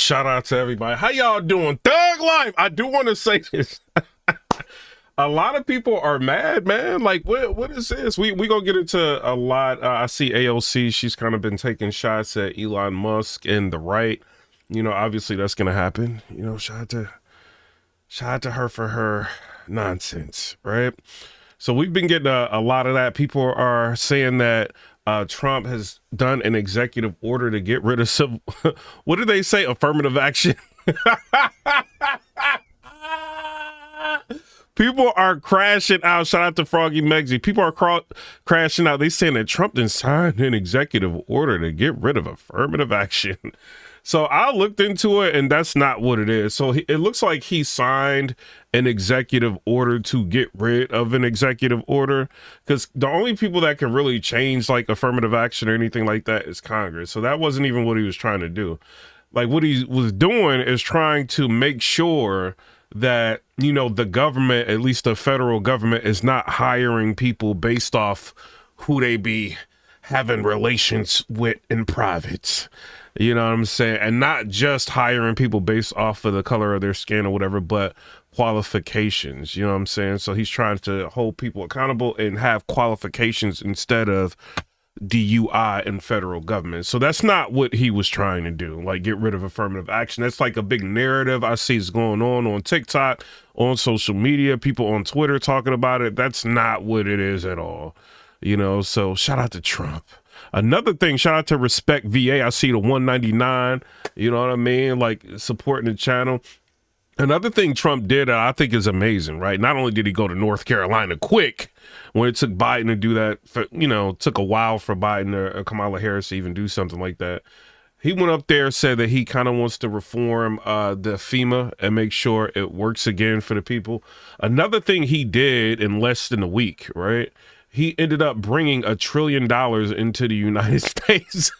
Shout out to everybody. How y'all doing? Thug life. I do want to say this. A lot of people are mad, man. Like, what is this? We gonna get into a lot. I see AOC. She's kind of been taking shots at Elon Musk and the right. You know, obviously that's gonna happen. You know, shout out to her for her nonsense, right? So we've been getting a lot of that. People are saying that Trump has done an executive order to get rid of civil. What do they say? Affirmative action. People are crashing out. Shout out to Froggy Meggsy. People are crashing out. They saying that Trump done signed an executive order to get rid of affirmative action. So I looked into it, and that's not what it is. So it looks like he signed an executive order to get rid of an executive order, because the only people that can really change like affirmative action or anything like that is Congress. So that wasn't even what he was trying to do. Like, what he was doing is trying to make sure that, you know, the government, at least the federal government, is not hiring people based off who they be having relations with in private. You know what I'm saying? And not just hiring people based off of the color of their skin or whatever, but qualifications. You know what I'm saying? So he's trying to hold people accountable and have qualifications instead of DUI in federal government. So that's not what he was trying to do, like get rid of affirmative action. That's like a big narrative I see is going on TikTok, on social media, people on Twitter talking about it. That's not what it is at all. You know, so shout out to Trump. Another thing, shout out to Respect VA. I see the 199, you know what I mean? Like supporting the channel. Another thing Trump did that I think is amazing, right? Not only did he go to North Carolina quick, when it took Biden to do that, for, you know, took a while for Biden or Kamala Harris to even do something like that. He went up there, said that he kind of wants to reform the FEMA and make sure it works again for the people. Another thing he did in less than a week, right? He ended up bringing $1 trillion into the United States.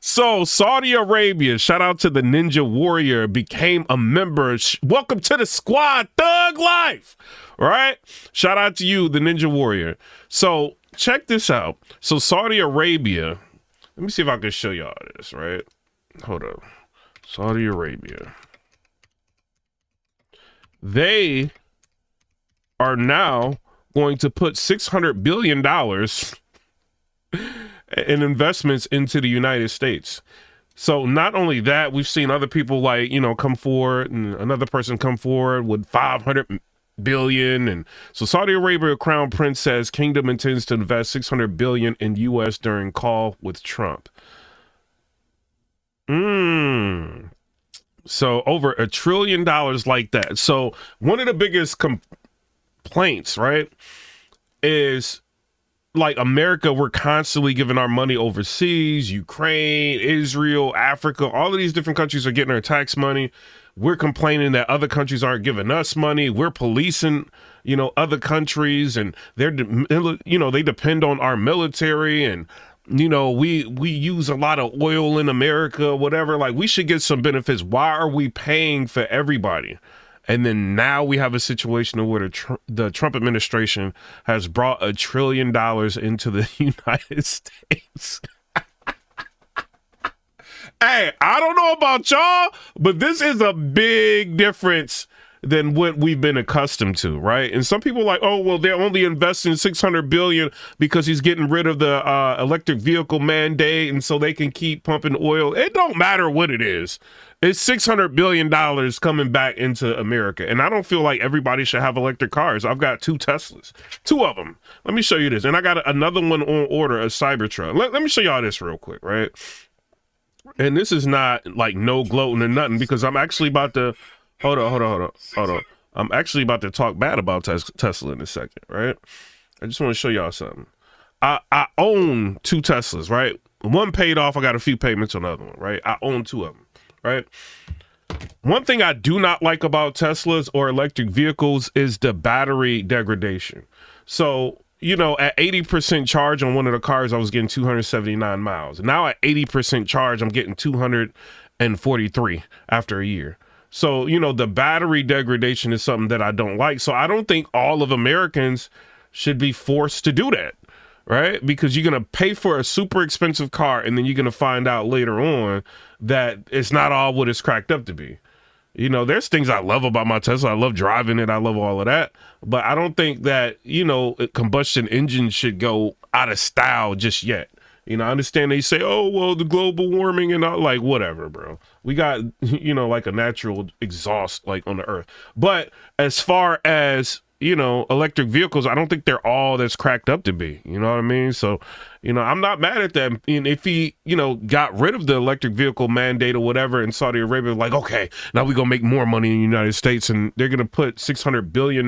So Saudi Arabia, shout out to the Ninja Warrior, became a member. Welcome to the squad, Thug Life, right? Shout out to you, the Ninja Warrior. So check this out. So Saudi Arabia, let me see if I can show y'all this, right? Hold up. Saudi Arabia. They are now going to put $600 billion in investments into the United States. So not only that, we've seen other people like, you know, come forward, and another person come forward with 500 billion. And so Saudi Arabia Crown Prince says kingdom intends to invest 600 billion in US during call with Trump. So over $1 trillion like that. So one of the biggest complaints, right, is like America, we're constantly giving our money overseas. Ukraine, Israel, Africa, all of these different countries are getting our tax money. We're complaining that other countries aren't giving us money. We're policing, you know, other countries, and you know, they depend on our military, and you know, we use a lot of oil in America, whatever. Like, we should get some benefits. Why are we paying for everybody? And then now we have a situation where the Trump administration has brought $1 trillion into the United States. Hey, I don't know about y'all, but this is a big difference than what we've been accustomed to, right? And some people are like, oh, well, they're only investing $600 billion because he's getting rid of the electric vehicle mandate, and so they can keep pumping oil. It don't matter what it is. It's $600 billion coming back into America. And I don't feel like everybody should have electric cars. I've got 2 Teslas, 2 of them. Let me show you this. And I got another one on order, a Cybertruck. Let me show y'all this real quick, right? And this is not like no gloating or nothing, because I'm actually about to, hold on. I'm actually about to talk bad about Tesla in a second, right? I just want to show y'all something. I own 2 Teslas, right? One paid off. I got a few payments on the other one, right? I own 2 of them. Right. One thing I do not like about Teslas or electric vehicles is the battery degradation. So, you know, at 80% charge on one of the cars, I was getting 279 miles. Now at 80% charge, I'm getting 243 after a year. So, you know, the battery degradation is something that I don't like. So I don't think all of Americans should be forced to do that. right? Because you're going to pay for a super expensive car and then you're going to find out later on that it's not all what it's cracked up to be. You know, there's things I love about my Tesla. I love driving it. I love all of that. But I don't think that, you know, a combustion engine should go out of style just yet. You know, I understand they say, oh, well, the global warming and all, like, whatever, bro. We got, you know, like a natural exhaust, like, on the earth. But as far as, you know, electric vehicles, I don't think they're all that's cracked up to be. You know what I mean? So, you know, I'm not mad at that. And if he, you know, got rid of the electric vehicle mandate or whatever in Saudi Arabia, like, okay, now we're going to make more money in the United States and they're going to put $600 billion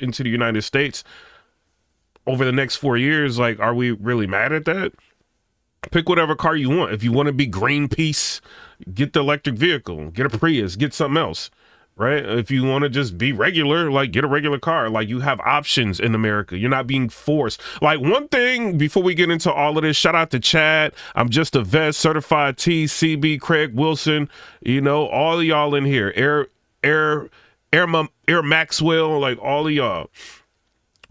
into the United States over the next 4 years. Like, are we really mad at that? Pick whatever car you want. If you want to be Greenpeace, get the electric vehicle, get a Prius, get something else, right? If you want to just be regular, like get a regular car. Like you have options in America. You're not being forced. Like one thing before we get into all of this, shout out to Chad. I'm just a vet, certified T, CB, Craig Wilson, you know, all of y'all in here. Air Maxwell, like all of y'all.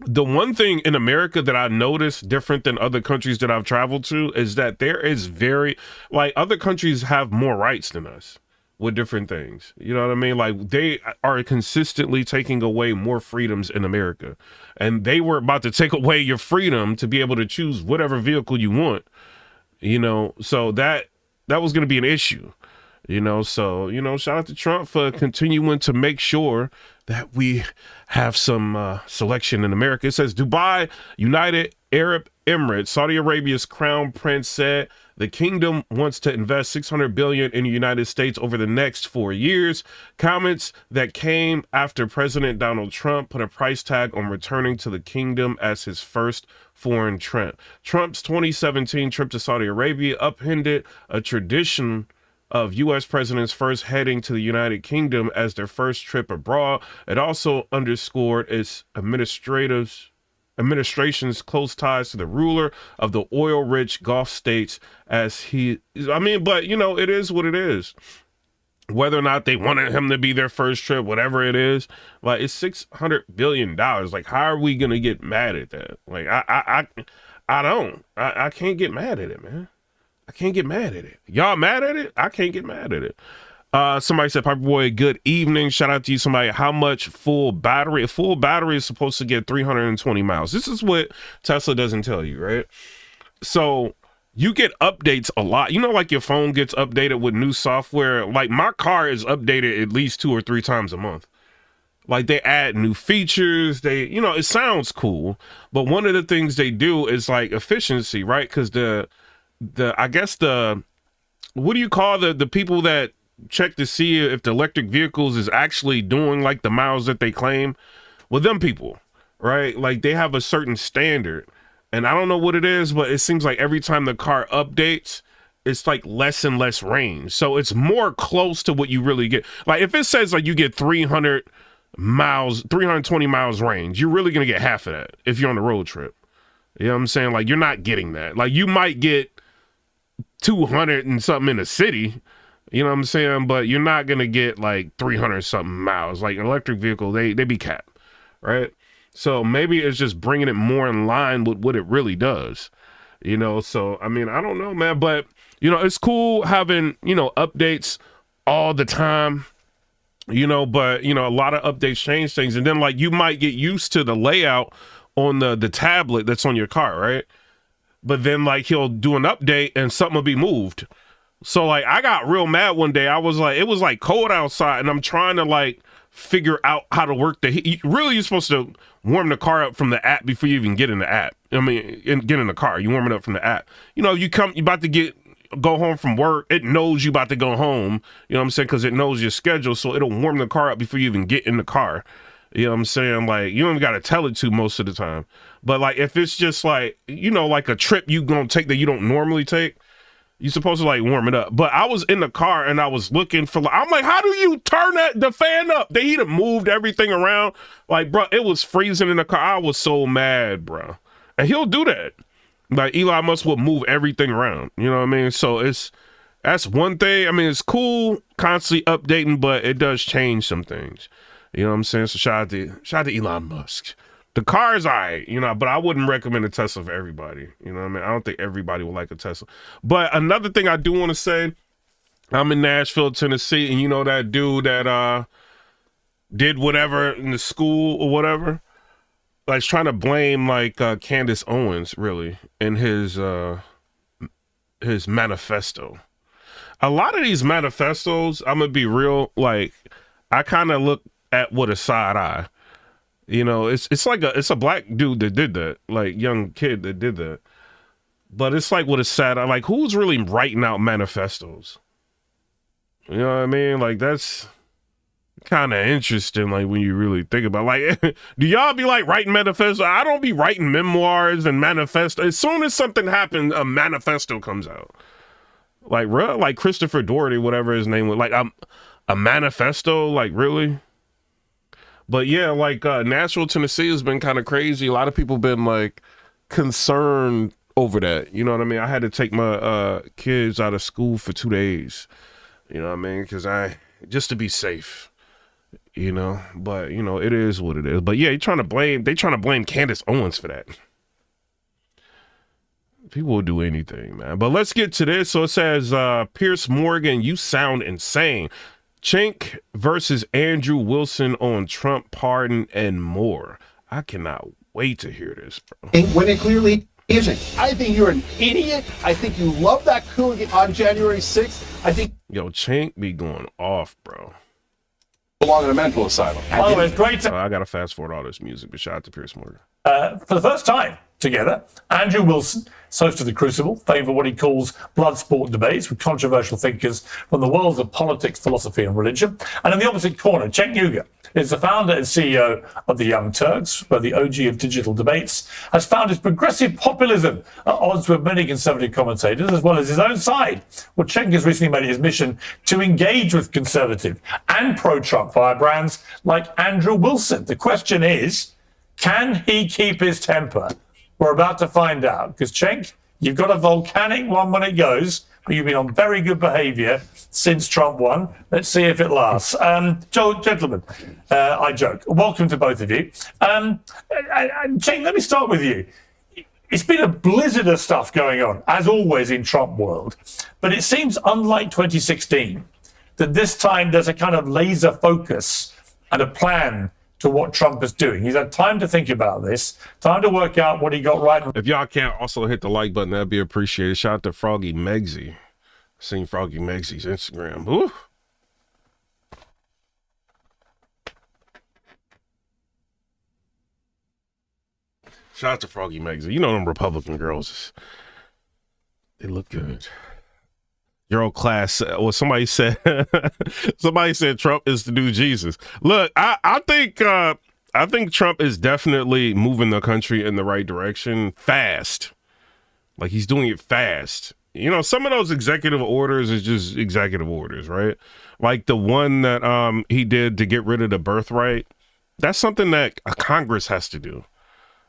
The one thing in America that I noticed different than other countries that I've traveled to is that there is very, like other countries have more rights than us with different things. You know what I mean? Like they are consistently taking away more freedoms in America. And they were about to take away your freedom to be able to choose whatever vehicle you want, you know, so that was going to be an issue. You know, so, you know, shout out to Trump for continuing to make sure that we have some selection in America. It says Dubai, United Arab Emirates, Saudi Arabia's crown prince said the kingdom wants to invest $600 billion in the United States over the next 4 years. Comments that came after President Donald Trump put a price tag on returning to the kingdom as his first foreign trip. Trump's 2017 trip to Saudi Arabia upended a tradition of U.S. presidents first heading to the United Kingdom as their first trip abroad. It also underscored its administration's close ties to the ruler of the oil-rich Gulf states but, you know, it is what it is. Whether or not they wanted him to be their first trip, whatever it is, like it's $600 billion. Like, how are we going to get mad at that? Like, I can't get mad at it, man. I can't get mad at it. Y'all mad at it? I can't get mad at it. Somebody said, Piper Boy, good evening. Shout out to you. Somebody, how much full battery? A full battery is supposed to get 320 miles. This is what Tesla doesn't tell you, right? So you get updates a lot. You know, like your phone gets updated with new software. Like my car is updated at least 2 or 3 times a month. Like they add new features. They, you know, it sounds cool. But one of the things they do is like efficiency, right? Because I guess what do you call the people that check to see if the electric vehicles is actually doing like the miles that they claim? Well, them people, right? Like they have a certain standard and I don't know what it is, but it seems like every time the car updates, it's like less and less range. So it's more close to what you really get. Like if it says like you get 300 miles, 320 miles range, you're really going to get half of that if you're on the road trip. You know what I'm saying? Like you're not getting that. Like you might get 200 and something in the city, you know what I'm saying? But you're not going to get like 300 something miles. Like an electric vehicle, they be capped, right? So maybe it's just bringing it more in line with what it really does, you know? So, I mean, I don't know, man, but you know, it's cool having, you know, updates all the time, you know, but you know, a lot of updates change things. And then like you might get used to the layout on the tablet that's on your car, right? But then like he'll do an update and something will be moved. So like I got real mad one day. I was like, it was like cold outside and I'm trying to like figure out how to work the heat. Really, you're supposed to warm the car up from the app before you even get in the app. I mean, get in the car, you warm it up from the app. You know, you about to go home from work. It knows you about to go home. You know what I'm saying? Because it knows your schedule. So it'll warm the car up before you even get in the car. You know what I'm saying? Like, you don't even got to tell it to most of the time. But, like, if it's just, like, you know, like a trip you going to take that you don't normally take, you're supposed to, like, warm it up. But I was in the car, and I was looking for, like, I'm like, how do you turn the fan up? They done moved everything around. Like, bro, it was freezing in the car. I was so mad, bro. And he'll do that. Like, Elon Musk will move everything around. You know what I mean? So, that's one thing. I mean, it's cool constantly updating, but it does change some things. You know what I'm saying? So shout out to Elon Musk. The car is all right, you know, but I wouldn't recommend a Tesla for everybody. You know what I mean? I don't think everybody will like a Tesla. But another thing I do want to say, I'm in Nashville, Tennessee, and you know that dude that did whatever in the school or whatever? Like, he's trying to blame, like, Candace Owens, really, in his manifesto. A lot of these manifestos, I'm going to be real, like, I kind of look at with a side eye. You know, it's like it's a black dude that did that, like young kid that did that. But it's like with a sad eye, like who's really writing out manifestos? You know what I mean? Like that's kind of interesting, like when you really think about it. Like, do y'all be like writing manifestos? I don't be writing memoirs and manifestos. As soon as something happens, a manifesto comes out. Like, like Christopher Doherty, whatever his name was, like a manifesto, like really? But yeah, like Nashville, Tennessee has been kind of crazy. A lot of people been like concerned over that. You know what I mean? I had to take my kids out of school for 2 days. You know what I mean? Because just to be safe. You know, but you know, it is what it is. But yeah, they trying to blame Candace Owens for that. People will do anything, man. But let's get to this. So it says, Pierce Morgan, you sound insane. Cenk versus Andrew Wilson on Trump pardon and more. I cannot wait to hear this, bro. When it clearly isn't. I think you're an idiot. I think you love that coup on January 6th. I think... Yo, Cenk be going off, bro. Belong in a mental asylum. Oh, it's great to... I got to fast forward all this music, but shout out to Pierce Morgan. For the first time together, Andrew Wilson, host of The Crucible, famed for what he calls blood sport debates with controversial thinkers from the worlds of politics, philosophy, and religion. And in the opposite corner, Cenk Uygur is the founder and CEO of the Young Turks, where the OG of digital debates has found his progressive populism at odds with many conservative commentators, as well as his own side. Well, Cenk has recently made it his mission to engage with conservative and pro-Trump firebrands like Andrew Wilson. The question is, can he keep his temper? We're about to find out, because Cenk, you've got a volcanic one when it goes, but you've been on very good behavior since Trump won. Let's see if it lasts. Gentlemen, I joke. Welcome to both of you. Cenk, let me start with you. It's been a blizzard of stuff going on, as always in Trump world, but it seems unlike 2016, that this time there's a kind of laser focus and a plan to what Trump is doing. He's had time to think about this, time to work out what he got right. If y'all can't also hit the like button, that'd be appreciated. Shout out to Froggy Megsy. Seen Froggy Megsy's Instagram. Ooh. Shout out to Froggy Megsy. You know them Republican girls. They look good. Your old class, well, somebody said Trump is the new Jesus. Look, I think Trump is definitely moving the country in the right direction fast. Like he's doing it fast. You know, some of those executive orders is just executive orders, right? Like the one that he did to get rid of the birthright. That's something that a Congress has to do.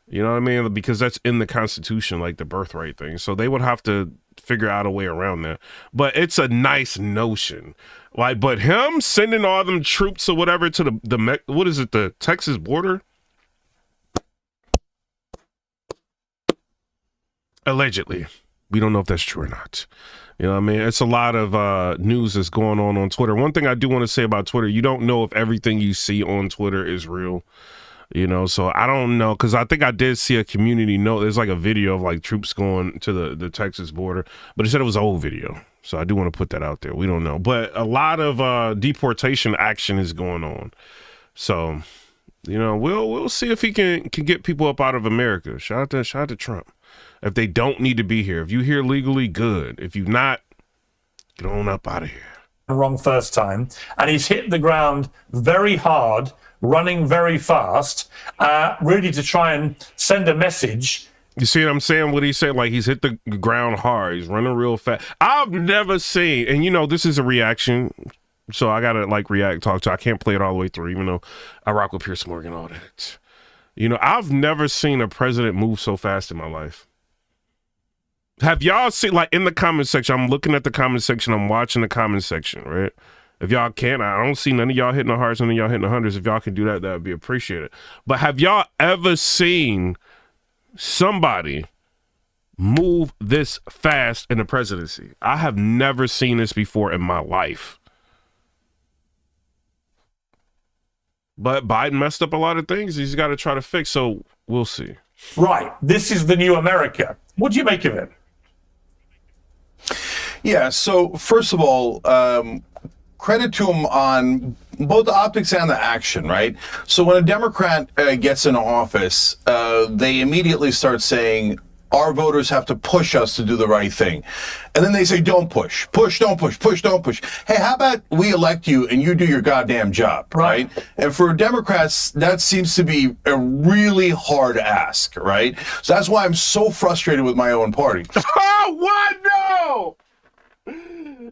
You know what I mean? Because that's in the Constitution, like the birthright thing. So they would have to figure out a way around that. But it's a nice notion. Like, but him sending all them troops or whatever to the Texas border? Allegedly. We don't know if that's true or not. You know what I mean? It's a lot of news that's going on Twitter. One thing I do want to say about Twitter, you don't know if everything you see on Twitter is real. You know, so I don't know, because I think I did see a community note. There's like a video of like troops going to the Texas border, but it said it was an old video. So I do want to put that out there. We don't know. But a lot of deportation action is going on. So, you know, we'll see if he can get people up out of America. Shout out to Trump. If they don't need to be here. If you're here legally, good. If you're not, get on up out of here. Wrong first time. And he's hit the ground very hard, running very fast, really to try and send a message. You see what I'm saying? What he said, like he's hit the ground hard. He's running real fast. I've never seen, and you know, this is a reaction, so I gotta like talk to. I can't play it all the way through, even though I rock with Pierce Morgan, all that. You know, I've never seen a president move so fast in my life. Have y'all seen, like in the comment section? I'm looking at the comment section. I'm watching the comment section, right? If y'all can, I don't see none of y'all hitting the hearts, none of y'all hitting the hundreds. If y'all can do that, that would be appreciated. But have y'all ever seen somebody move this fast in the presidency? I have never seen this before in my life. But Biden messed up a lot of things he's got to try to fix, so we'll see. Right. This is the new America. What do you make of it? Yeah, so first of all, credit to him on both the optics and the action, right? So when a Democrat gets in office, they immediately start saying, our voters have to push us to do the right thing. And then they say, don't push, don't push, don't push. Hey, how about we elect you and you do your goddamn job, right? And for Democrats, that seems to be a really hard ask, right? So that's why I'm so frustrated with my own party. Oh, what? No!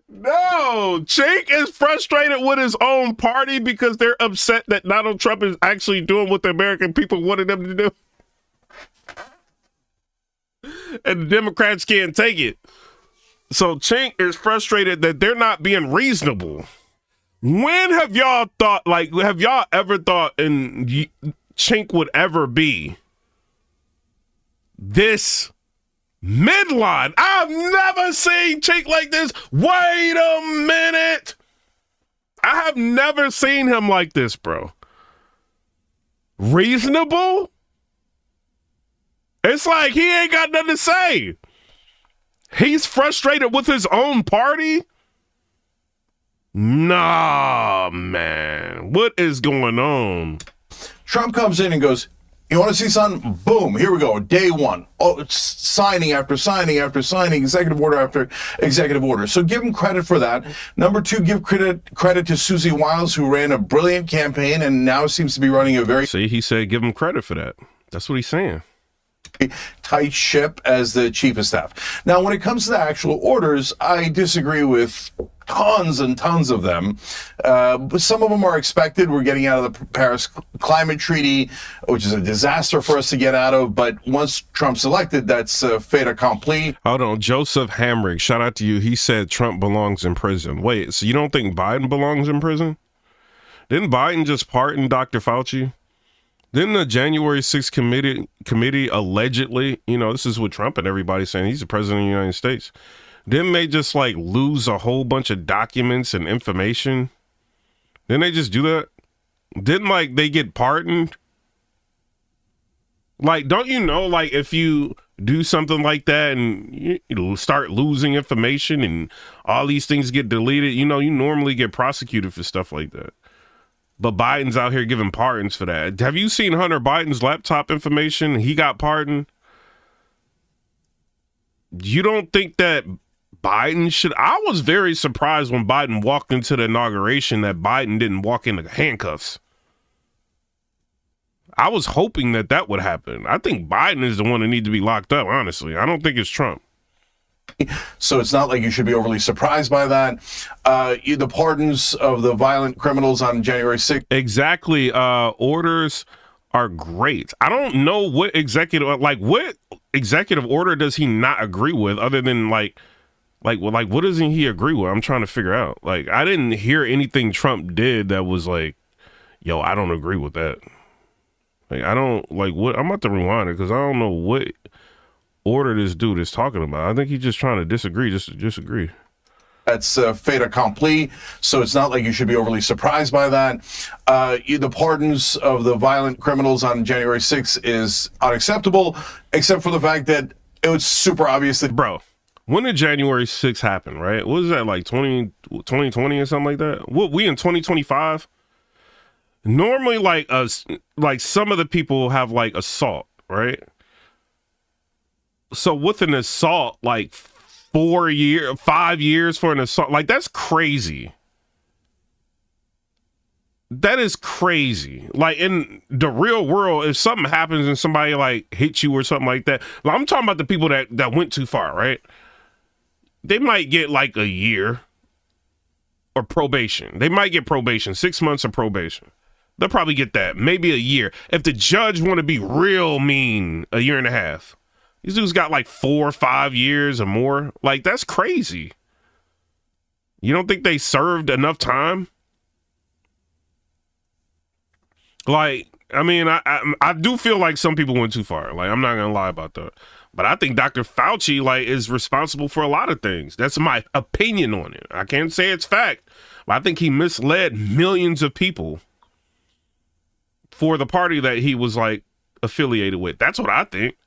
No, Chink is frustrated with his own party because they're upset that Donald Trump is actually doing what the American people wanted them to do. And the Democrats can't take it. So Chink is frustrated that they're not being reasonable. When have y'all thought, have y'all ever thought Chink would ever be this midline? I've never seen Chink like this. Wait a minute. I have never seen him like this, bro. Reasonable? It's like he ain't got nothing to say. He's frustrated with his own party? Nah, man. What is going on? Trump comes in and goes, you want to see something? Boom, here we go, day one. Oh, it's signing after signing after signing, executive order after executive order. So give him credit for that. Number two, give credit to Susie Wiles, who ran a brilliant campaign and now seems to be running a very... See, he said give him credit for that. That's what he's saying. Tight ship as the chief of staff. Now, when it comes to the actual orders, I disagree with tons and tons of them. But some of them are expected. We're getting out of the Paris Climate Treaty, which is a disaster for us to get out of. But once Trump's elected, that's fait accompli. Hold on. Joseph Hamrick, shout out to you. He said Trump belongs in prison. Wait, so you don't think Biden belongs in prison? Didn't Biden just pardon Dr. Fauci? Didn't the January 6th committee allegedly, this is what Trump and everybody saying he's the president of the United States. Didn't they just lose a whole bunch of documents and information? Didn't they just do that? Didn't they get pardoned? Don't you know, if you do something like that and you start losing information and all these things get deleted, you normally get prosecuted for stuff like that. But Biden's out here giving pardons for that. Have you seen Hunter Biden's laptop information? He got pardoned. You don't think that Biden should? I was very surprised when Biden walked into the inauguration that Biden didn't walk into handcuffs. I was hoping that would happen. I think Biden is the one that needs to be locked up, honestly. I don't think it's Trump. So it's not like you should be overly surprised by that. The pardons of the violent criminals on January 6th. Exactly. Orders are great. I don't know what executive order does he not agree with other than what doesn't he agree with? I'm trying to figure out. I didn't hear anything Trump did that was yo, I don't agree with that. I don't what. I'm about to rewind it because I don't know what order this dude is talking about. I think he's just trying to disagree, just to disagree. That's fait accompli, so it's not like you should be overly surprised by that. The pardons of the violent criminals on January 6th is unacceptable, except for the fact that it was super obvious that... Bro, when did January 6th happen, right? What was that, 2020 or something like that? What, we in 2025? Normally, some of the people have, assault, right? So with an assault, 5 years for an assault, that's crazy. That is crazy. In the real world, if something happens and somebody hits you or something like that, I'm talking about the people that went too far, right? They might get a year or probation. They might get probation, 6 months of probation. They'll probably get that, maybe a year. If the judge want to be real mean, a year and a half. These dudes got 4 or 5 years or more. That's crazy. You don't think they served enough time? Like, I mean, I do feel like some people went too far. Like, I'm not gonna lie about that. But I think Dr. Fauci, like, is responsible for a lot of things. That's my opinion on it. I can't say it's fact, but I think he misled millions of people for the party that he was, like, affiliated with. That's what I think.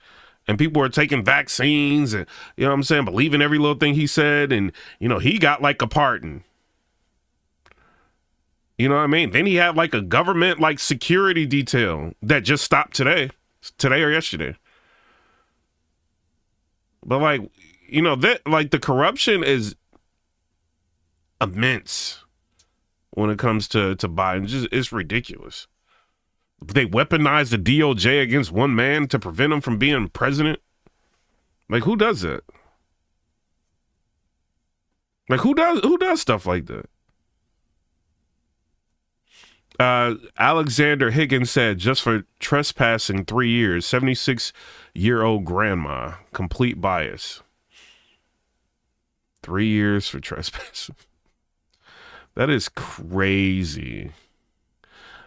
And people are taking vaccines and, you know what I'm saying, believing every little thing he said. And, you know, he got, like, a pardon. You know what I mean? Then he had, like, a government, like, security detail that just stopped today or yesterday. But, like, you know, that, like, the corruption is immense when it comes to Biden. Just, it's ridiculous. They weaponized the DOJ against one man to prevent him from being president. Like, who does that? Like, who does stuff like that? Alexander Higgins said, just for trespassing 3 years, 76-year-old grandma, complete bias. 3 years for trespassing. That is crazy.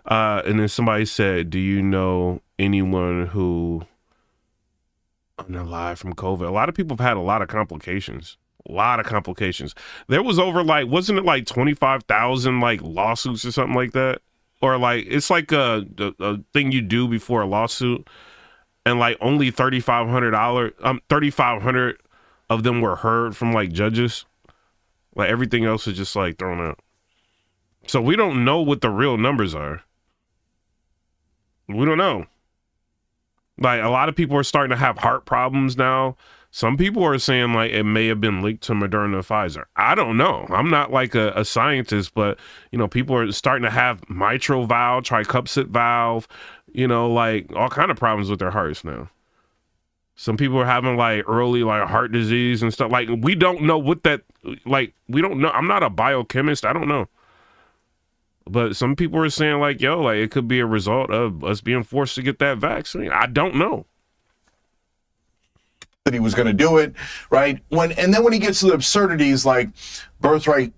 And then somebody said, do you know anyone who unalive from COVID? A lot of people have had a lot of complications. There was over, like, wasn't it like 25,000 like lawsuits or something like that? Or like, it's like a thing you do before a lawsuit, and like only $3,500 of them were heard from like judges. Like everything else is just like thrown out. So we don't know what the real numbers are. We don't know. Like, a lot of people are starting to have heart problems now. Some people are saying like it may have been linked to Moderna, Pfizer. I don't know. I'm not like a scientist, but, you know, people are starting to have mitral valve, tricuspid valve, you know, like all kind of problems with their hearts now. Some people are having like early like heart disease and stuff. Like, we don't know what that, like, we don't know. I'm not a biochemist. I don't know. But some people are saying like, yo, like it could be a result of us being forced to get that vaccine. I don't know. That he was going to do it, right? And then when he gets to the absurdities like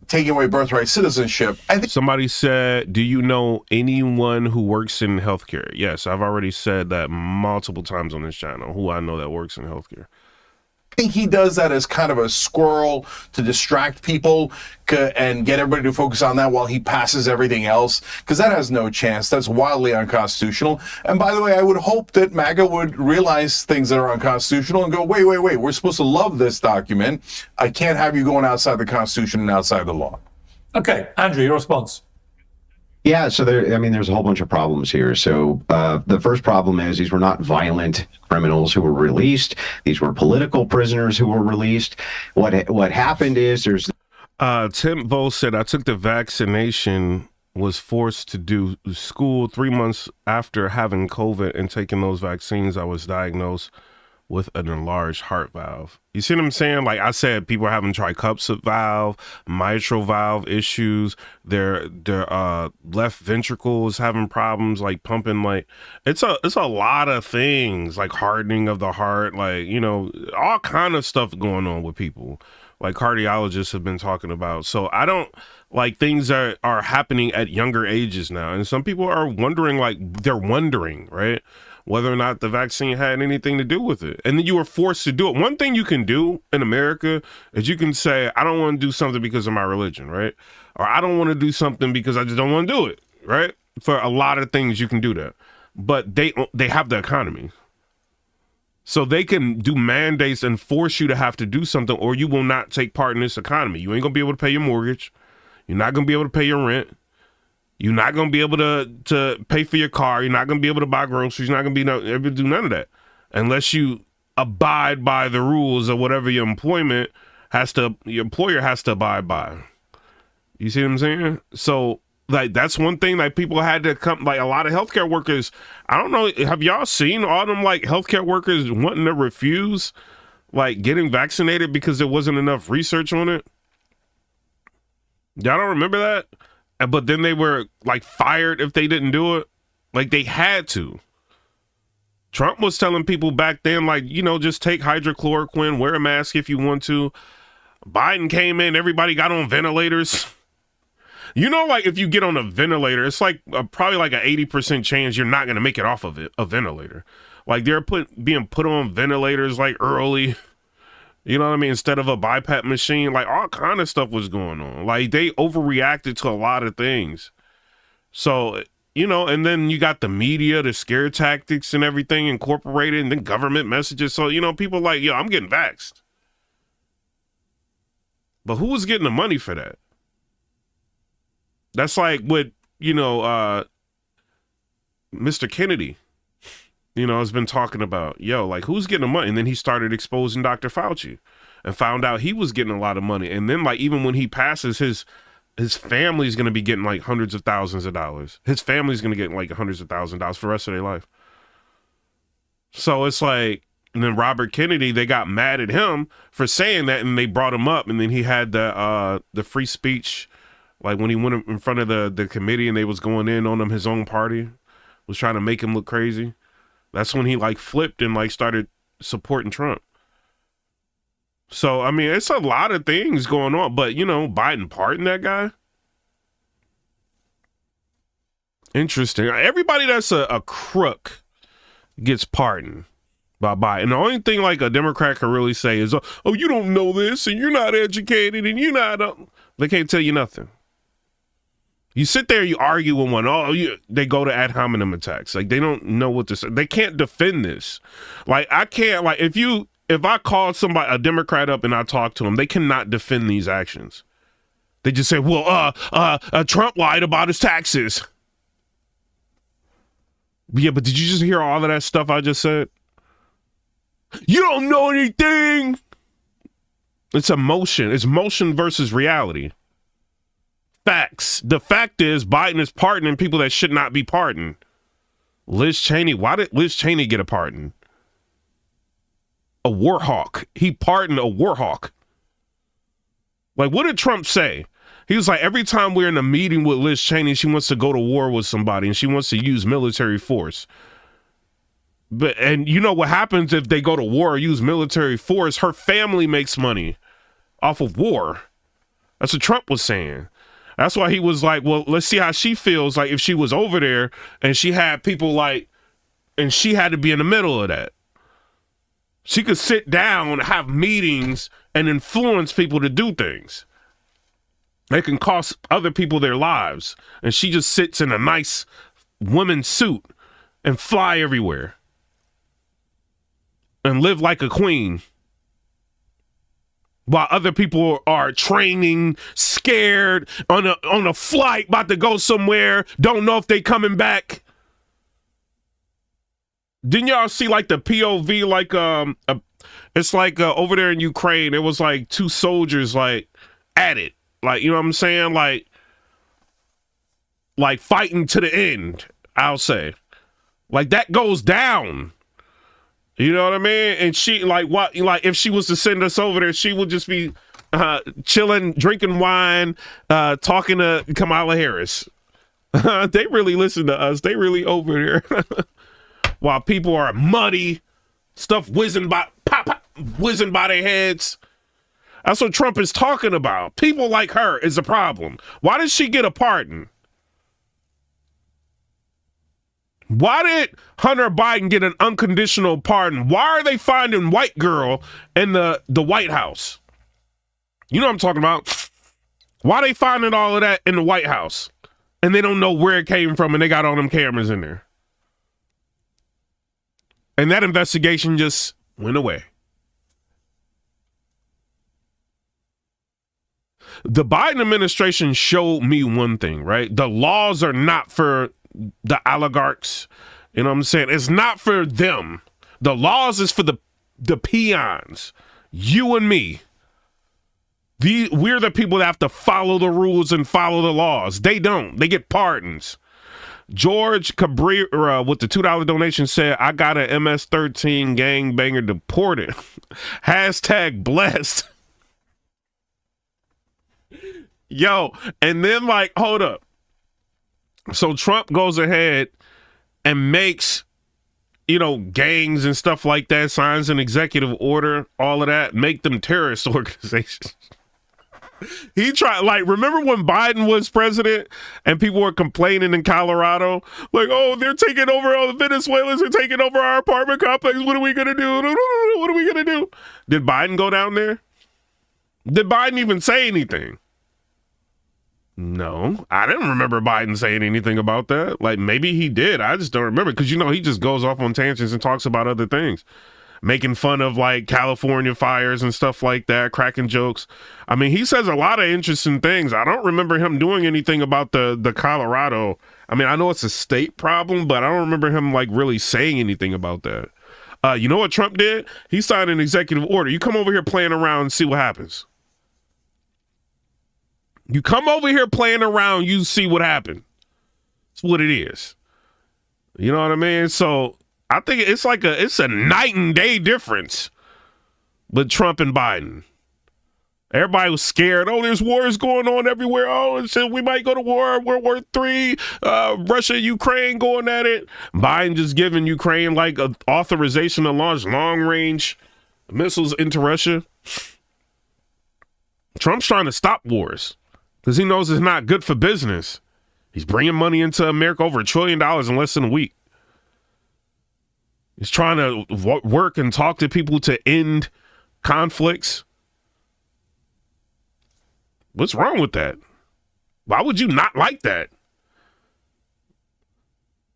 taking away birthright citizenship, I think somebody said, do you know anyone who works in healthcare? Yes, I've already said that multiple times on this channel, who I know that works in healthcare. I think he does that as kind of a squirrel to distract people and get everybody to focus on that while he passes everything else, because that has no chance. That's wildly unconstitutional. And by the way, I would hope that MAGA would realize things that are unconstitutional and go, wait, we're supposed to love this document. I can't have you going outside the Constitution and outside the law. Okay, Andrew, your response. Yeah, so there's a whole bunch of problems here. So the first problem is these were not violent criminals who were released. These were political prisoners who were released. What happened is there's... Tim Vo said, I took the vaccination, was forced to do school 3 months after having COVID and taking those vaccines. I was diagnosed with an enlarged heart valve. You see what I'm saying? Like I said, people are having tricuspid valve, mitral valve issues. Their left ventricle is having problems, like pumping. Like it's a lot of things, like hardening of the heart, like, you know, all kind of stuff going on with people. Like cardiologists have been talking about. So I don't like things are happening at younger ages now, and some people are wondering, right? Whether or not the vaccine had anything to do with it. And then you were forced to do it. One thing you can do in America is you can say, I don't want to do something because of my religion, right? Or I don't want to do something because I just don't want to do it, right? For a lot of things you can do that. But they have the economy. So they can do mandates and force you to have to do something, or you will not take part in this economy. You ain't going to be able to pay your mortgage. You're not going to be able to pay your rent. You're not going to be able to pay for your car. You're not going to be able to buy groceries. You're not going to be able to do none of that unless you abide by the rules of whatever your employer has to abide by. You see what I'm saying? So like, that's one thing, like people had to come, like a lot of healthcare workers. I don't know. Have y'all seen all them like healthcare workers wanting to refuse like getting vaccinated because there wasn't enough research on it? Y'all don't remember that? But then they were like fired if they didn't do it. Like they had to. Trump was telling people back then, like, you know, just take hydrochloroquine, wear a mask if you want to. Biden came in, everybody got on ventilators. You know, like if you get on a ventilator, it's like probably like an 80% chance you're not going to make it off of it, a ventilator. Like they're being put on ventilators like early, you know what I mean? Instead of a BiPAP machine, like all kind of stuff was going on. Like they overreacted to a lot of things. So, you know, and then you got the media, the scare tactics and everything incorporated, and then government messages. So, you know, people like, yo, I'm getting vaxxed. But who was getting the money for that? That's like what, you know, Mr. Kennedy, you know, has been talking about. Yo, like, who's getting the money? And then he started exposing Dr. Fauci and found out he was getting a lot of money. And then, like, even when he passes, his family's going to be getting, like, hundreds of thousands of dollars. His family's going to get, like, hundreds of thousands of dollars for the rest of their life. So it's like, and then Robert Kennedy, they got mad at him for saying that, and they brought him up. And then he had the free speech. Like when he went in front of the committee and they was going in on him, his own party was trying to make him look crazy. That's when he like flipped and like started supporting Trump. So, I mean, it's a lot of things going on, but you know, Biden pardoned that guy. Interesting. Everybody that's a crook gets pardoned by Biden. And the only thing like a Democrat can really say is, oh, you don't know this and you're not educated and you're not, they can't tell you nothing. You sit there, you argue with one. They go to ad hominem attacks. Like they don't know what to say. They can't defend this. Like I can't. Like if I call somebody a Democrat up and I talk to them, they cannot defend these actions. They just say, "Well, Trump lied about his taxes." Yeah, but did you just hear all of that stuff I just said? You don't know anything. It's emotion. It's motion versus reality. Facts. The fact is Biden is pardoning people that should not be pardoned. Liz Cheney. Why did Liz Cheney get a pardon? A war hawk. He pardoned a war hawk. Like, what did Trump say? He was like, every time we're in a meeting with Liz Cheney, she wants to go to war with somebody and she wants to use military force. And you know what happens if they go to war or use military force? Her family makes money off of war. That's what Trump was saying. That's why he was like, well, let's see how she feels like if she was over there and she had people like, and she had to be in the middle of that. She could sit down, have meetings, and influence people to do things. They can cost other people their lives. And she just sits in a nice woman's suit and fly everywhere and live like a queen. While other people are training, scared, on a flight, about to go somewhere, don't know if they coming back. Didn't y'all see like the POV, like it's like over there in Ukraine, it was like two soldiers like at it, like, you know what I'm saying, like fighting to the end. I'll say, like that goes down. You know what I mean? And she like what? Like if she was to send us over there, she would just be chilling, drinking wine, talking to Kamala Harris. They really listen to us. They really over there. While people are muddy, stuff whizzing by, whizzing by their heads. That's what Trump is talking about. People like her is a problem. Why did she get a pardon? Why did Hunter Biden get an unconditional pardon? Why are they finding white girl in the White House? You know what I'm talking about. Why are they finding all of that in the White House? And they don't know where it came from and they got all them cameras in there. And that investigation just went away. The Biden administration showed me one thing, right? The laws are not for the oligarchs. You know what I'm saying? It's not for them. The laws is for the peons. You and me. We're the people that have to follow the rules and follow the laws. They don't. They get pardons. George Cabrera with the $2 donation said, I got an MS-13 gangbanger deported. Hashtag blessed. Yo, and then like, hold up. So Trump goes ahead and makes, gangs and stuff like that, signs an executive order, all of that, make them terrorist organizations. He tried, remember when Biden was president and people were complaining in Colorado, like, oh, they're taking over, all the Venezuelans are taking over our apartment complex. What are we going to do? What are we going to do? Did Biden go down there? Did Biden even say anything? No, I didn't remember Biden saying anything about that. Like, maybe he did. I just don't remember because, he just goes off on tangents and talks about other things. Making fun of California fires and stuff like that, cracking jokes. I mean, he says a lot of interesting things. I don't remember him doing anything about the Colorado. I mean, I know it's a state problem, but I don't remember him really saying anything about that. You know what Trump did? He signed an executive order. You come over here playing around and see what happens. You come over here playing around, you see what happens. It's what it is. You know what I mean? So I think it's a night and day difference with Trump and Biden. Everybody was scared. Oh, there's wars going on everywhere. Oh, we might go to war, World War III, Russia, Ukraine going at it. Biden just giving Ukraine an authorization to launch long-range missiles into Russia. Trump's trying to stop wars because he knows it's not good for business. He's bringing money into America, over $1 trillion in less than a week. He's trying to work and talk to people to end conflicts. What's wrong with that? Why would you not like that?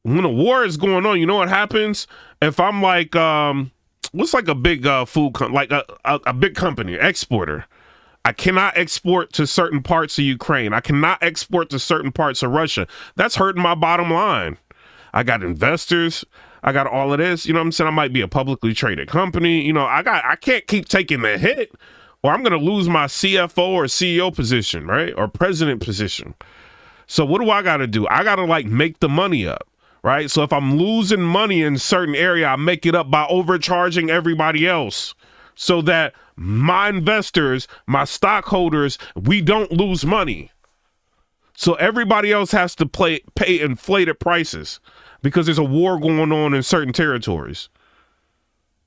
When a war is going on, you know what happens? If I'm what's a big food a big company, exporter. I cannot export to certain parts of Ukraine. I cannot export to certain parts of Russia. That's hurting my bottom line. I got investors. I got all of this. You know what I'm saying? I might be a publicly traded company. I can't keep taking the hit or I'm going to lose my CFO or CEO position, right? Or president position. So what do I got to do? I got to make the money up, right? So if I'm losing money in a certain area, I make it up by overcharging everybody else so that my investors, my stockholders, we don't lose money. So everybody else has to pay inflated prices because there's a war going on in certain territories.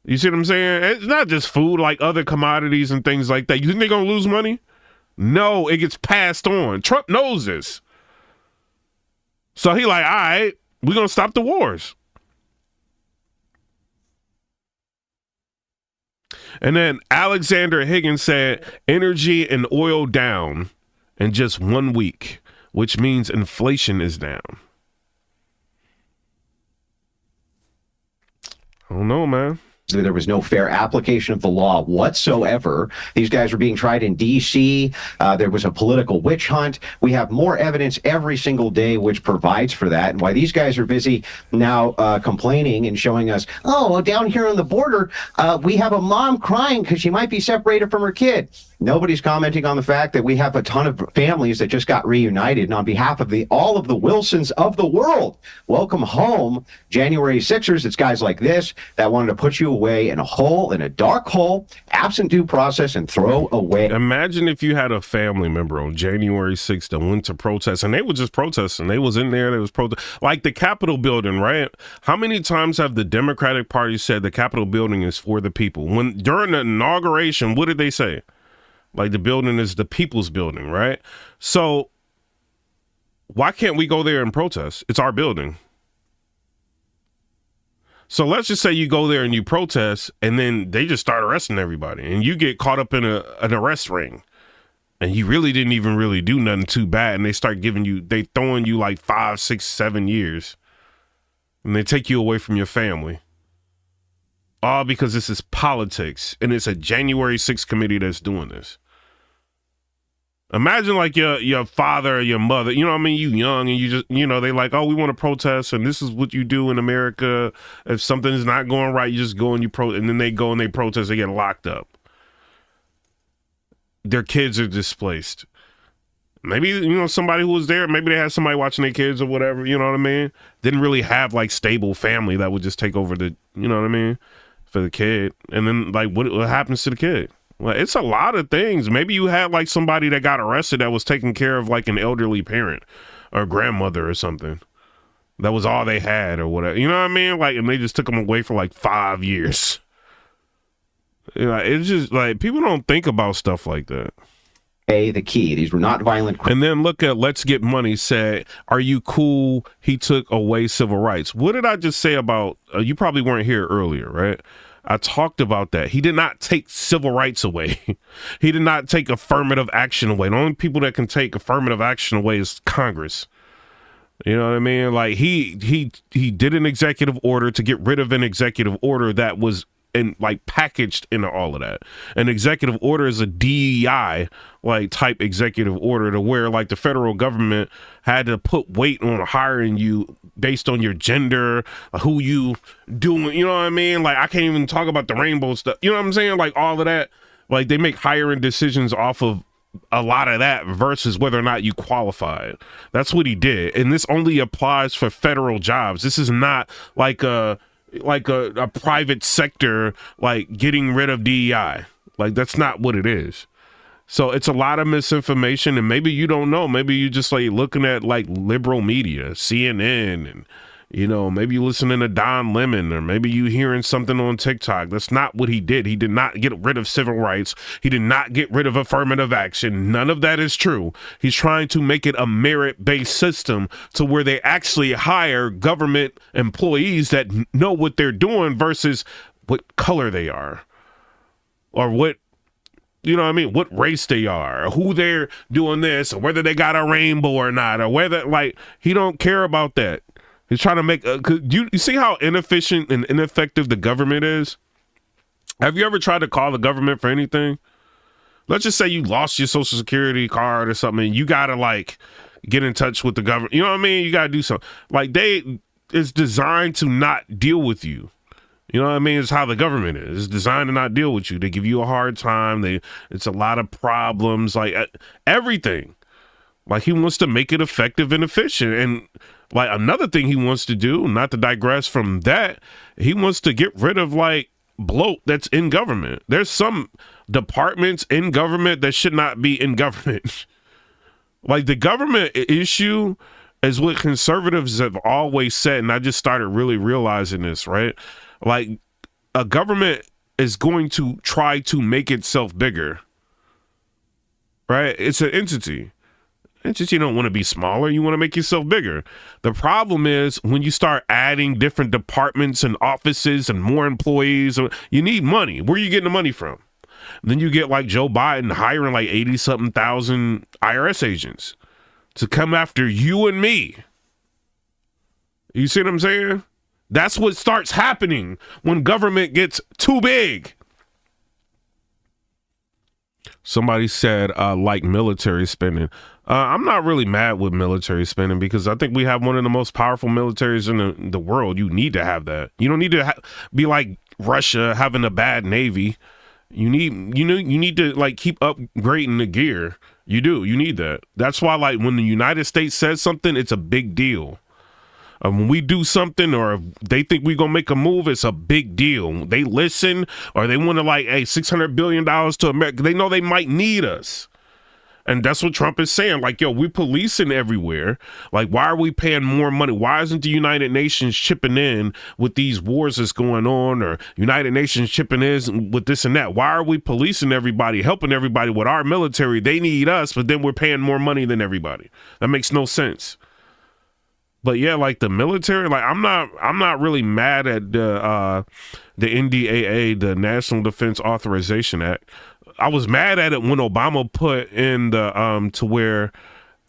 You see what I'm saying? It's not just food, other commodities and things like that. You think they're going to lose money? No, it gets passed on. Trump knows this. So he all right, we're going to stop the wars. And then Alexander Higgins said energy and oil down in just 1 week, which means inflation is down. I don't know, man. There was no fair application of the law whatsoever. These guys were being tried in D.C. There was a political witch hunt. We have more evidence every single day which provides for that. And why these guys are busy now complaining and showing us, down here on the border, we have a mom crying because she might be separated from her kid. Nobody's commenting on the fact that we have a ton of families that just got reunited. And on behalf of all of the Wilsons of the world, welcome home, January 6ers. It's guys like this that wanted to put you away in a dark hole, absent due process, and throw away. Imagine if you had a family member on January 6th that went to protest, and they were just protesting. They was in there, they was protesting. Like the Capitol building, right? How many times have the Democratic Party said the Capitol building is for the people? During the inauguration, what did they say? The building is the people's building, right? So why can't we go there and protest? It's our building. So let's just say you go there and you protest and then they just start arresting everybody and you get caught up in an arrest ring and you really didn't even really do nothing too bad. And they start they throwing you 5, 6, 7 years and they take you away from your family. All because this is politics and it's a January 6th committee that's doing this. Imagine your father or your mother, you know what I mean? You young and you just, they we want to protest and this is what you do in America. If something is not going right, you just go and and then they go and they protest, they get locked up. Their kids are displaced. Maybe, somebody who was there, maybe they had somebody watching their kids or whatever, you know what I mean? Didn't really have stable family that would just take over the, you know what I mean? For the kid. And then what happens to the kid? Well, it's a lot of things. Maybe you had somebody that got arrested that was taking care of an elderly parent or grandmother or something. That was all they had or whatever. You know what I mean? Like, and they just took them away for like 5 years. You know, it's just like people don't think about stuff like that. The key. These were not violent. And then look at Let's Get Money said, "Are you cool? He took away civil rights." What did I just say about? You probably weren't here earlier, right? I talked about that. He did not take civil rights away. He did not take affirmative action away. The only people that can take affirmative action away is Congress. You know what I mean? Like he did an executive order to get rid of an executive order that was like packaged into all of that. An executive order is a DEI like type executive order to where like the federal government had to put weight on hiring you based on your gender, who you doing, you know what I mean? Like I can't even talk about the rainbow stuff. You know what I'm saying? Like all of that, like they make hiring decisions off of a lot of that versus whether or not you qualified. That's what he did. And this only applies for federal jobs. This is not like a private sector, like getting rid of DEI. Like that's not what it is. So it's a lot of misinformation, and maybe you don't know. Maybe you just like looking at like liberal media, CNN, and you know, maybe you listening to Don Lemon, or maybe you hearing something on TikTok. That's not what he did. He did not get rid of civil rights. He did not get rid of affirmative action. None of that is true. He's trying to make it a merit-based system to where they actually hire government employees that know what they're doing versus what color they are or what, you know what I mean, what race they are, or who they're doing this, or whether they got a rainbow or not, or whether, like, he don't care about that. He's trying to make you see how inefficient and ineffective the government is? Have you ever tried to call the government for anything? Let's just say you lost your social security card or something, and you gotta like get in touch with the government. You know what I mean? You gotta do something. Like it's designed to not deal with you. You know what I mean? It's how the government is. It's designed to not deal with you. They give you a hard time. It's a lot of problems, like everything. Like he wants to make it effective and efficient. And like another thing he wants to do, not to digress from that, he wants to get rid of like bloat that's in government. There's some departments in government that should not be in government. Like the government issue is what conservatives have always said. And I just started really realizing this, right? Like a government is going to try to make itself bigger, right? It's an entity. It's just you don't want to be smaller. You want to make yourself bigger. The problem is when you start adding different departments and offices and more employees, you need money. Where are you getting the money from? And then you get like Joe Biden hiring like 80-something thousand IRS agents to come after you and me. You see what I'm saying? That's what starts happening when government gets too big. Somebody said, like military spending. I'm not really mad with military spending because I think we have one of the most powerful militaries in the world. You need to have that. You don't need to be like Russia having a bad navy. You need to like keep upgrading the gear. You do. You need that. That's why like when the United States says something, it's a big deal. When we do something or if they think we're going to make a move, it's a big deal. They listen or they want to like, hey, $600 billion to America. They know they might need us. And that's what Trump is saying. Like, yo, we're policing everywhere. Like, why are we paying more money? Why isn't the United Nations chipping in with these wars that's going on, or United Nations chipping in with this and that? Why are we policing everybody, helping everybody with our military? They need us, but then we're paying more money than everybody. That makes no sense. But yeah, like the military, like I'm not really mad at the NDAA, the National Defense Authorization Act. I was mad at it when Obama put in the to where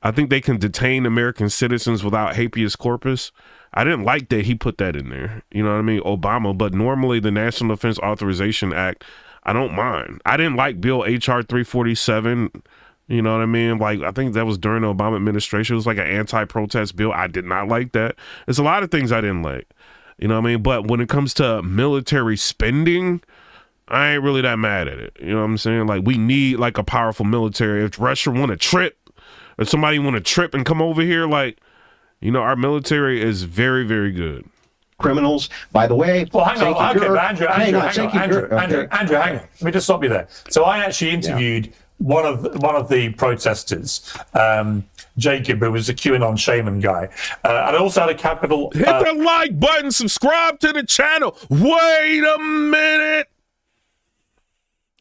I think they can detain American citizens without habeas corpus. I didn't like that he put that in there. You know what I mean? Obama, but normally the National Defense Authorization Act, I don't mind. I didn't like Bill HR 347. You know what I mean? Like, I think that was during the Obama administration. It was like an anti-protest bill. I did not like that. There's a lot of things I didn't like. You know what I mean? But when it comes to military spending, I ain't really that mad at it. You know what I'm saying? Like, we need like a powerful military. If Russia want to trip, or somebody want to trip and come over here, like, you know, our military is very, very good. Criminals, by the way. Well, hang on. Okay, Andrew, hang on. Let me just stop you there. So I actually interviewed one of the protesters, Jacob, who was a QAnon shaman guy, and I also had a capital. Hit the like button, subscribe to the channel. Wait a minute.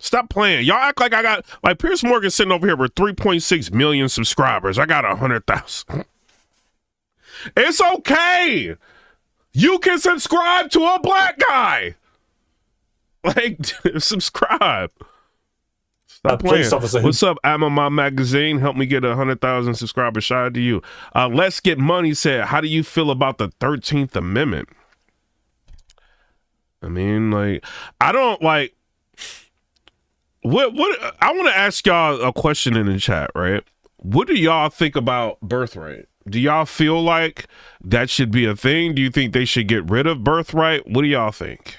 Stop playing. Y'all act like I got, like Piers Morgan sitting over here with 3.6 million subscribers. I got 100,000. It's okay. You can subscribe to a black guy. Like, subscribe. Stop playing. What's up, Amama Magazine? Help me get 100,000 subscribers. Shout out to you. Let's Get Money said, how do you feel about the 13th Amendment? I mean, like, I don't like, what I want to ask y'all a question in the chat, right? What do y'all think about birthright? Do y'all feel like that should be a thing? Do you think they should get rid of birthright? What do y'all think?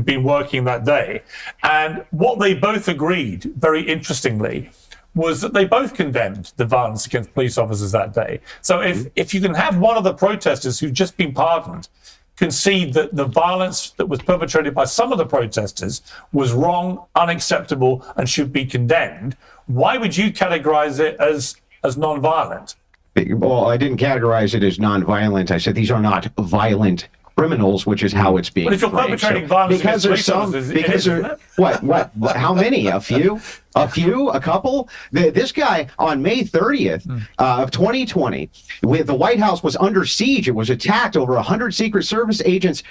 Been working that day, and what they both agreed, very interestingly, was that they both condemned the violence against police officers that day. So if you can have one of the protesters who've just been pardoned concede that the violence that was perpetrated by some of the protesters was wrong, unacceptable, and should be condemned, why would you categorize it as non-violent? Well, I didn't categorize it as non-violent. I said these are not violent criminals, which is how it's being. But if you're perpetrating violence because there's some, because there, what, how many? A few, a couple. This guy on May 30th of 2020, with the White House was under siege. It was attacked. Over 100 Secret Service agents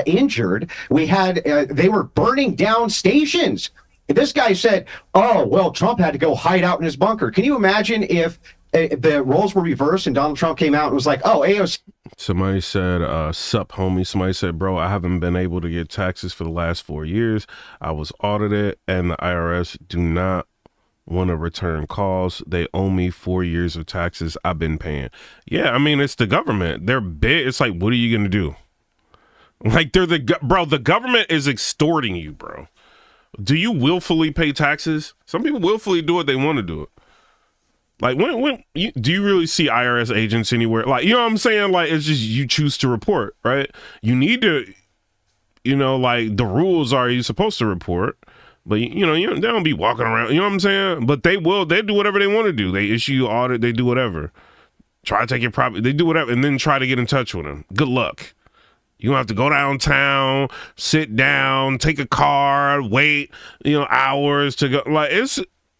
injured. We had they were burning down stations. This guy said, "Oh well, Trump had to go hide out in his bunker." Can you imagine if the roles were reversed and Donald Trump came out and was like, "Oh, AOC." Somebody said, sup, homie. Somebody said, bro, I haven't been able to get taxes for the last 4 years. I was audited, and the IRS do not want to return calls. They owe me 4 years of taxes I've been paying. Yeah, I mean, it's the government. They're big. It's like, what are you going to do? Like, they're bro, the government is extorting you, bro. Do you willfully pay taxes? Some people willfully do it. They want to do it. Like, do you really see IRS agents anywhere? Like, you know what I'm saying? Like, it's just you choose to report, right? You need to, you know, like, the rules are you're supposed to report, but, you know, they don't be walking around, you know what I'm saying? But they do whatever they want to do. They issue you audit, they do whatever. Try to take your property, they do whatever, and then try to get in touch with them. Good luck. You don't have to go downtown, sit down, take a car, wait, you know, hours to go. Like,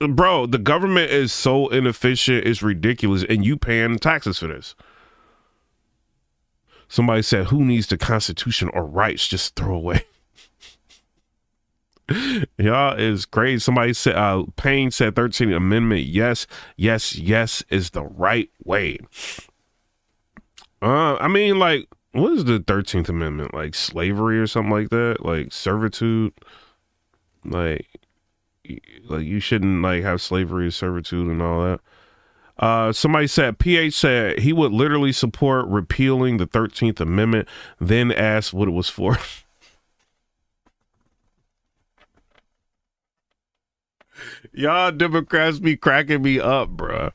bro, the government is so inefficient, it's ridiculous, and you paying taxes for this. Somebody said, who needs the Constitution or rights? Just throw away. Y'all is crazy. Somebody said, Payne said 13th Amendment, yes is the right way. I mean, like, what is the 13th Amendment? Like slavery or something like that? Like servitude? Like you shouldn't like have slavery or servitude and all that. Somebody said, PH said he would literally support repealing the 13th Amendment, then asked what it was for. Y'all Democrats be cracking me up, bruh.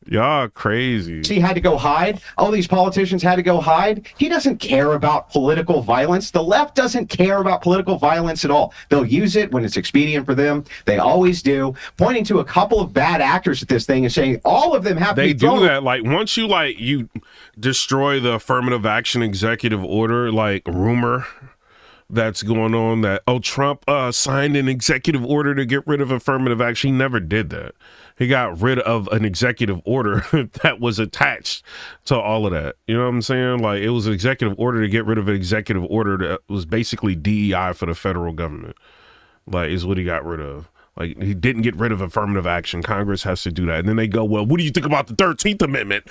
Y'all crazy. He had to go hide. All these politicians had to go hide. He doesn't care about political violence. The left doesn't care about political violence at all. They'll use it when it's expedient for them. They always do. Pointing to a couple of bad actors at this thing and saying all of them have to be thrown. They do that. Like once you destroy the affirmative action executive order, like rumor that's going on that, oh, Trump signed an executive order to get rid of affirmative action. He never did that. He got rid of an executive order that was attached to all of that. You know what I'm saying? Like it was an executive order to get rid of an executive order that was basically DEI for the federal government. Like is what he got rid of. Like he didn't get rid of affirmative action. Congress has to do that. And then they go, well, what do you think about the 13th Amendment?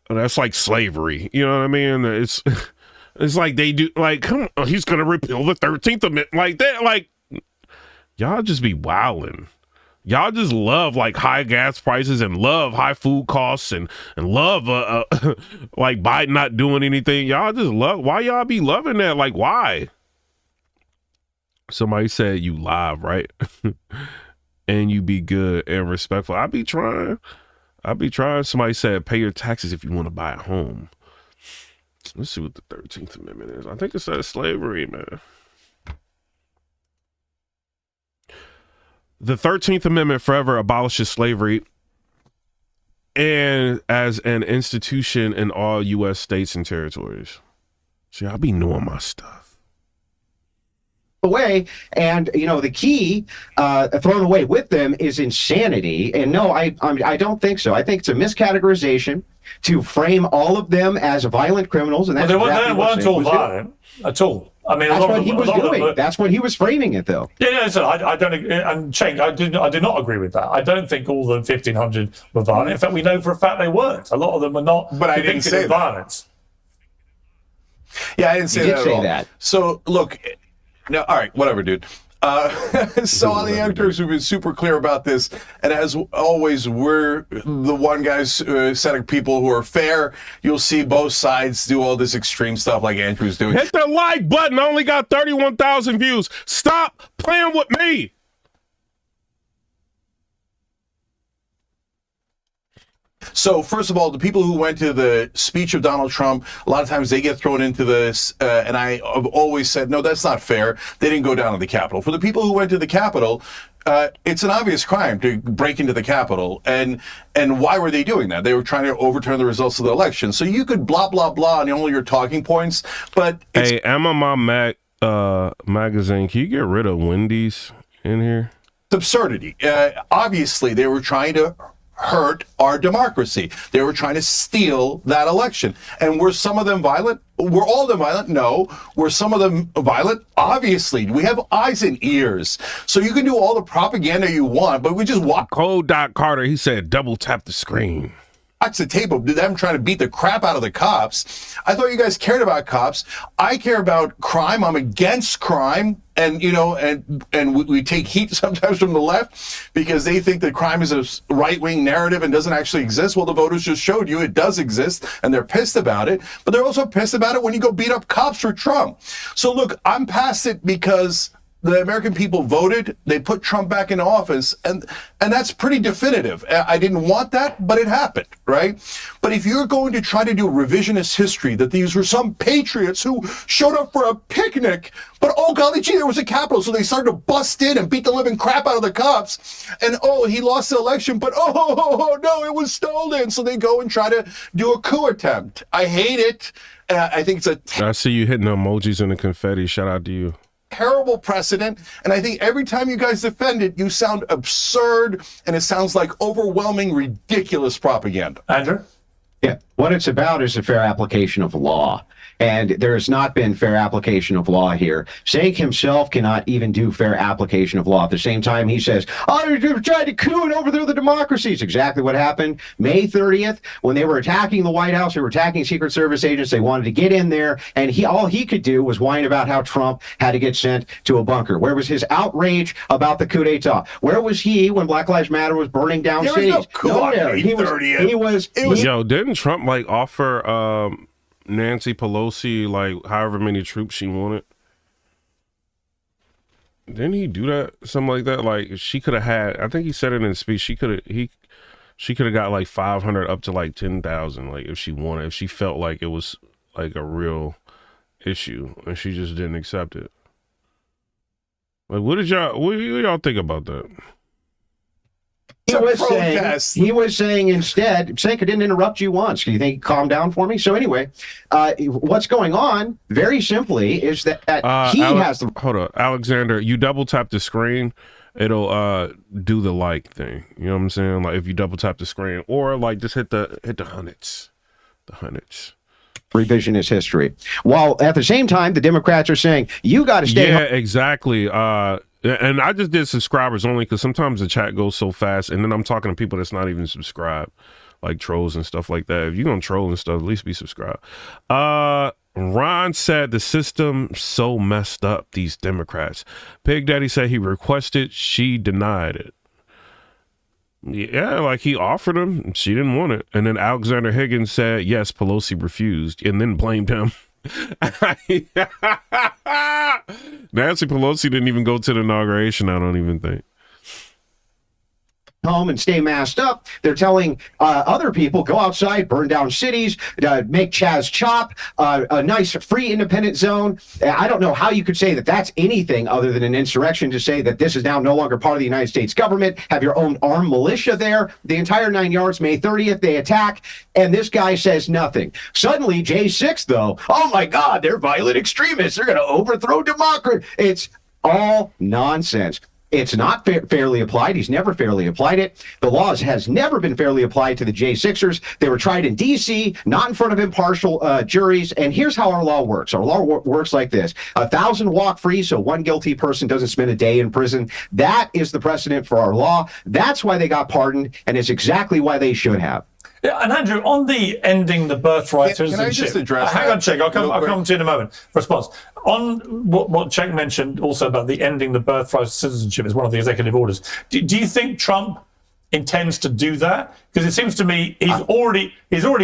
And that's like slavery. You know what I mean? It's like they do, like, come on, he's going to repeal the 13th Amendment like that. Like, y'all just be wilding. Y'all just love like high gas prices and love high food costs and love like Biden not doing anything. Y'all just love. Why y'all be loving that? Like, why? Somebody said you live, right? And you be good and respectful. I be trying. Somebody said pay your taxes if you want to buy a home. Let's see what the 13th Amendment is. I think it says slavery, man. The 13th Amendment forever abolishes slavery and as an institution in all U.S. states and territories. See, I be knowing my stuff. Away, and the key thrown away with them is insanity. And no, I don't think so. I think it's a miscategorization to frame all of them as violent criminals, and that's they weren't all violent at all. I mean, that's what he was doing. That's what he was framing it, though. Yeah, so I don't. And Cenk, I do not agree with that. I don't think all the 1,500 were violent. In fact, we know for a fact they weren't. A lot of them are not. But I didn't say violence. Yeah, I didn't say that at all. That. So look, no, all right, whatever, dude. So on the editors, we've been super clear about this, and as always, we're the one guys set of people who are fair. You'll see both sides do all this extreme stuff like Andrew's doing. Hit the like button. I only got 31,000 views. Stop playing with me. So first of all, the people who went to the speech of Donald Trump, a lot of times they get thrown into this, and I have always said, no, that's not fair. They didn't go down to the Capitol. For the people who went to the Capitol, it's an obvious crime to break into the Capitol. And why were they doing that? They were trying to overturn the results of the election. So you could blah, blah, blah on all your talking points, but Hey, MMA magazine, can you get rid of Wendy's in here? It's absurdity. Obviously, they were trying to hurt our democracy. They were trying to steal that election. And were some of them violent? Were all of them violent? No. Were some of them violent? Obviously. We have eyes and ears. So you can do all the propaganda you want, but we just watch. Cole Doc Carter, he said, double tap the screen. Watch the tape of them trying to beat the crap out of the cops. I thought you guys cared about cops. I care about crime. I'm against crime. And, we take heat sometimes from the left because they think that crime is a right-wing narrative and doesn't actually exist. Well, the voters just showed you it does exist, and they're pissed about it. But they're also pissed about it when you go beat up cops for Trump. So, look, I'm past it because the American people voted. They put Trump back in office, and that's pretty definitive. I didn't want that, but it happened, right? But if you're going to try to do revisionist history, that these were some patriots who showed up for a picnic, but oh golly gee, there was a Capitol, so they started to bust in and beat the living crap out of the cops, and oh, he lost the election, but oh no, it was stolen, so they go and try to do a coup attempt. I hate it. I think it's I see you hitting the emojis and the confetti. Shout out to you. Terrible precedent, and I think every time you guys defend it, you sound absurd, and it sounds like overwhelming, ridiculous propaganda. Andrew? Yeah, what it's about is a fair application of law. And there has not been fair application of law here. Cenk himself cannot even do fair application of law. At the same time, he says, oh, they're trying to coup and overthrow the democracy. It's exactly what happened May 30th when they were attacking the White House. They were attacking Secret Service agents. They wanted to get in there. And all he could do was whine about how Trump had to get sent to a bunker. Where was his outrage about the coup d'etat? Where was he when Black Lives Matter was burning down there cities? Was no coup on May 30th. Yo, didn't Trump offer Nancy Pelosi however many troops she wanted? Didn't he do that? Something like that. She could have had. I think he said it in his speech. She could have got 500 up to 10,000. If she wanted, if she felt like it was a real issue, and she just didn't accept it. What do y'all think about that? He was saying instead, Cenk, I didn't interrupt you once. Do you think calm down for me? So anyway, what's going on, very simply, is that has the... Hold on, Alexander, you double tap the screen, it'll do the thing. You know what I'm saying? If you double tap the screen, or just hit the hundreds. The hundreds. Revisionist history. While at the same time, the Democrats are saying, you got to stay home. Exactly. And I just did subscribers only because sometimes the chat goes so fast, and then I'm talking to people that's not even subscribed, like trolls and stuff like that. If you're gonna troll and stuff, at least be subscribed. Ron said the system so messed up, these Democrats. Pig Daddy said he requested, she denied it. Yeah, he offered him, she didn't want it. And then Alexander Higgins said yes, Pelosi refused, and then blamed him. Nancy Pelosi didn't even go to the inauguration, I don't even think. home and stay masked up. They're telling other people, go outside, burn down cities, make Chaz chop, a nice free independent zone. I don't know how you could say that that's anything other than an insurrection, to say that this is now no longer part of the United States government, have your own armed militia there, the entire 9 yards. May 30th, they attack, and this guy says nothing. Suddenly, J6, though, oh my God, they're violent extremists. They're going to overthrow democracy. It's all nonsense. It's not fairly applied. He's never fairly applied it. The laws has never been fairly applied to the J6ers. They were tried in D.C., not in front of impartial juries. And here's how our law works. Our law works like this. 1,000 walk free, so one guilty person doesn't spend a day in prison. That is the precedent for our law. That's why they got pardoned, and it's exactly why they should have. Yeah, and Andrew, on the ending the birthright citizenship, can I just address hang on, Czech, I'll come to you in a moment for response. On what Czech mentioned also about the ending the birthright citizenship is one of the executive orders. Do you think Trump intends to do that? Because it seems to me he's already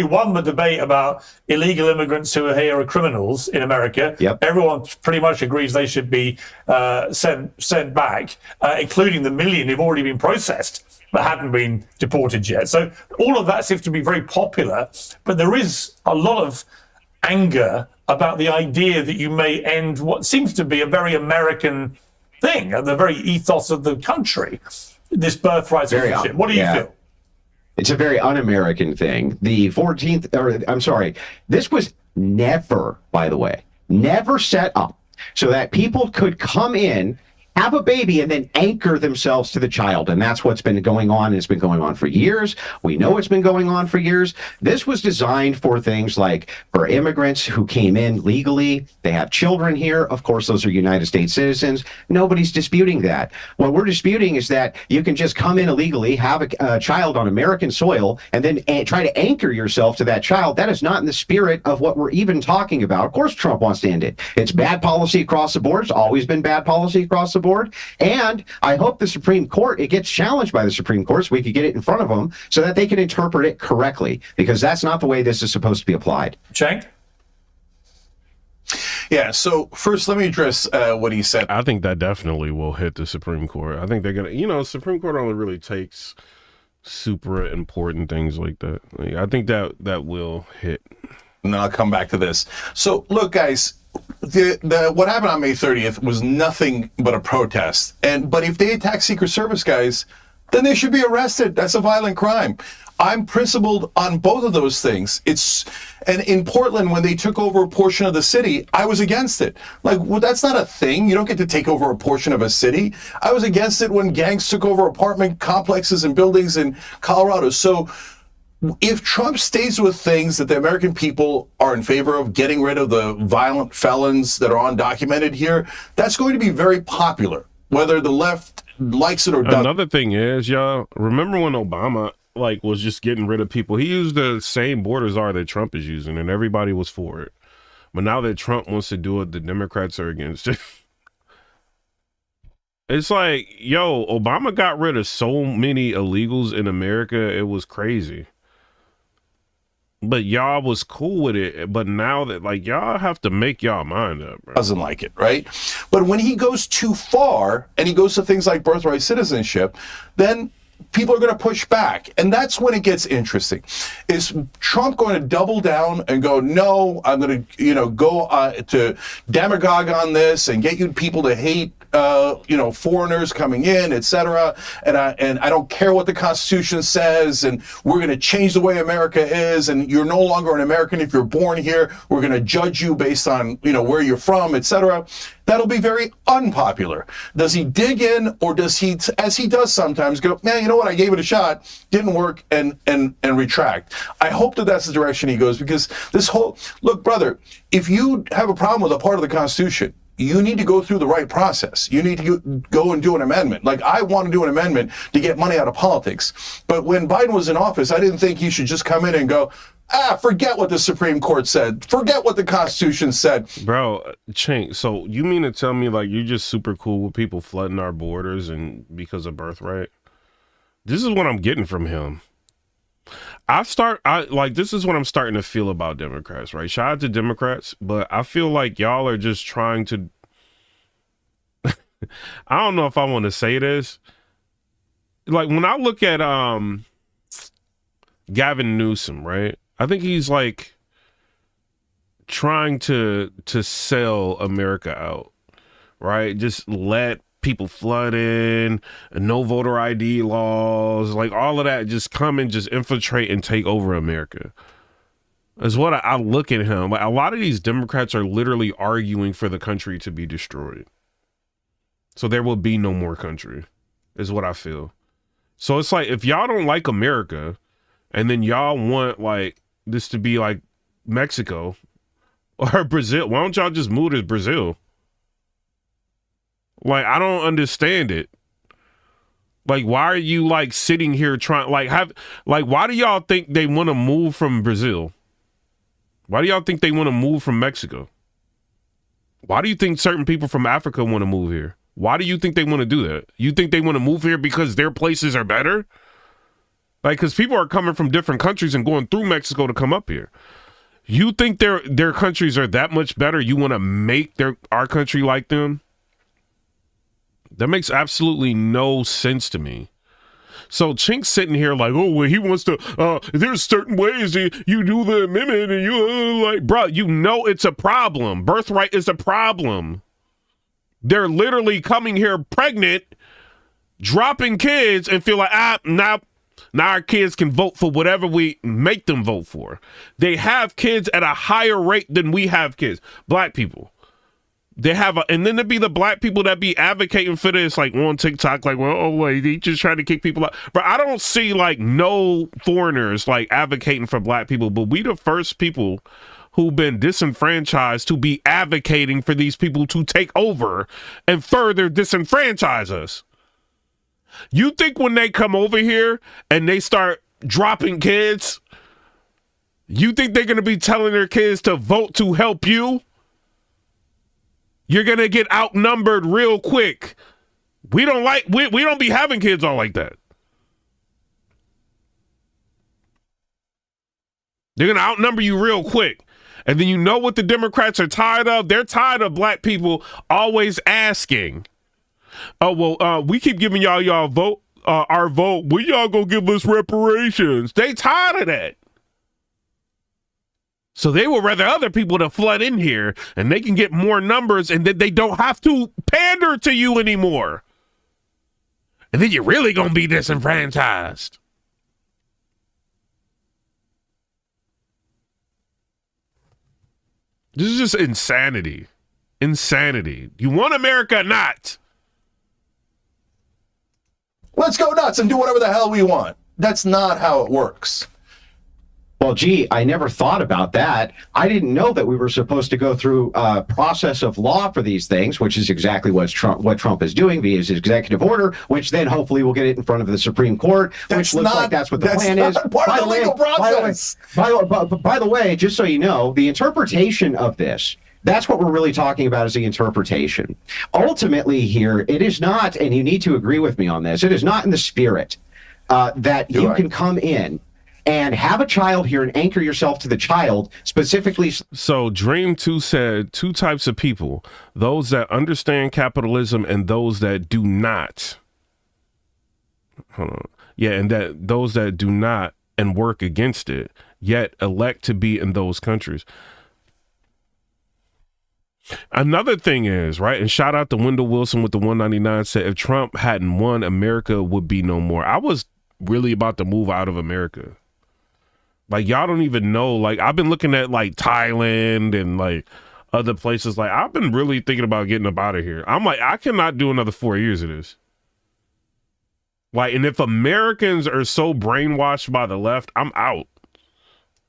won the debate about illegal immigrants who are here are criminals in America. Yep. Everyone pretty much agrees they should be sent back, including the million who've already been processed but haven't been deported yet. So all of that seems to be very popular, but there is a lot of anger about the idea that you may end what seems to be a very American thing, the very ethos of the country, this birthright citizenship. What do you feel? It's a very un-American thing. The 14th, or I'm sorry, this was never, by the way, never set up so that people could come in, have a baby, and then anchor themselves to the child. And that's what's been going on. It's been going on for years. We know it's been going on for years. This was designed for things like for immigrants who came in legally. They have children here. Of course, those are United States citizens. Nobody's disputing that. What we're disputing is that you can just come in illegally, have a child on American soil, and then try to anchor yourself to that child. That is not in the spirit of what we're even talking about. Of course, Trump wants to end it. It's bad policy across the board. It's always been bad policy across the board. And I hope the Supreme Court, it gets challenged by the Supreme Court so we could get it in front of them so that they can interpret it correctly, because that's not the way this is supposed to be applied. Cenk? Yeah, so first let me address what he said. I think that definitely will hit the Supreme Court. I think they're going to, Supreme Court only really takes super important things like that. I think that will hit. And then I'll come back to this. So look, guys, what happened on May 30th was nothing but a protest. But if they attack Secret Service guys, then they should be arrested. That's a violent crime. I'm principled on both of those things. And in Portland, when they took over a portion of the city, I was against it. Like, well, that's not a thing. You don't get to take over a portion of a city. I was against it when gangs took over apartment complexes and buildings in Colorado. So if Trump stays with things that the American people are in favor of, getting rid of the violent felons that are undocumented here, that's going to be very popular, whether the left likes it or doesn't. Another thing is, y'all, remember when Obama was just getting rid of people? He used the same borders that Trump is using, and everybody was for it. But now that Trump wants to do it, the Democrats are against it. It's like, yo, Obama got rid of so many illegals in America, it was crazy. But y'all was cool with it. But now that, y'all have to make y'all mind up, bro. Doesn't like it, right? But when he goes too far and he goes to things like birthright citizenship, then people are going to push back. And that's when it gets interesting. Is Trump going to double down and go, no, I'm going to, go to demagogue on this and get you people to hate foreigners coming in, etc. And I don't care what the Constitution says, and we're going to change the way America is, and you're no longer an American if you're born here. We're going to judge you based on where you're from, etc. That'll be very unpopular. Does he dig in, or does he, as he does sometimes, go, man, you know what? I gave it a shot, didn't work, and retract. I hope that that's the direction he goes, because look, brother, if you have a problem with a part of the Constitution, you need to go through the right process. You need to go and do an amendment. Like, I want to do an amendment to get money out of politics. But when Biden was in office, I didn't think he should just come in and go, forget what the Supreme Court said. Forget what the Constitution said. Bro, Cenk, so you mean to tell me, you're just super cool with people flooding our borders and because of birthright? This is what I'm getting from him. This is what I'm starting to feel about Democrats, right? Shout out to Democrats, but I feel like y'all are just trying to, I don't know if I want to say this. like when I look at Gavin Newsom, right? I think he's like trying to sell America out, right? Just let people flood in, no voter ID laws, like all of that, just come and just infiltrate and take over America. Is what I look at him. Like, a lot of these Democrats are literally arguing for the country to be destroyed. So there will be no more country, is what I feel. So it's like, if y'all don't like America and then y'all want like this to be like Mexico or Brazil, why don't y'all just move to Brazil? Like, I don't understand it. Like, why are you like sitting here trying why do y'all think they want to move from Brazil? Why do y'all think they want to move from Mexico? Why do you think certain people from Africa want to move here? Why do you think they want to do that? You think they want to move here because their places are better? Like, because people are coming from different countries and going through Mexico to come up here. You think their countries are that much better? You want to make our country like them? That makes absolutely no sense to me. So Chink's sitting here like, oh, well, he wants to, there's certain ways you do the amendment and you like, bro, you know it's a problem. Birthright is a problem. They're literally coming here pregnant, dropping kids and feel like, now our kids can vote for whatever we make them vote for. They have kids at a higher rate than we have kids. Black people. They have and then there'd be the black people that be advocating for this, like on TikTok, like, well, oh wait, he just trying to kick people out. But I don't see like no foreigners like advocating for black people, but we the first people who've been disenfranchised to be advocating for these people to take over and further disenfranchise us. You think when they come over here and they start dropping kids, you think they're gonna be telling their kids to vote to help you? You're going to get outnumbered real quick. We don't be having kids all like that. They're going to outnumber you real quick. And then you know what the Democrats are tired of? They're tired of black people always asking, oh, well, we keep giving y'all vote, our vote. When y'all gonna give us reparations? They tired of that. So they would rather other people to flood in here and they can get more numbers and then they don't have to pander to you anymore. And then you're really going to be disenfranchised. This is just insanity. Insanity. You want America or not? Let's go nuts and do whatever the hell we want. That's not how it works. Well, gee, I never thought about that. I didn't know that we were supposed to go through a process of law for these things, which is exactly what Trump is doing via his executive order, which then hopefully will get it in front of the Supreme Court, which looks like that's what the plan is. Part of the legal process. By the way, just so you know, the interpretation of this, that's what we're really talking about, is the interpretation. Ultimately here, it is not, and you need to agree with me on this, it is not in the spirit that you can come in and have a child here and anchor yourself to the child specifically. So Dream 2 said two types of people, those that understand capitalism and those that do not. Hold on. Yeah, and that those that do not and work against it, yet elect to be in those countries. Another thing is, right, and shout out to Wendell Wilson with the 199 said, if Trump hadn't won, America would be no more. I was really about to move out of America. Like, y'all don't even know. Like, I've been looking at, like, Thailand and, like, other places. Like, I've been really thinking about getting up out of here. I'm like, I cannot do another 4 years of this. Like, and if Americans are so brainwashed by the left, I'm out.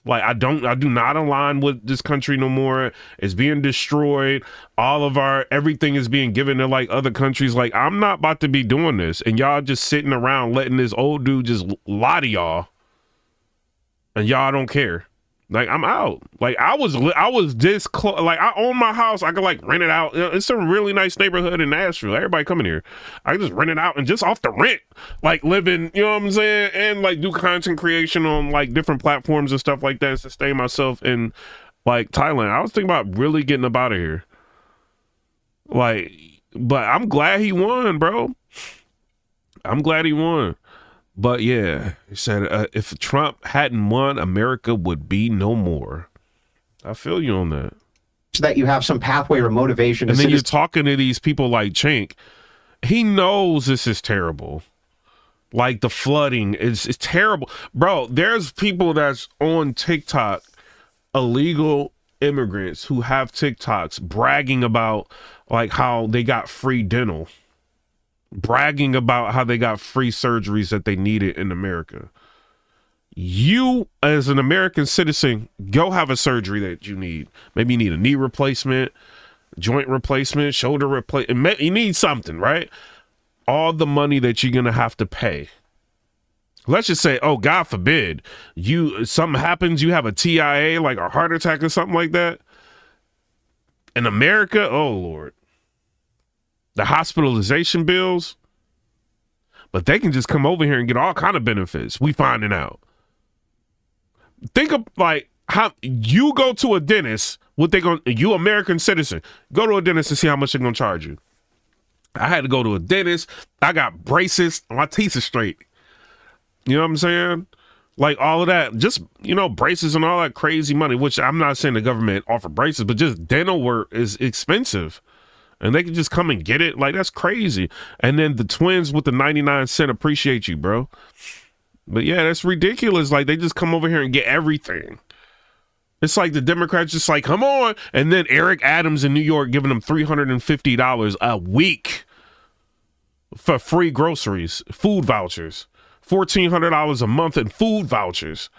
Like, I do not align with this country no more. It's being destroyed. Everything is being given to, like, other countries. Like, I'm not about to be doing this. And y'all just sitting around letting this old dude just lie to y'all. And y'all don't care. Like, I'm out. Like, I was this close. Like, I own my house. I could, like, rent it out. You know, it's a really nice neighborhood in Nashville. Everybody coming here. I can just rent it out and just off the rent, like, living, you know what I'm saying? And, like, do content creation on, like, different platforms and stuff like that and sustain myself in, like, Thailand. I was thinking about really getting up out of here. Like, but I'm glad he won, bro. I'm glad he won. But yeah, he said if Trump hadn't won, America would be no more. I feel you on that. So that you have some pathway or motivation. And then you're talking to these people like Chink. He knows this is terrible. Like the flooding is terrible. Bro, there's people that's on TikTok, illegal immigrants who have TikToks bragging about like how they got free dental, bragging about how they got free surgeries that they needed in America. You, as an American citizen, go have a surgery that you need. Maybe you need a knee replacement, joint replacement, shoulder replacement. You need something, right? All the money that you're going to have to pay. Let's just say, oh, God forbid, something happens, you have a TIA, like a heart attack or something like that. In America, oh, Lord. The hospitalization bills. But they can just come over here and get all kind of benefits. We finding out. Think of like how you go to a dentist, you American citizen, go to a dentist and see how much they're going to charge you. I had to go to a dentist. I got braces. My teeth are straight. You know what I'm saying? Like all of that, just, braces and all that crazy money, which I'm not saying the government offer braces, but just dental work is expensive. And they can just come and get it. Like, that's crazy. And then the twins with the 99 cent appreciate you, bro. But yeah, that's ridiculous. Like, they just come over here and get everything. It's like the Democrats just like, come on. And then Eric Adams in New York giving them $350 a week for free groceries, food vouchers, $1,400 a month in food vouchers.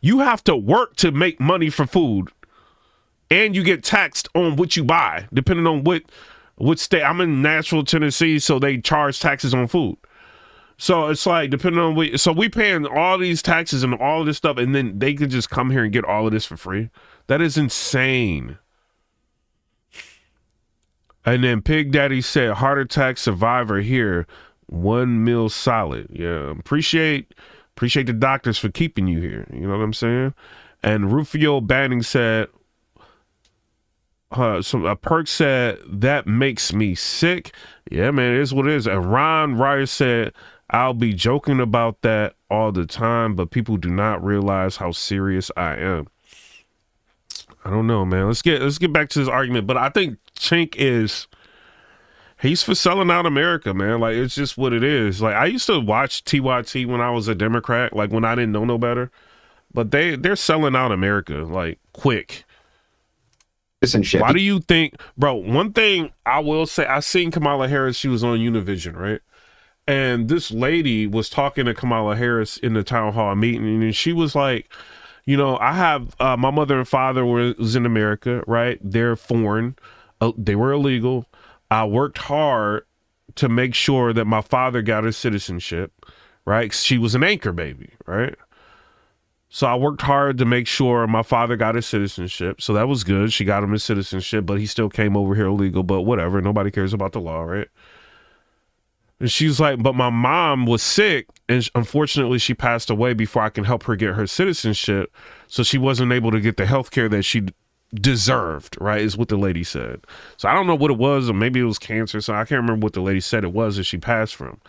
You have to work to make money for food. And you get taxed on what you buy, depending on what state. I'm in Nashville, Tennessee, so they charge taxes on food. So it's like, depending on so we paying all these taxes and all of this stuff, and then they could just come here and get all of this for free. That is insane. And then Pig Daddy said, heart attack survivor here, 1 meal solid. Yeah, appreciate the doctors for keeping you here. You know what I'm saying? And Rufio Banning said, so a perk said, that makes me sick. Yeah, man, it is what it is. And Ron Ryer said, I'll be joking about that all the time, but people do not realize how serious I am. I don't know, man. Let's get back to this argument. But I think Chink he's for selling out America, man. Like, it's just what it is. Like, I used to watch TYT when I was a Democrat, like when I didn't know no better. But they're selling out America, like, quick. Citizenship. Why do you think, bro? One thing I will say, I seen Kamala Harris. She was on Univision, right? And this lady was talking to Kamala Harris in the town hall meeting, and she was like, I have my mother and father was in America, right? They're foreign, they were illegal. I worked hard to make sure that my father got his citizenship, right? She was an anchor baby, right? So I worked hard to make sure my father got his citizenship. So that was good. She got him his citizenship, but he still came over here illegal, but whatever. Nobody cares about the law, right? And she's like, but my mom was sick, and unfortunately she passed away before I can help her get her citizenship. So she wasn't able to get the health care that she deserved, right, is what the lady said. So I don't know what it was, or maybe it was cancer. So I can't remember what the lady said it was that she passed from.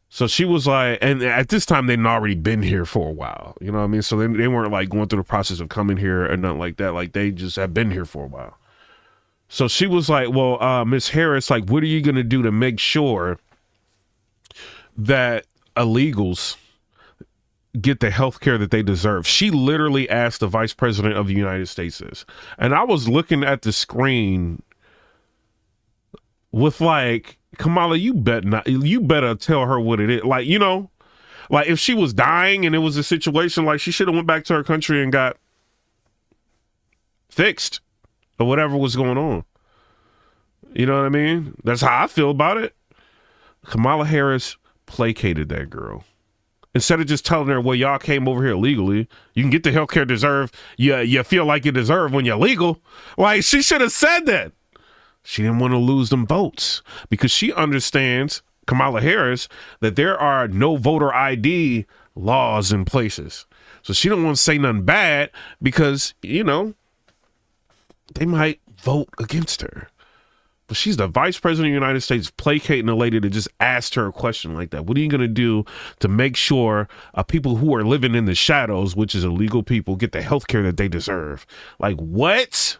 So she was like, and at this time they'd already been here for a while, you know what I mean? So they weren't like going through the process of coming here or nothing like that. Like, they just have been here for a while. So she was like, well, Miss Harris, like, what are you going to do to make sure that illegals get the health care that they deserve? She literally asked the vice president of the United States this. And I was looking at the screen with like, Kamala, you better tell her what it is. Like, like if she was dying and it was a situation, like, she should have went back to her country and got fixed or whatever was going on. You know what I mean? That's how I feel about it. Kamala Harris placated that girl. Instead of just telling her, well, y'all came over here illegally, you can get the health care you feel like you deserve when you're legal. Like, she should have said that. She didn't want to lose them votes because she understands, Kamala Harris, that there are no voter ID laws in places. So she don't want to say nothing bad because, they might vote against her. But she's the vice president of the United States, placating a lady that just asked her a question like that. What are you going to do to make sure people who are living in the shadows, which is illegal people, get the health care that they deserve? Like, what?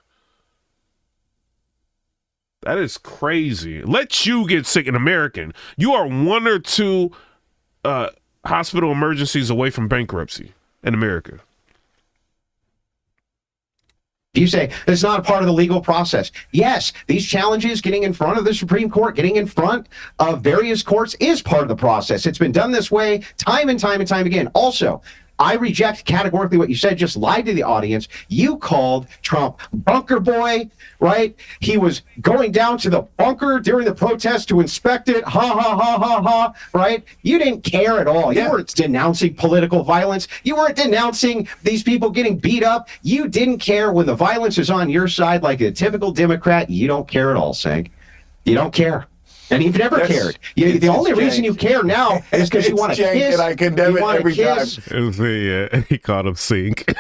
That is crazy. Let you get sick, an American. You are 1 or 2 hospital emergencies away from bankruptcy in America. You say it's not a part of the legal process. Yes, these challenges, getting in front of the Supreme Court, getting in front of various courts is part of the process. It's been done this way time and time and time again. Also, I reject categorically what you said, just lied to the audience. You called Trump bunker boy, right? He was going down to the bunker during the protest to inspect it. Ha, ha, ha, ha, ha, right? You didn't care at all. You weren't denouncing political violence. You weren't denouncing these people getting beat up. You didn't care when the violence is on your side like a typical Democrat. You don't care at all, Sank. You don't care. And you've never cared. The only reason you care now is because you want to kiss. And I condemn it every time. Yeah, he called him Sink.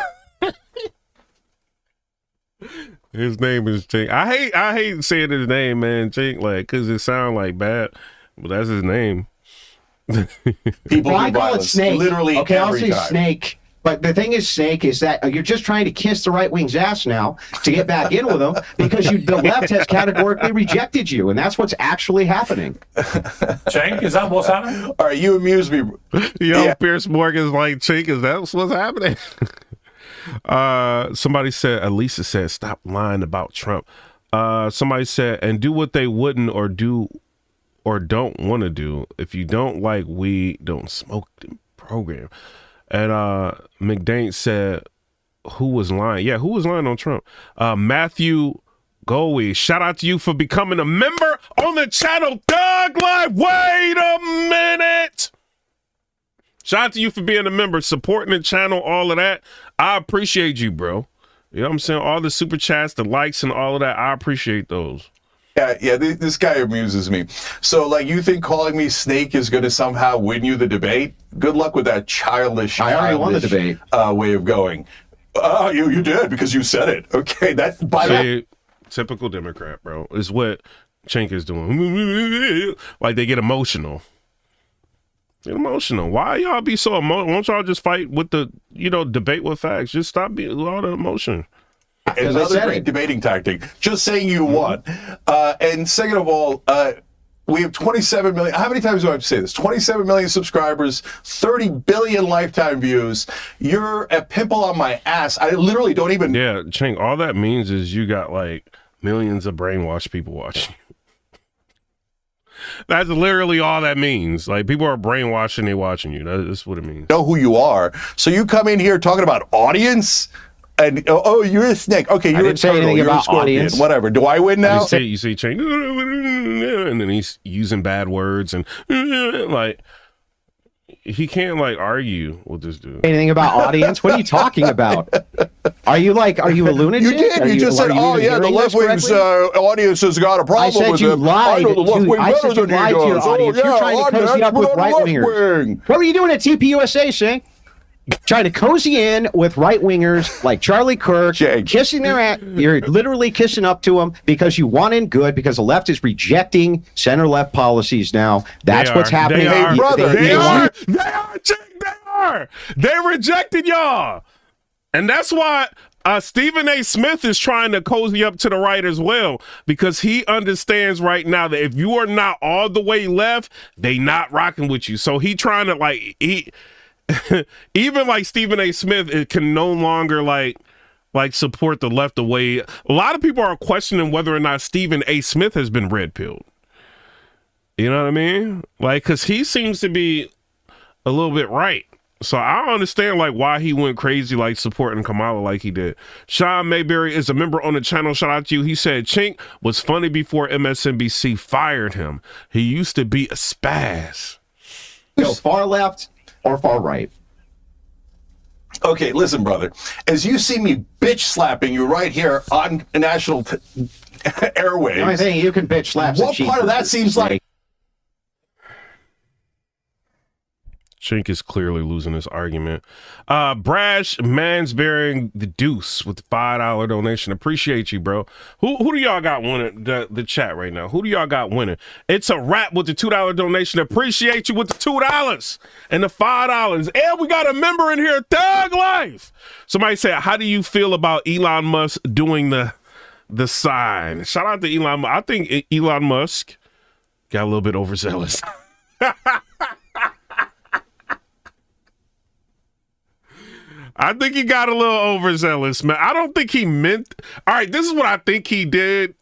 His name is Chink. I hate saying his name, man, Chink, like, because it sounds like bad, but that's his name. People I call it Snake. Literally okay, I'll every say time. Snake. But the thing is, Snake, is that you're just trying to kiss the right wing's ass now to get back in with them because the left has categorically rejected you, and that's what's actually happening. Cenk, is that what's happening? All right, you amuse me. Pierce Morgan's like, Chink, is that what's happening? Somebody said, Elisa said, stop lying about Trump. Somebody said, and do what they wouldn't or do or don't want to do. If you don't like weed, don't smoke the program. And McDain said, who was lying? Yeah, who was lying on Trump? Matthew Goey, shout out to you for becoming a member on the channel. Doug Live, wait a minute. Shout out to you for being a member, supporting the channel, all of that. I appreciate you, bro. You know what I'm saying? All the super chats, the likes, and all of that. I appreciate those. Yeah, this guy amuses me. So, like, you think calling me Snake is going to somehow win you the debate? Good luck with that childish I already won the debate. Way of going. Oh, you did because you said it. Okay, that's by that. Typical Democrat, bro, is what Chink is doing. Like, they get emotional. Why y'all be so emotional? Won't y'all just fight with the, debate with facts? Just stop being all the emotion. Another great debating tactic. Just saying you won. And second of all, we have 27 million. How many times do I have to say this? 27 million subscribers, 30 billion lifetime views. You're a pimple on my ass. I literally don't even. Yeah, Chink, all that means is you got like millions of brainwashed people watching. That's literally all that means. Like, people are brainwashed and they watching you. That's what it means. Know who you are. So you come in here talking about audience? And you're a snake. Okay, you're a turtle. You're a scorpion. Audience. Whatever. Do I win now? You say change, and then he's using bad words and like he can't like argue with this dude. Anything about audience? What are you talking about? Are you a lunatic? You did. You just said, "Oh yeah, the left wing's audience has got a problem with him." I know the left wing better than he does. Oh yeah, you're trying to cozy up with right wingers. What were you doing at TPUSA, Sing? Trying to cozy in with right-wingers like Charlie Kirk, kissing their ass. You're literally kissing up to them because you want in good, because the left is rejecting center-left policies now. That's what's happening. They are. They rejected y'all. And that's why Stephen A. Smith is trying to cozy up to the right as well, because he understands right now that if you are not all the way left, they not rocking with you. So he trying to even like Stephen A. Smith, it can no longer like support the left the way a lot of people are questioning whether or not Stephen A. Smith has been red pilled. You know what I mean? Like, because he seems to be a little bit right. So I don't understand like why he went crazy like supporting Kamala like he did. Sean Mayberry is a member on the channel. Shout out to you. He said Chink was funny before MSNBC fired him. He used to be a spaz. Go far left or far right. Okay, listen, brother. As you see me bitch slapping you right here on national airwaves. The only thing you can bitch slap. What part of that seems like? Chink is clearly losing this argument. Brash Mansbearing the Deuce with the $5 donation. Appreciate you, bro. Who do y'all got winning the chat right now? Who do y'all got winning? It's a wrap with the $2 donation. Appreciate you with the $2 and the $5. And we got a member in here, Thug Life. Somebody said, how do you feel about Elon Musk doing the sign? Shout out to Elon Musk. I think Elon Musk got a little bit overzealous. I think he got a little overzealous, man. I don't think he meant. All right, this is what I think he did,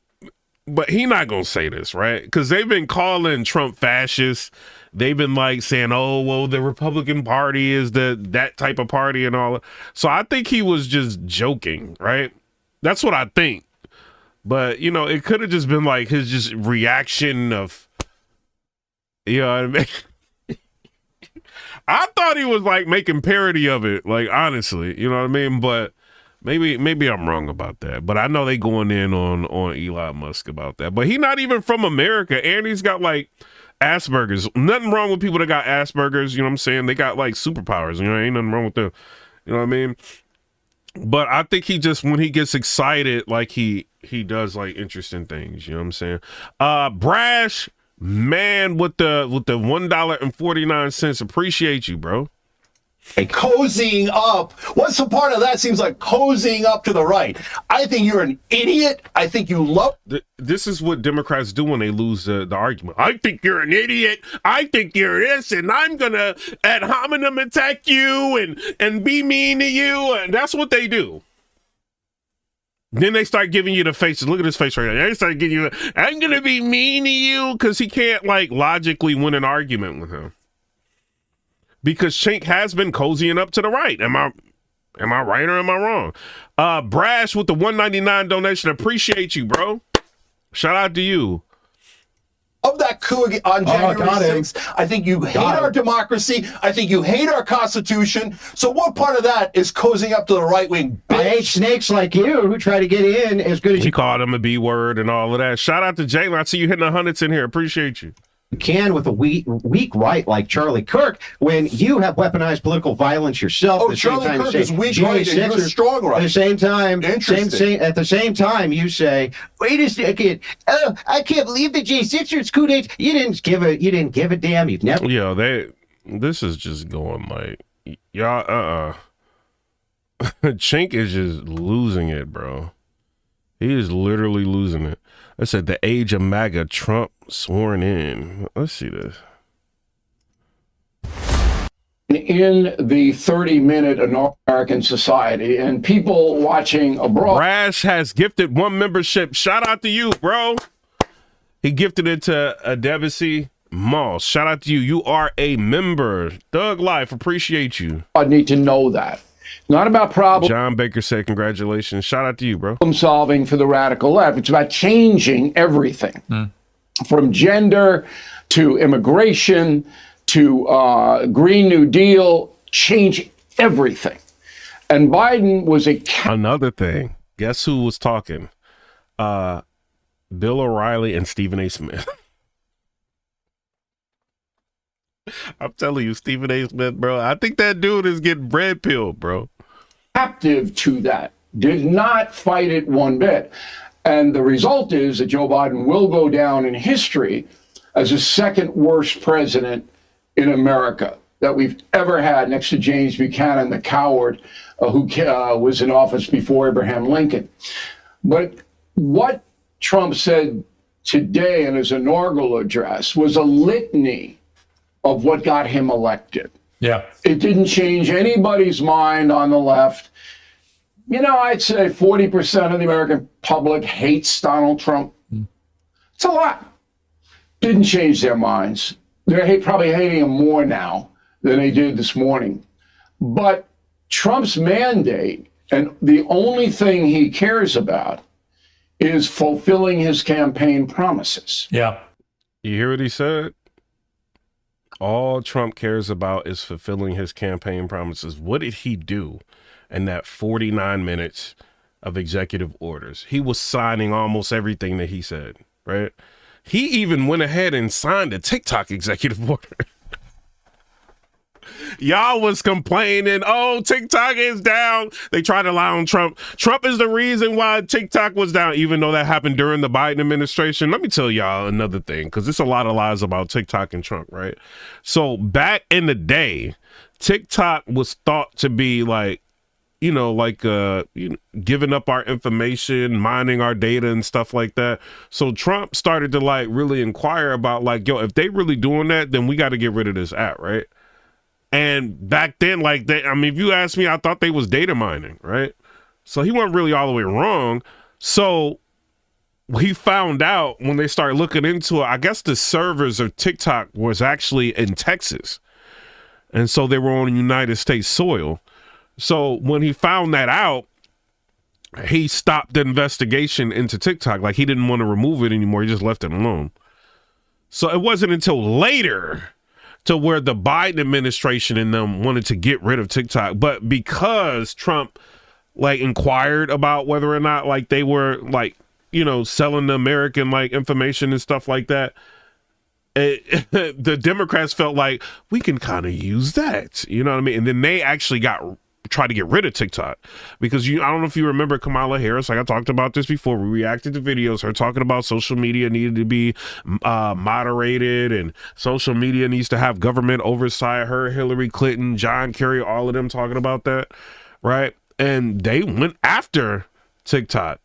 but he not gonna say this, right? Because they've been calling Trump fascist. They've been like saying, "Oh, well, the Republican Party is that type of party and all." So I think he was just joking, right? That's what I think. But you know, it could have just been like his just reaction of, you know what I mean. I thought he was like making parody of it, like honestly, you know what I mean? But maybe I'm wrong about that. But I know they going in on Elon Musk about that. But he not even from America, and he's got like Asperger's. Nothing wrong with people that got Asperger's, you know what I'm saying? They got like superpowers, you know, ain't nothing wrong with them. You know what I mean? But I think he just, when he gets excited, like he does like interesting things, you know what I'm saying? Brash Man with the $1.49. Appreciate you, bro. Hey, cozying up. What's the part of that seems like cozying up to the right? I think you're an idiot. I think you love. This is what Democrats do when they lose the argument. I think you're an idiot. I think you're this, and I'm gonna ad hominem attack you and be mean to you, and that's what they do. Then they start giving you the faces. Look at his face right now. They start giving you, I'm going to be mean to you, because he can't, like, logically win an argument with him. Because Chink has been cozying up to the right. Am I right or am I wrong? Brash with the $1.99 donation. Appreciate you, bro. Shout out to you. Of that coup on January 6th. I think you hate our democracy. I think you hate our Constitution. So what part of that is cozying up to the right wing? I hate snakes like you who try to get in as good as you called him a B word and all of that. Shout out to Jalen. I see you hitting the hundreds in here. Appreciate you. Can with a weak right like Charlie Kirk when you have weaponized political violence yourself. Oh, Charlie Kirk is weak right and you're strong right. At the same time, at the same time, you say, "Wait a second, I can't believe the J6ers coup d'etat. You didn't give a damn. You've never." Yeah, this is just going like y'all. Chink is just losing it, bro. He is literally losing it. I said the age of MAGA, Trump sworn in. Let's see this. In the 30-minute American society and people watching abroad. Rash has gifted one membership. Shout out to you, bro. He gifted it to Adebisi Moss. Shout out to you. You are a member. Thug Life, appreciate you. I need to know that. Not about problem. John Baker said, congratulations. Shout out to you, bro. Solving for the radical left. It's about changing everything from gender to immigration to Green New Deal, change everything. And Biden was another thing. Guess who was talking? Bill O'Reilly and Stephen A. Smith. I'm telling you, Stephen A. Smith, bro. I think that dude is getting red pilled, bro. Captive to that, did not fight it one bit. And the result is that Joe Biden will go down in history as the second worst president in America that we've ever had, next to James Buchanan, the coward who was in office before Abraham Lincoln. But what Trump said today in his inaugural address was a litany of what got him elected. Yeah. It didn't change anybody's mind on the left. You know, I'd say 40% of the American public hates Donald Trump. It's a lot. Didn't change their minds. They're probably hating him more now than they did this morning. But Trump's mandate, and the only thing he cares about, is fulfilling his campaign promises. Yeah. You hear what he said? All Trump cares about is fulfilling his campaign promises. What did he do in that 49 minutes of executive orders? He was signing almost everything that he said, right? He even went ahead and signed a TikTok executive order. Y'all was complaining, oh, TikTok is down. They tried to lie on Trump. Trump is the reason why TikTok was down, even though that happened during the Biden administration. Let me tell y'all another thing, because there's a lot of lies about TikTok and Trump, right? So back in the day, TikTok was thought to be like, giving up our information, mining our data and stuff like that. So Trump started to like really inquire about like, yo, if they really doing that, then we got to get rid of this app, right? And back then, like, if you ask me, I thought they was data mining, right? So he wasn't really all the way wrong. So he found out when they started looking into it, I guess the servers of TikTok was actually in Texas. And so they were on United States soil. So when he found that out, he stopped the investigation into TikTok. Like, he didn't want to remove it anymore. He just left it alone. So it wasn't until later to where the Biden administration and them wanted to get rid of TikTok. But because Trump like inquired about whether or not like they were like, selling the American like information and stuff like that, the Democrats felt like we can kind of use that, you know what I mean? And then they actually tried to get rid of TikTok because I don't know if you remember Kamala Harris. Like I talked about this before. We reacted to videos, her talking about social media needed to be moderated and social media needs to have government oversight. Her, Hillary Clinton, John Kerry, all of them talking about that, right? And they went after TikTok.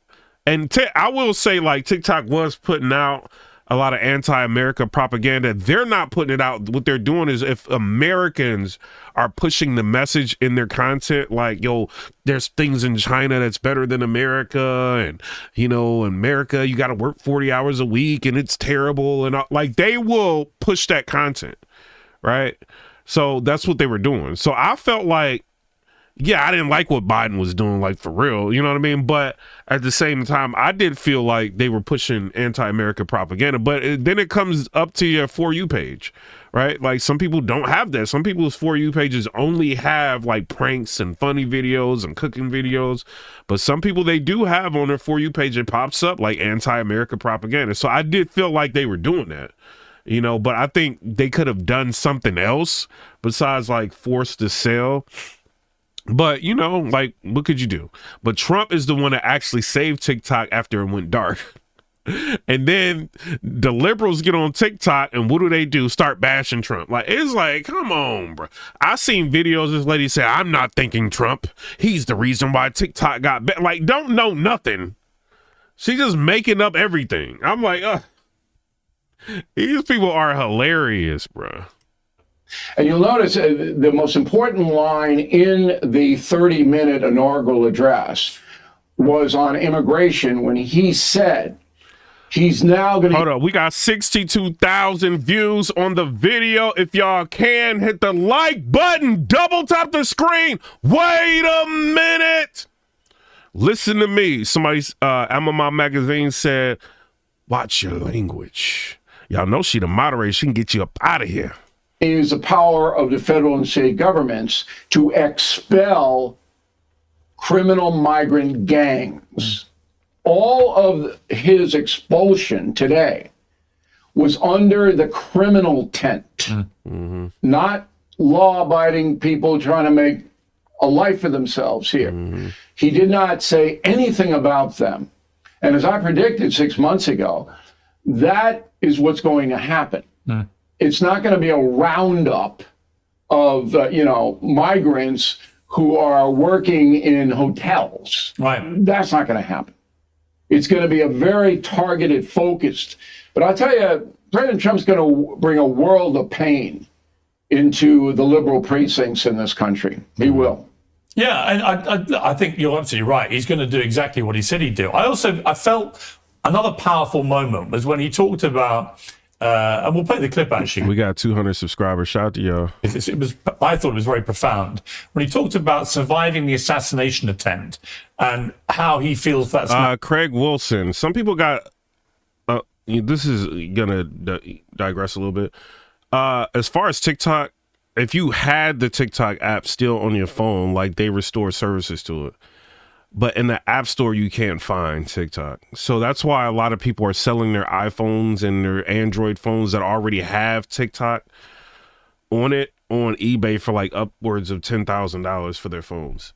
And I will say, like, TikTok was putting out a lot of anti-America propaganda. They're not putting it out. What they're doing is if Americans are pushing the message in their content, like, yo, there's things in China that's better than America. And, in America, you got to work 40 hours a week and it's terrible. And like, they will push that content. Right. So that's what they were doing. So I felt like, yeah, I didn't like what Biden was doing, like, for real, you know what I mean? But at the same time, I did feel like they were pushing anti-America propaganda. But then it comes up to your For You page, right? Like, some people don't have that. Some people's For You pages only have, like, pranks and funny videos and cooking videos. But some people, they do have on their For You page, it pops up, like, anti-America propaganda. So I did feel like they were doing that. But I think they could have done something else besides, like, force the sale. But, like, what could you do? But Trump is the one that actually saved TikTok after it went dark. And then the liberals get on TikTok and what do? Start bashing Trump. Like, it's like, come on, bro. I seen videos this lady say, I'm not thinking Trump. He's the reason why TikTok got banned. Like, don't know nothing. She just making up everything. I'm like, these people are hilarious, bro. And you'll notice the most important line in the 30-minute inaugural address was on immigration when he said he's now going to... Hold on. We got 62,000 views on the video. If y'all can, hit the like button. Double tap the screen. Wait a minute. Listen to me. Somebody's Amama Magazine said, watch your language. Y'all know she the moderator. She can get you up out of here. Is the power of the federal and state governments to expel criminal migrant gangs. All of his expulsion today was under the criminal tent, not law-abiding people trying to make a life for themselves here. He did not say anything about them. And as I predicted 6 months ago, that is what's going to happen. It's not going to be a roundup of, migrants who are working in hotels. Right. That's not going to happen. It's going to be a very targeted, focused. But I'll tell you, President Trump's going to bring a world of pain into the liberal precincts in this country. He will. Yeah, and I think you're absolutely right. He's going to do exactly what he said he'd do. I felt another powerful moment was when he talked about, and we'll play the clip actually. We got 200 subscribers. Shout out to y'all. I thought it was very profound when he talked about surviving the assassination attempt and how he feels that's Craig Wilson. Some people got. This is gonna digress a little bit. As far as TikTok, if you had the TikTok app still on your phone, like they restore services to it. But in the app store, you can't find TikTok. So that's why a lot of people are selling their iPhones and their Android phones that already have TikTok on it. on eBay for like upwards of $10,000 for their phones,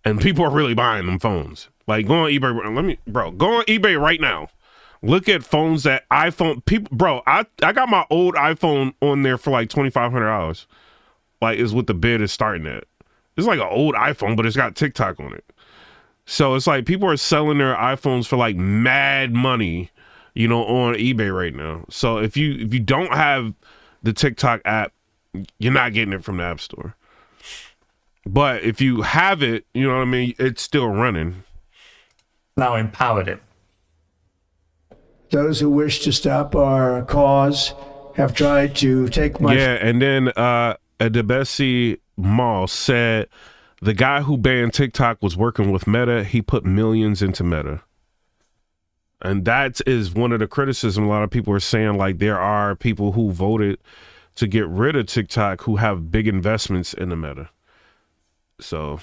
and people are really buying them phones. Like, go on eBay. Go on eBay right now. Look at phones that iPhone people, bro. I got my old iPhone on there for like $2,500. Like, is what the bid is starting at. It's like an old iPhone, but it's got TikTok on it. So it's like people are selling their iPhones for like mad money, you know, on eBay right now. So if you don't have the TikTok app, you're not getting it from the App Store. But if you have it, you know what I mean, it's still running. Now empowered it. Those who wish to stop our cause have tried to take my... Yeah, and then Adebisi Mall said the guy who banned TikTok was working with Meta. He put millions into Meta. And that is one of the criticism. A lot of people are saying, like, there are people who voted to get rid of TikTok who have big investments in the Meta. So,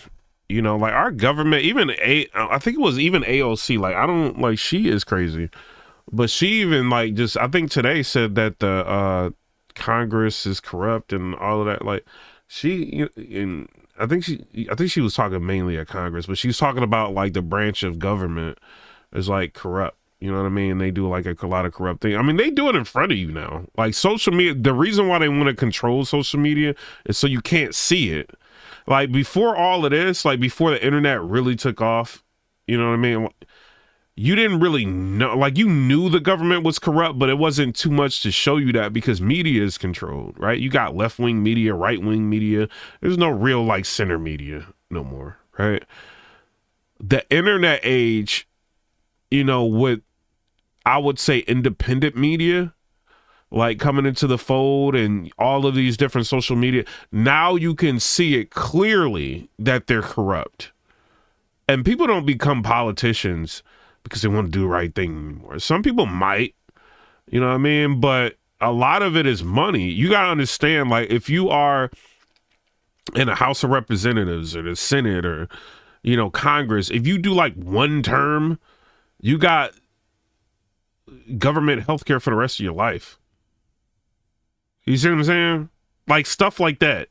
you know, like, our government, I think it was even AOC, like, I don't, like, she is crazy. But she even, like, just, I think today said that the Congress is corrupt and all of that. Like, I think she was talking mainly at Congress, but she's talking about, like, the branch of government is, like, corrupt. You know what I mean? They do like a lot of corrupt things. I mean, they do it in front of you now. Like, social media, the reason why they want to control social media is so you can't see it. Like, before all of this, like before the internet really took off, you know what I mean? You didn't really know, like, you knew the government was corrupt, but it wasn't too much to show you that because media is controlled, right? You got left-wing media, right-wing media. There's no real, like, center media no more, right? The internet age, you know, with, I would say, independent media, like, coming into the fold and all of these different social media, now you can see it clearly that they're corrupt. And people don't become politicians because they want to do the right thing anymore. Some people might, you know what I mean? But a lot of it is money. You got to understand, like, if you are in a House of Representatives or the Senate or, you know, Congress, if you do like one term, you got government healthcare for the rest of your life. You see what I'm saying? Like, stuff like that.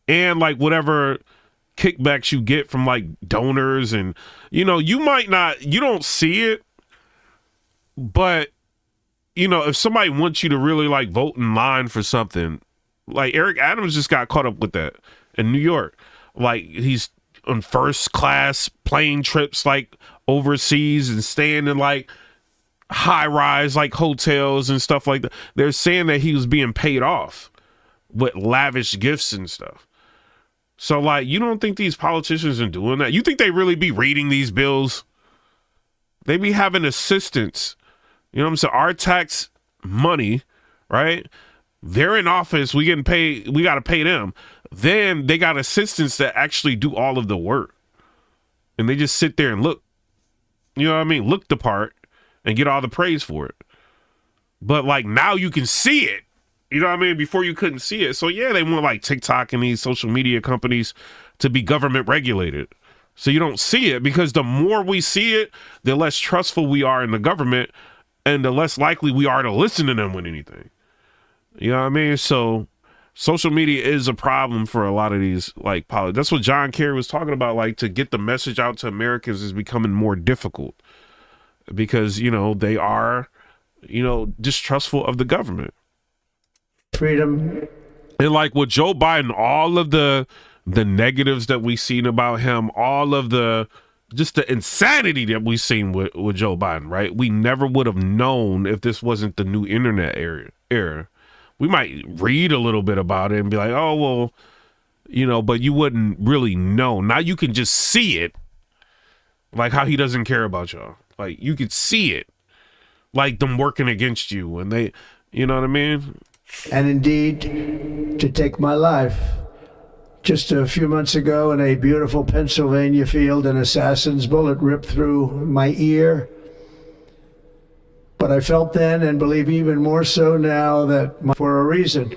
And like whatever kickbacks you get from like donors, and you know, you don't see it, but you know, if somebody wants you to really like vote in line for something, like Eric Adams just got caught up with that in New York. Like, he's on first class plane trips like overseas and staying in like high rise like hotels and stuff like that. They're saying that he was being paid off with lavish gifts and stuff. So, like, you don't think these politicians are doing that? You think they really be reading these bills? They be having assistants. You know what I'm saying? Our tax money, right? They're in office. We getting paid. We got to pay them. Then they got assistants that actually do all of the work. And they just sit there and look. You know what I mean? Look the part and get all the praise for it. But, like, now you can see it. You know what I mean? Before you couldn't see it. So, yeah, they want, like, TikTok and these social media companies to be government regulated. So you don't see it, because the more we see it, the less trustful we are in the government and the less likely we are to listen to them with anything. You know what I mean? So social media is a problem for a lot of these, like, politics. That's what John Kerry was talking about. Like, to get the message out to Americans is becoming more difficult because, you know, they are, you know, distrustful of the government. Freedom. And like with Joe Biden, all of the negatives that we've seen about him, all of the just the insanity that we've seen with Joe Biden, right? We never would have known if this wasn't the new internet era. We might read a little bit about it and be like, oh, well, you know, but you wouldn't really know. Now you can just see it, like how he doesn't care about y'all. Like, you could see it, like them working against you, and they, you know what I mean? And indeed, to take my life. Just a few months ago in a beautiful Pennsylvania field, an assassin's bullet ripped through my ear. But I felt then, and believe even more so now, that for a reason,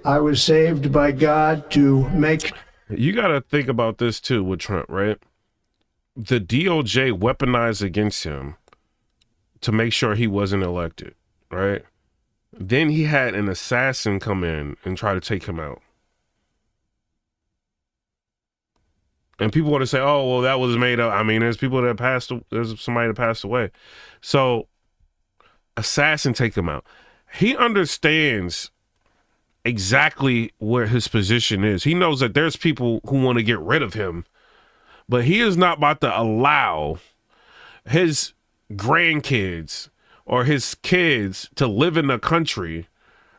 I was saved by God to make... You got to think about this too with Trump, right? The DOJ weaponized against him to make sure he wasn't elected, right? Then he had an assassin come in and try to take him out. And people want to say, oh, well, that was made up. I mean, there's people that there's somebody that passed away. So assassin, take him out. He understands exactly where his position is. He knows that there's people who want to get rid of him, but he is not about to allow his grandkids or his kids to live in a country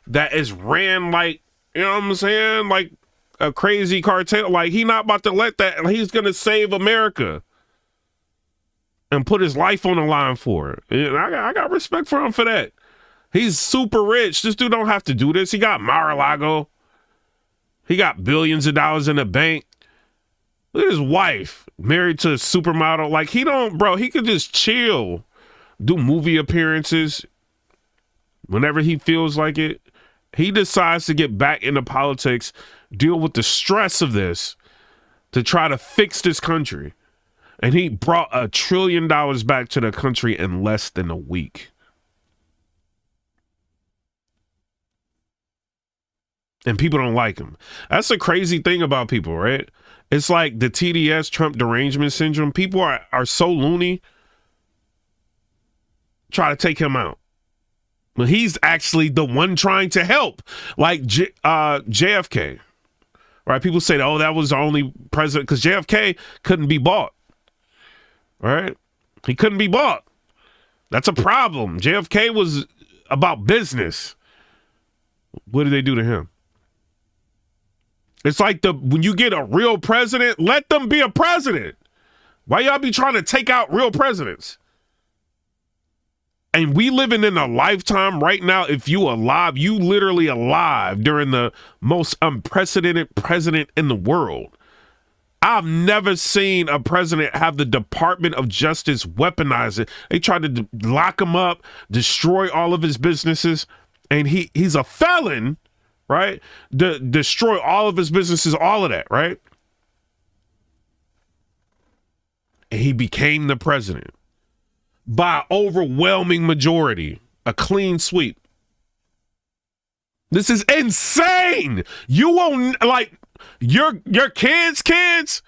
that is ran like, you know what I'm saying? Like a crazy cartel. Like, he not about to let that. He's going to save America and put his life on the line for it. And I got respect for him for that. He's super rich. This dude don't have to do this. He got Mar-a-Lago. He got billions of dollars in the bank. Look at his wife, married to a supermodel. Like, he could just chill, do movie appearances whenever he feels like it. He decides to get back into politics, deal with the stress of this to try to fix this country. And he brought $1 trillion back to the country in less than a week. And people don't like him. That's the crazy thing about people, right? It's like the TDS, Trump derangement syndrome. People are so loony. Try to take him out. But he's actually the one trying to help, like JFK, right? People say, oh, that was the only president, because JFK couldn't be bought, right? He couldn't be bought. That's a problem. JFK was about business. What did they do to him? It's like when you get a real president, let them be a president. Why y'all be trying to take out real presidents? And we living in a lifetime right now. If you literally alive during the most unprecedented president in the world. I've never seen a president have the Department of Justice weaponize it. They tried to lock him up, destroy all of his businesses, and he's a felon, right? Destroy all of his businesses, all of that, right? And he became the president. By overwhelming majority, a clean sweep. This is insane. You won't, like, your kids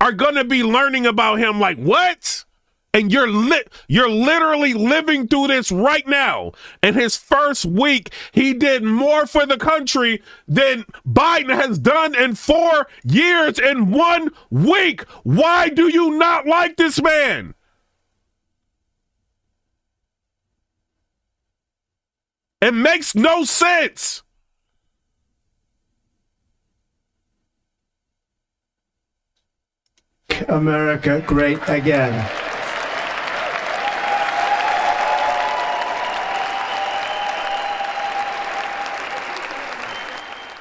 are gonna be learning about him. Like, what? And you're literally living through this right now. In his first week, he did more for the country than Biden has done in 4 years in 1 week. Why do you not like this man? It makes no sense. America great again.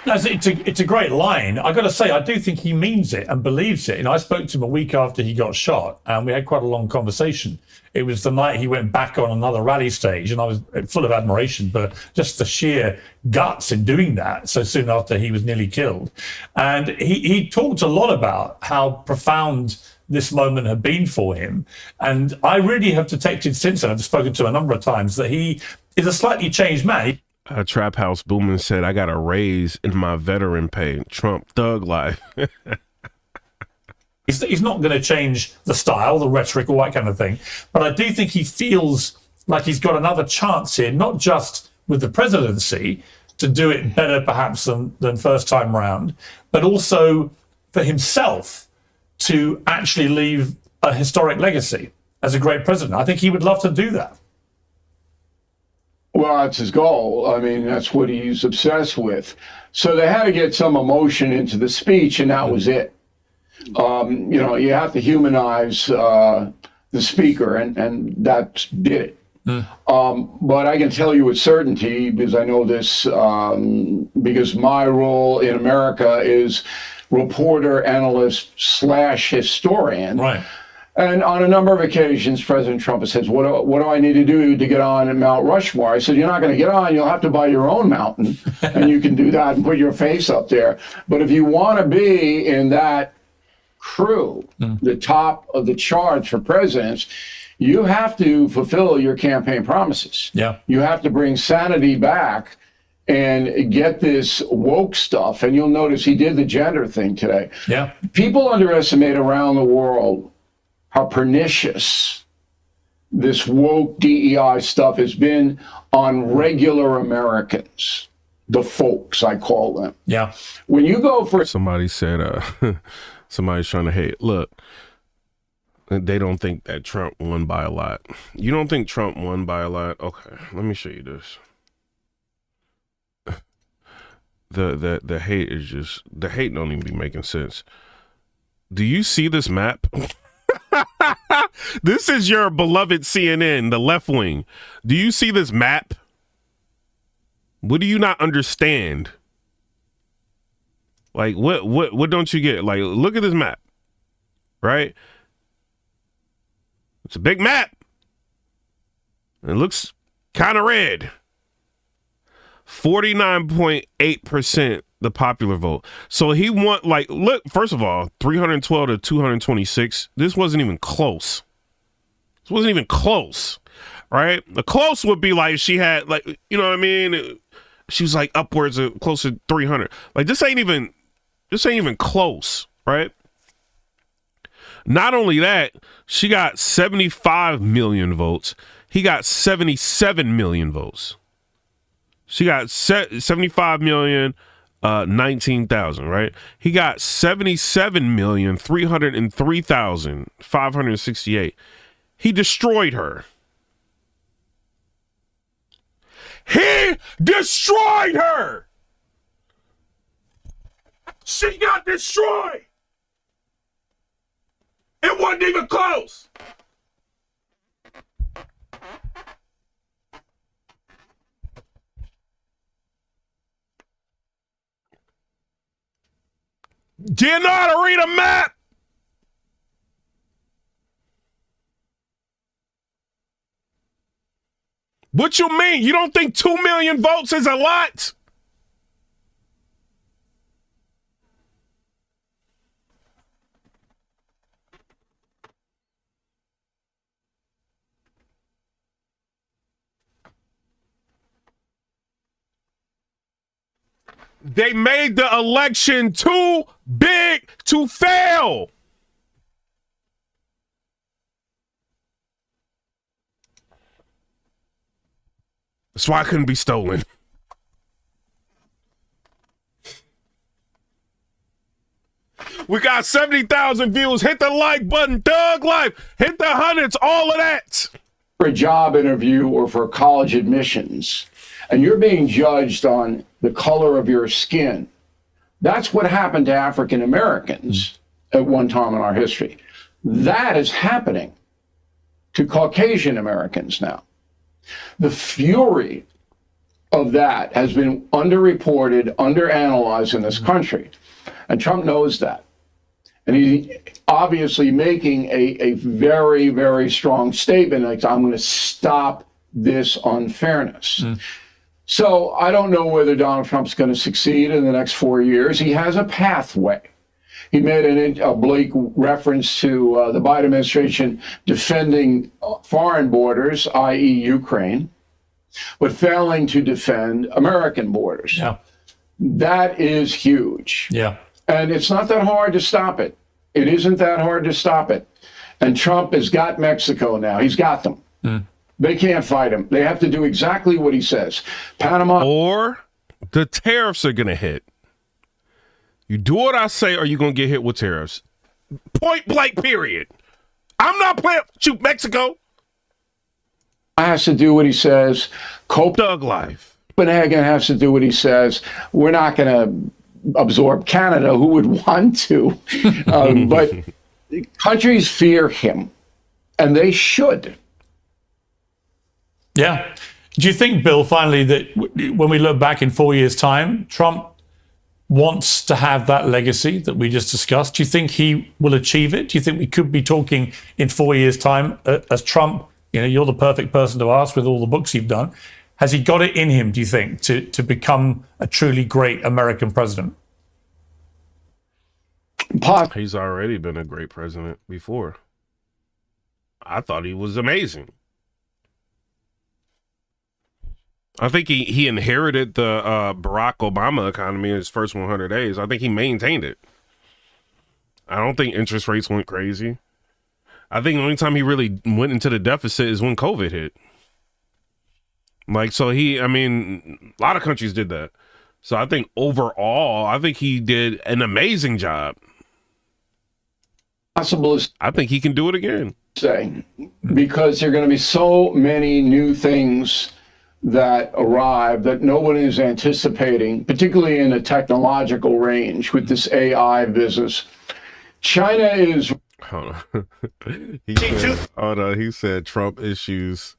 No, it's a great line. I got to say, I do think he means it and believes it. You know, I spoke to him a week after he got shot, and we had quite a long conversation. It was the night he went back on another rally stage, and I was full of admiration for just the sheer guts in doing that so soon after he was nearly killed. And he talked a lot about how profound this moment had been for him. And I really have detected since then, I've spoken to him a number of times, that he is a slightly changed man. Trap House Boomin said, I got a raise in my veteran pay. Trump thug life. He's not going to change the style, the rhetoric, all that kind of thing. But I do think he feels like he's got another chance here, not just with the presidency to do it better perhaps than first time round, but also for himself to actually leave a historic legacy as a great president. I think he would love to do that. Well, that's his goal. I mean, that's what he's obsessed with. So they had to get some emotion into the speech, and that was it. You know, you have to humanize the speaker, and that did it. But I can tell you with certainty, because I know this, because my role in America is reporter, analyst / historian. Right. And on a number of occasions, President Trump says, what do I need to do to get on Mount Rushmore? I said, you're not going to get on. You'll have to buy your own mountain, and you can do that and put your face up there. But if you want to be in that crew, the top of the charts for presidents, you have to fulfill your campaign promises. Yeah. You have to bring sanity back and get this woke stuff. And you'll notice he did the gender thing today. Yeah. People underestimate around the world how pernicious this woke DEI stuff has been on regular Americans, the folks, I call them. Yeah. When you go for... Somebody said, somebody's trying to hate. Look, they don't think that Trump won by a lot. You don't think Trump won by a lot? Okay, let me show you this. The hate is just, the hate don't even be making sense. Do you see this map? This is your beloved CNN, the left wing. Do you see this map? What do you not understand? Like, what don't you get? Like, look at this map, right? It's a big map. It looks kind of red. 49.8% the popular vote. So he won, like, look, first of all, 312 to 226. This wasn't even close. This wasn't even close, right? The close would be like she had, like, you know what I mean? She was like upwards of close to 300. Like, this ain't even close, right? Not only that, she got 75 million votes. He got 77 million votes. She got 75 million, 19,000, right? He got 77,303,568. He destroyed her. He destroyed her. She got destroyed. It wasn't even close. Do you know how to read a map? What you mean? You don't think 2 million votes is a lot? They made the election too big to fail. That's why I couldn't be stolen. We got 70,000 views. Hit the like button. Doug Life. Hit the hundreds. All of that. For a job interview or for college admissions, and you're being judged on the color of your skin. That's what happened to African Americans at one time in our history. That is happening to Caucasian Americans now. The fury of that has been underreported, underanalyzed in this country. And Trump knows that. And he's obviously making a very, very strong statement, like, I'm going to stop this unfairness. So I don't know whether Donald Trump's going to succeed in the next 4 years. He has a pathway. He made a oblique reference to the Biden administration defending foreign borders, i.e. Ukraine, but failing to defend American borders. Yeah. That is huge. Yeah. And it's not that hard to stop it. It isn't that hard to stop it. And Trump has got Mexico now. He's got them. They can't fight him. They have to do exactly what he says. Panama. Or the tariffs are going to hit. You do what I say or you're going to get hit with tariffs. Point blank, period. I'm not playing. Shoot, Mexico Has to do what he says. Doug Life. Copenhagen has to do what he says. We're not going to absorb Canada. Who would want to? But countries fear him, and they should. Yeah. Do you think, Bill, finally, that when we look back in 4 years' time, Trump wants to have that legacy that we just discussed? Do you think he will achieve it? Do you think we could be talking in 4 years' time as Trump? You know, you're the perfect person to ask with all the books you've done. Has he got it in him, do you think, to become a truly great American president? He's already been a great president before. I thought he was amazing. I think he inherited the Barack Obama economy in his first 100 days. I think he maintained it. I don't think interest rates went crazy. I think the only time he really went into the deficit is when COVID hit. Like, so a lot of countries did that. So I think overall, I think he did an amazing job. Possible is I think he can do it again. Say, because there are going to be so many new things that arrive that no one is anticipating, particularly in a technological range with this AI business. China is. Hold on. He said Trump issues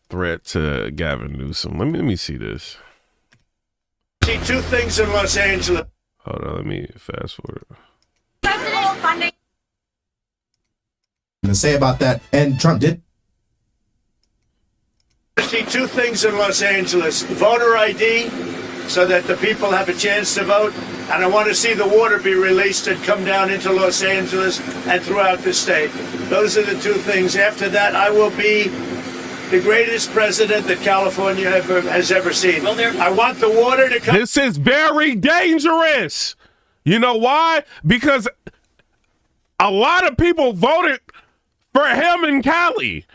threat to Gavin Newsom. Let me see this. See two things in Los Angeles. Hold on, let me fast forward. President funding. To say about that, and Trump did. See two things in Los Angeles: voter ID, so that the people have a chance to vote, and I want to see the water be released and come down into Los Angeles and throughout the state. Those are the two things. After that, I will be the greatest president that California has ever seen. I want the water to come. This is very dangerous. You know why? Because a lot of people voted for him in Cali.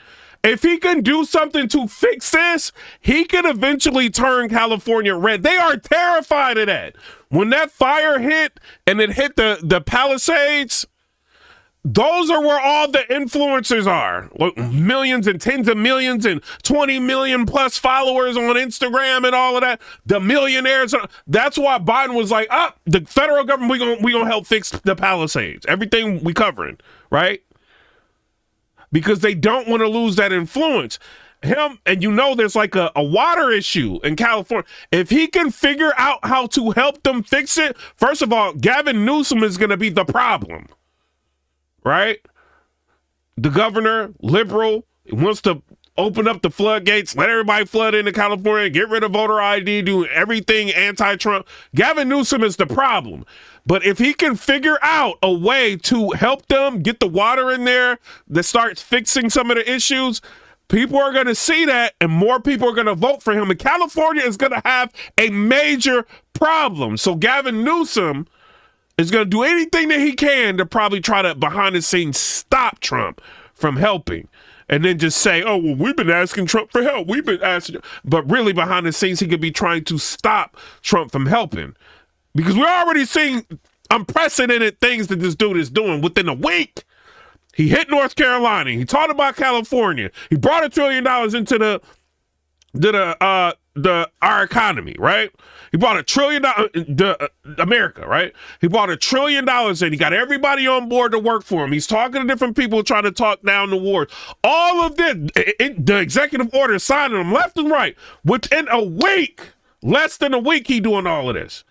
If he can do something to fix this, he can eventually turn California red. They are terrified of that. When that fire hit and it hit the Palisades, those are where all the influencers are. Millions and tens of millions and 20 million plus followers on Instagram and all of that. The millionaires. That's why Biden was like, the federal government, we gonna help fix the Palisades. Everything we covering, right? Because they don't want to lose that influence. Him, and there's like a water issue in California. If he can figure out how to help them fix it, first of all, Gavin Newsom is going to be the problem, right? The governor, liberal, wants to open up the floodgates, let everybody flood into California, get rid of voter ID, do everything anti-Trump. Gavin Newsom is the problem. But if he can figure out a way to help them get the water in there that starts fixing some of the issues, people are going to see that and more people are going to vote for him. And California is going to have a major problem. So Gavin Newsom is going to do anything that he can to probably try to, behind the scenes, stop Trump from helping. And then just say, oh, well, we've been asking Trump for help. We've been asking. But really, behind the scenes, he could be trying to stop Trump from helping. Because we're already seeing unprecedented things that this dude is doing within a week. He hit North Carolina. He talked about California. He brought $1 trillion into our economy, right? He brought $1 trillion America, right? He brought $1 trillion in. He got everybody on board to work for him. He's talking to different people trying to talk down the war. All of this, the executive order signing them left and right. Within a week, less than a week, he doing all of this.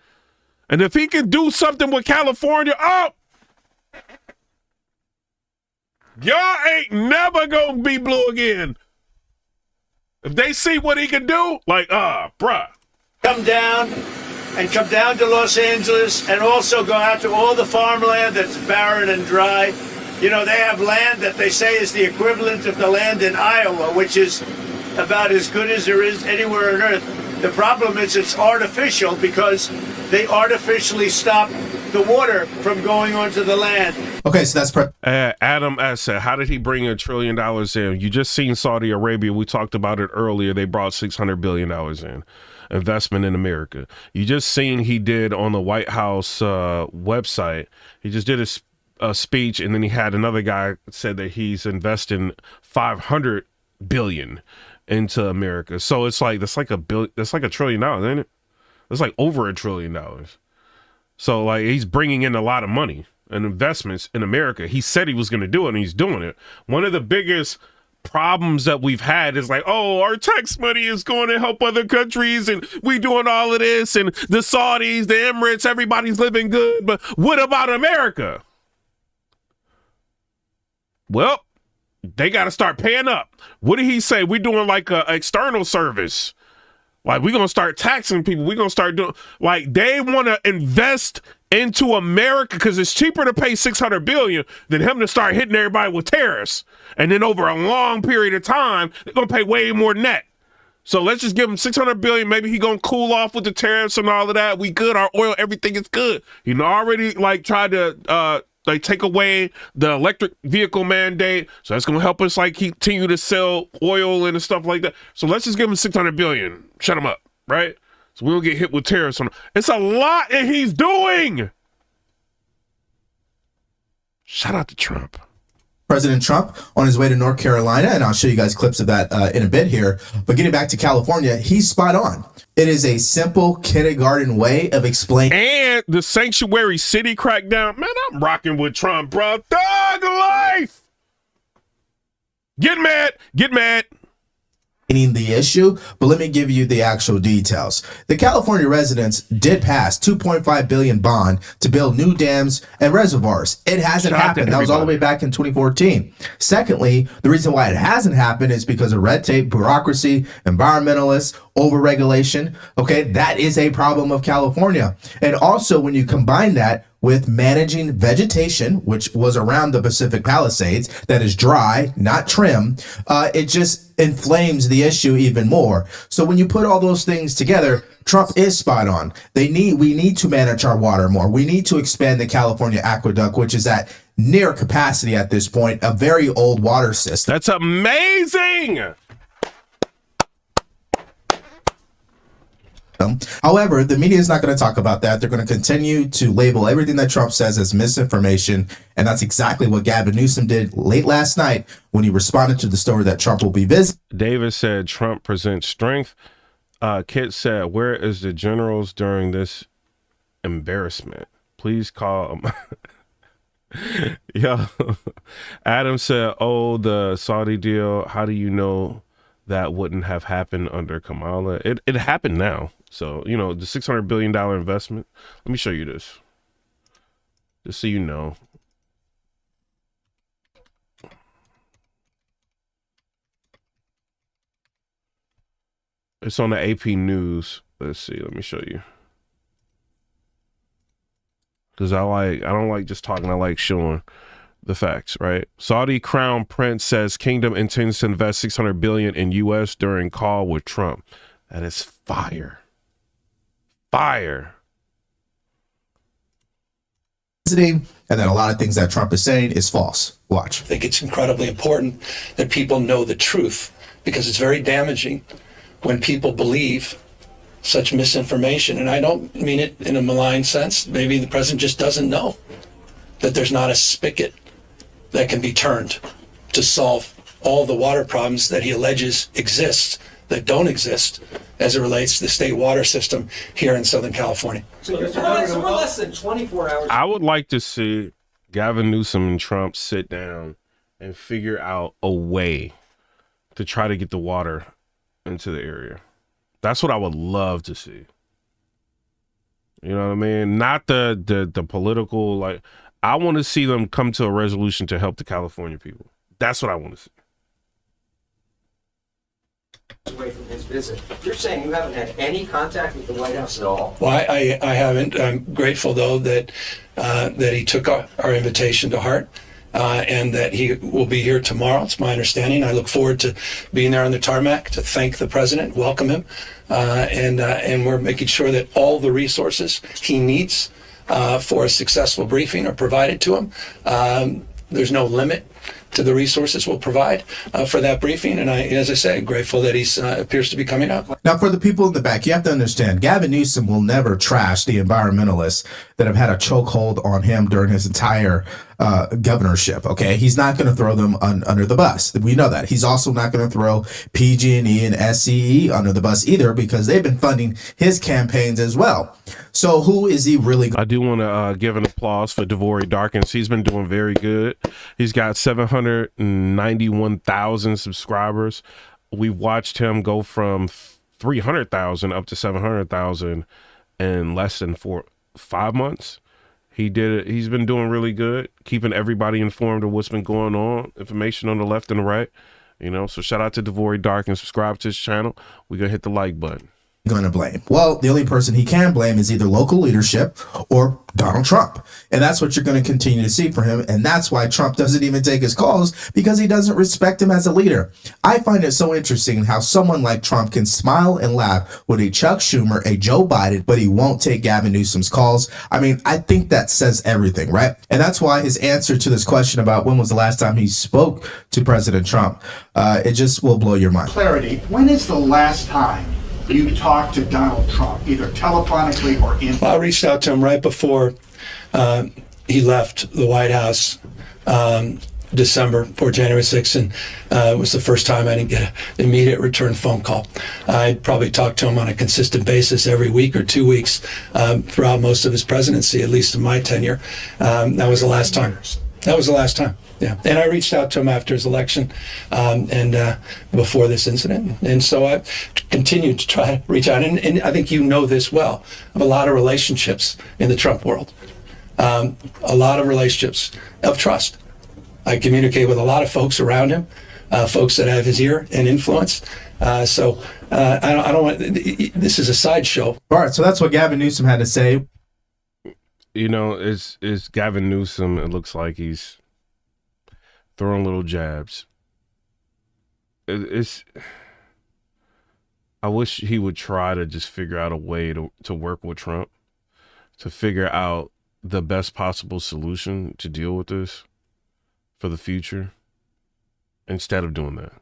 And if he can do something with California, y'all ain't never gonna be blue again. If they see what he can do, like, bruh. Come down to Los Angeles and also go out to all the farmland that's barren and dry. They have land that they say is the equivalent of the land in Iowa, which is about as good as there is anywhere on earth. The problem is it's artificial because they artificially stop the water from going onto the land. Okay, so that's Adam S. said, how did he bring $1 trillion in? You just seen Saudi Arabia. We talked about it earlier. They brought $600 billion in investment in America. You just seen he did on the White House website. He just did a speech, and then he had another guy said that he's investing $500 billion into America. So it's like that's like $1 trillion, ain't it? It's like over $1 trillion. So like he's bringing in a lot of money and investments in America. He said he was going to do it, and he's doing it. One of the biggest problems that we've had is like, oh, our tax money is going to help other countries, and we doing all of this, and the Saudis, the Emirates, everybody's living good. But what about America? Well, they got to start paying up. What did he say? We're doing like an external service. Like, we're going to start taxing people. We're going to start doing, like, they want to invest into America because it's cheaper to pay $600 billion than him to start hitting everybody with tariffs. And then over a long period of time, they're going to pay way more net. So let's just give him 600 billion. Maybe he gonna cool off with the tariffs and all of that. We good. Our oil, everything is good. You already like tried to like take away the electric vehicle mandate. So that's gonna help us like continue to sell oil and stuff like that. So let's just give him 600 billion. Shut him up, right? So we don't get hit with tariffs on him. It's a lot that he's doing. Shout out to Trump. President Trump on his way to North Carolina, and I'll show you guys clips of that in a bit here. But getting back to California, he's spot on. It is a simple kindergarten way of explaining. And the sanctuary city crackdown. Man, I'm rocking with Trump, bro. Thug life. Get mad. Get mad. The issue, but let me give you the actual details. The California residents did pass $2.5 billion bond to build new dams and reservoirs. It hasn't happened. That was all the way back in 2014. Secondly, the reason why it hasn't happened is because of red tape, bureaucracy, environmentalists, overregulation. Okay, that is a problem of California. And also, when you combine that with managing vegetation, which was around the Pacific Palisades, that is dry, not trim, it just inflames the issue even more. So when you put all those things together, Trump is spot on. We need to manage our water more. We need to expand the California aqueduct, which is at near capacity at this point, a very old water system. That's amazing. However, the media is not going to talk about that. They're going to continue to label everything that Trump says as misinformation. And that's exactly what Gavin Newsom did late last night when he responded to the story that Trump will be visiting. David said Trump presents strength. Kit said, where is the generals during this embarrassment? Please call them. Yeah. Adam said, oh, the Saudi deal. How do you know that wouldn't have happened under Kamala? It happened now. So, the $600 billion investment. Let me show you this. Just so you know. It's on the AP News. Let's see. Let me show you. Because I don't like just talking. I like showing the facts, right? Saudi Crown Prince says Kingdom intends to invest $600 billion in U.S. during call with Trump. That is fire. Fire. And then a lot of things that Trump is saying is false. Watch. I think it's incredibly important that people know the truth, because it's very damaging when people believe such misinformation. And I don't mean it in a malign sense. Maybe the president just doesn't know that there's not a spigot that can be turned to solve all the water problems that he alleges exist that don't exist as it relates to the state water system here in Southern California. So we're less than 24 hours. I would like to see Gavin Newsom and Trump sit down and figure out a way to try to get the water into the area. That's what I would love to see. You know what I mean? Not the political, like, I want to see them come to a resolution to help the California people. That's what I want to see. Away from his visit. You're saying you haven't had any contact with the White House at all? Well, I haven't. I'm grateful, though, that he took our invitation to heart, and that he will be here tomorrow. It's my understanding. I look forward to being there on the tarmac to thank the president, welcome him, and we're making sure that all the resources he needs for a successful briefing are provided to him. There's no limit to the resources we'll provide for that briefing. And as I say, grateful that he appears to be coming up. Now, for the people in the back, you have to understand, Gavin Newsom will never trash the environmentalists that have had a chokehold on him during his entire governorship. Okay, he's not going to throw them under the bus. We know that. He's also not going to throw PG&E and SCE under the bus either, because they've been funding his campaigns as well. So who is he really? I do want to give an applause for Devori Darkins. He's been doing very good. He's got 791,000 subscribers. We've watched him go from 300,000 up to 700,000 in less than 5 months. He did it. He's been doing really good, keeping everybody informed of what's been going on, information on the left and the right. So shout out to Devori Darkins. Subscribe to his channel. We're going to hit the like button. going to blame? Well, the only person he can blame is either local leadership or Donald Trump. And that's what you're going to continue to see for him. And that's why Trump doesn't even take his calls, because he doesn't respect him as a leader. I find it so interesting how someone like Trump can smile and laugh with a Chuck Schumer, a Joe Biden, but he won't take Gavin Newsom's calls. I mean, I think that says everything, right? And that's why his answer to this question about when was the last time he spoke to President Trump, it just will blow your mind. Clarity, when is the last time you talked to Donald Trump, either telephonically or in? I reached out to him right before he left the White House, December for January 6th, and it was the first time I didn't get an immediate return phone call. I probably talked to him on a consistent basis every week or 2 weeks throughout most of his presidency, at least in my tenure. That was the last time. That was the last time. Yeah, and I reached out to him after his election and before this incident. And so I continued to try to reach out. And I think you know this well. I have a lot of relationships in the Trump world, a lot of relationships of trust. I communicate with a lot of folks around him, folks that have his ear and influence. So I don't want, this is a sideshow. All right, so that's what Gavin Newsom had to say. You know, it's Gavin Newsom. It looks like he's throwing little jabs. I wish he would try to just figure out a way to work with Trump, to figure out the best possible solution to deal with this for the future, instead of doing that.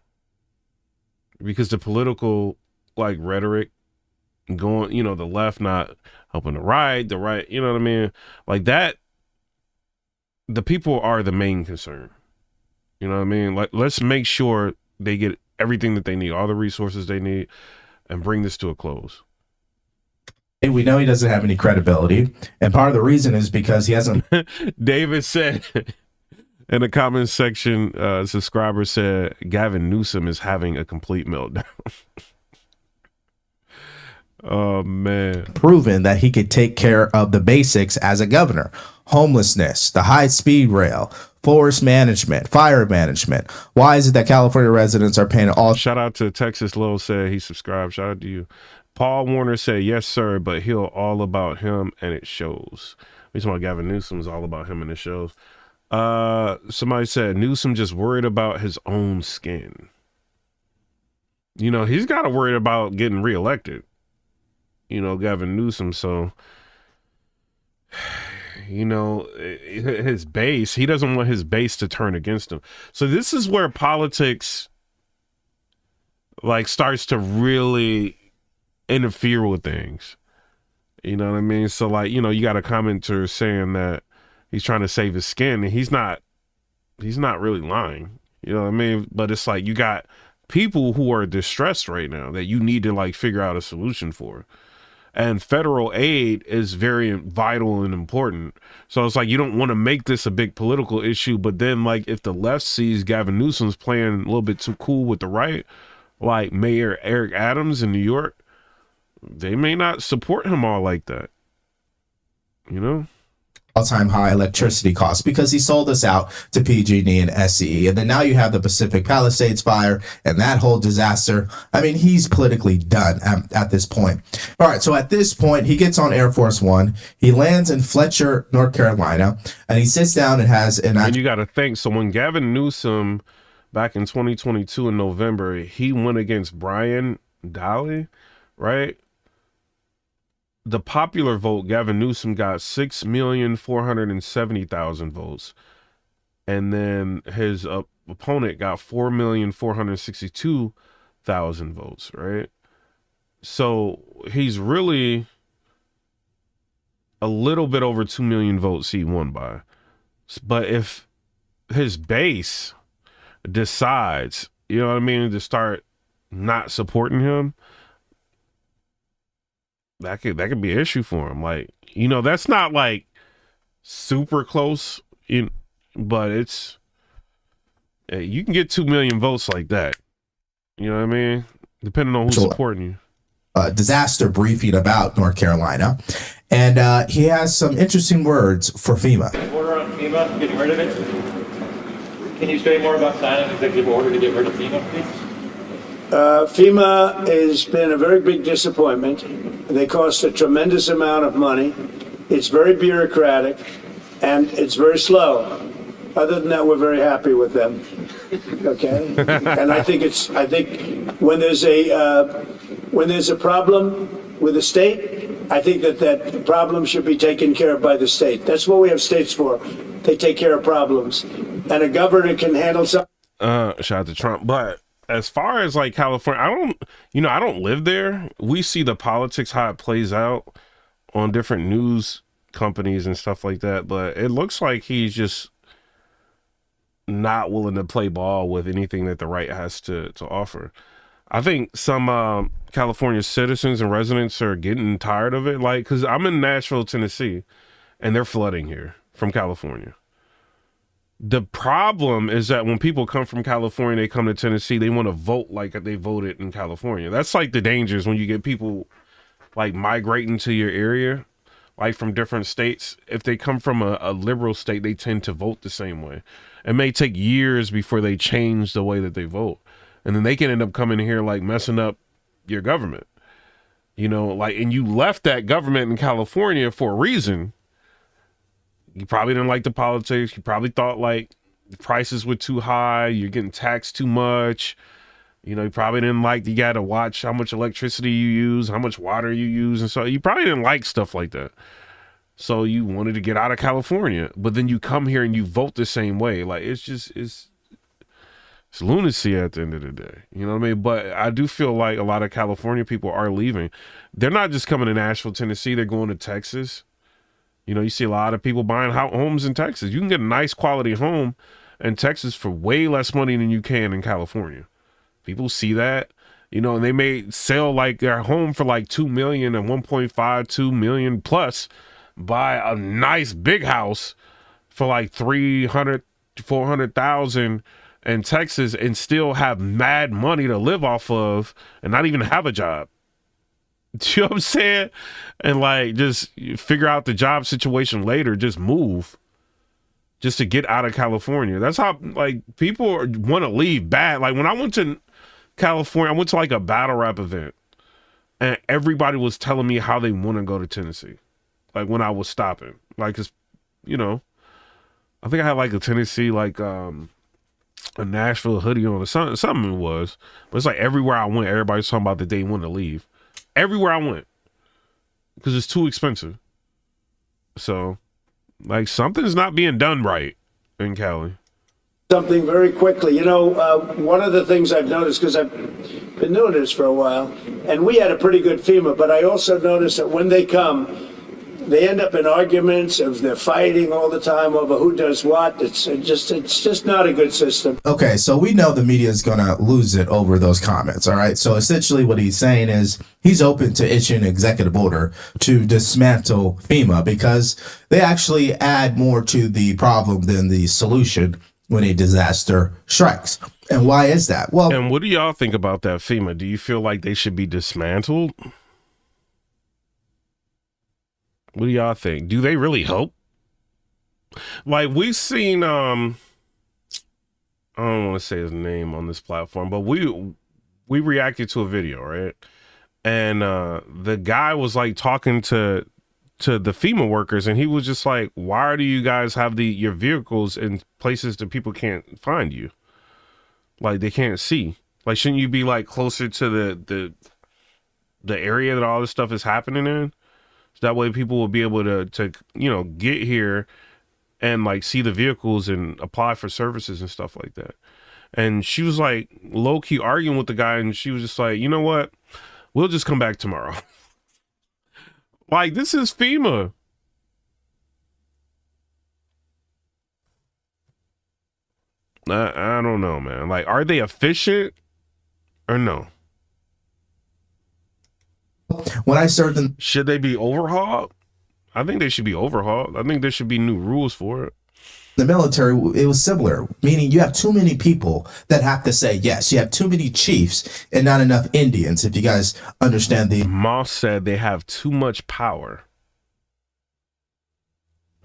Because the political rhetoric going, the left not helping the right, you know what I mean? Like that, the people are the main concern. You know what I mean? Like, let's make sure they get everything that they need, all the resources they need, and bring this to a close. We know he doesn't have any credibility, and part of the reason is because he hasn't. David said in the comment section, subscriber said Gavin Newsom is having a complete meltdown. Oh man. Proven that he could take care of the basics as a governor: homelessness, the high-speed rail, forest management, fire management. Why is it that California residents are paying all? Shout out to Texas Lil, said he subscribed. Shout out to you. Paul Warner said, yes, sir, but he'll all about him and it shows. We talking about Gavin Newsom's all about him and it shows. Somebody said Newsom just worried about his own skin. He's got to worry about getting reelected. Gavin Newsom. So, his base, he doesn't want his base to turn against him. So this is where politics starts to really interfere with things. You know what I mean? So you got a commenter saying that he's trying to save his skin, and he's not really lying. You know what I mean? But it's you got people who are distressed right now that you need to figure out a solution for. And federal aid is very vital and important. So it's you don't want to make this a big political issue, but then if the left sees Gavin Newsom's playing a little bit too cool with the right, like Mayor Eric Adams in New York, they may not support him all like that. All-time high electricity costs because he sold us out to PG&E and SCE. And then now you have the Pacific Palisades fire and that whole disaster. I mean, he's politically done at this point. All right, so at this point, he gets on Air Force One. He lands in Fletcher, North Carolina, and he sits down and has an... And you got to think, so when Gavin Newsom, back in 2022 in November, he went against Brian Daly, right? The popular vote, Gavin Newsom got 6,470,000 votes. And then his opponent got 4,462,000 votes, right? So he's really a little bit over 2 million votes he won by. But if his base decides, you know what I mean, to start not supporting him, that could be an issue for him. That's not super close, but it's, you can get 2 million votes like that. You know what I mean? Depending on who's supporting you. Disaster briefing about North Carolina. And he has some interesting words for FEMA. Order on FEMA, getting rid of it. Can you say more about signing an executive order to get rid of FEMA, please? FEMA has been a very big disappointment. They cost a tremendous amount of money. It's very bureaucratic, and it's very slow. Other than that, we're very happy with them. Okay, and I think when there's a problem with the state, I think that problem should be taken care of by the state. That's what we have states for. They take care of problems, and a governor can handle something. Shout out to Trump, but as far as like California, I don't live there. We see the politics, how it plays out on different news companies and stuff like that, but it looks like he's just not willing to play ball with anything that the right has to offer. I think some California citizens and residents are getting tired of it. Like, because I'm in Nashville, Tennessee, and they're flooding here from California. The problem is that when people come from California, they come to Tennessee, they want to vote like they voted in California. That's like the dangers when you get people like migrating to your area, like from different states. If they come from a liberal state, they tend to vote the same way. It may take years before they change the way that they vote. And then they can end up coming here like messing up your government. You know, like, and you left that government in California for a reason. You probably didn't like the politics. You probably thought like the prices were too high. You're getting taxed too much. You know, you probably didn't like, you got to watch how much electricity you use, how much water you use. And so you probably didn't like stuff like that. So you wanted to get out of California, but then you come here and you vote the same way. Like, it's lunacy at the end of the day. You know what I mean? But I do feel like a lot of California people are leaving. They're not just coming to Nashville, Tennessee. They're going to Texas. You know, you see a lot of people buying homes in Texas. You can get a nice quality home in Texas for way less money than you can in California. People see that, you know, and they may sell like their home for like $2 million and 1.52 million plus, buy a nice big house for like 300, 400,000 in Texas and still have mad money to live off of and not even have a job. You know what I'm saying? And like, just figure out the job situation later, just move just to get out of California. That's how like people want to leave bad. Like when I went to California, I went to like a battle rap event and everybody was telling me how they want to go to Tennessee. Like when I was stopping, like, cause you know, I think I had like a Tennessee, like, a Nashville hoodie on or something it was, but it's like everywhere I went, everybody's talking about that they want to leave. Everywhere I went, because it's too expensive. So, like, something's not being done right in Cali. Something very quickly. You know, one of the things I've noticed, because I've been doing this for a while, and we had a pretty good FEMA, but I also noticed that when they come, they end up in arguments of they're fighting all the time over who does what. It's just not a good system. Okay, so we know the media is going to lose it over those comments, all right? So essentially what he's saying is he's open to issuing an executive order to dismantle FEMA because they actually add more to the problem than the solution when a disaster strikes. And why is that? Well, and what do y'all think about that FEMA? Do you feel like they should be dismantled? What do y'all think? Do they really help? Like we've seen, I don't want to say his name on this platform, but we reacted to a video, right? And the guy was like talking to the FEMA workers, and he was just like, "Why do you guys have your vehicles in places that people can't find you? Like they can't see. Like shouldn't you be like closer to the area that all this stuff is happening in?" That way people will be able to, you know, get here and like see the vehicles and apply for services and stuff like that. And she was like low key arguing with the guy. And she was just like, you know what? We'll just come back tomorrow. Like this is FEMA. I don't know, man. Like, are they efficient or no? When I served in, should they be overhauled? I think they should be overhauled. I think there should be new rules for it. The military, it was similar, meaning you have too many people that have to say yes. You have too many chiefs and not enough Indians, if you guys understand the... Moss said they have too much power.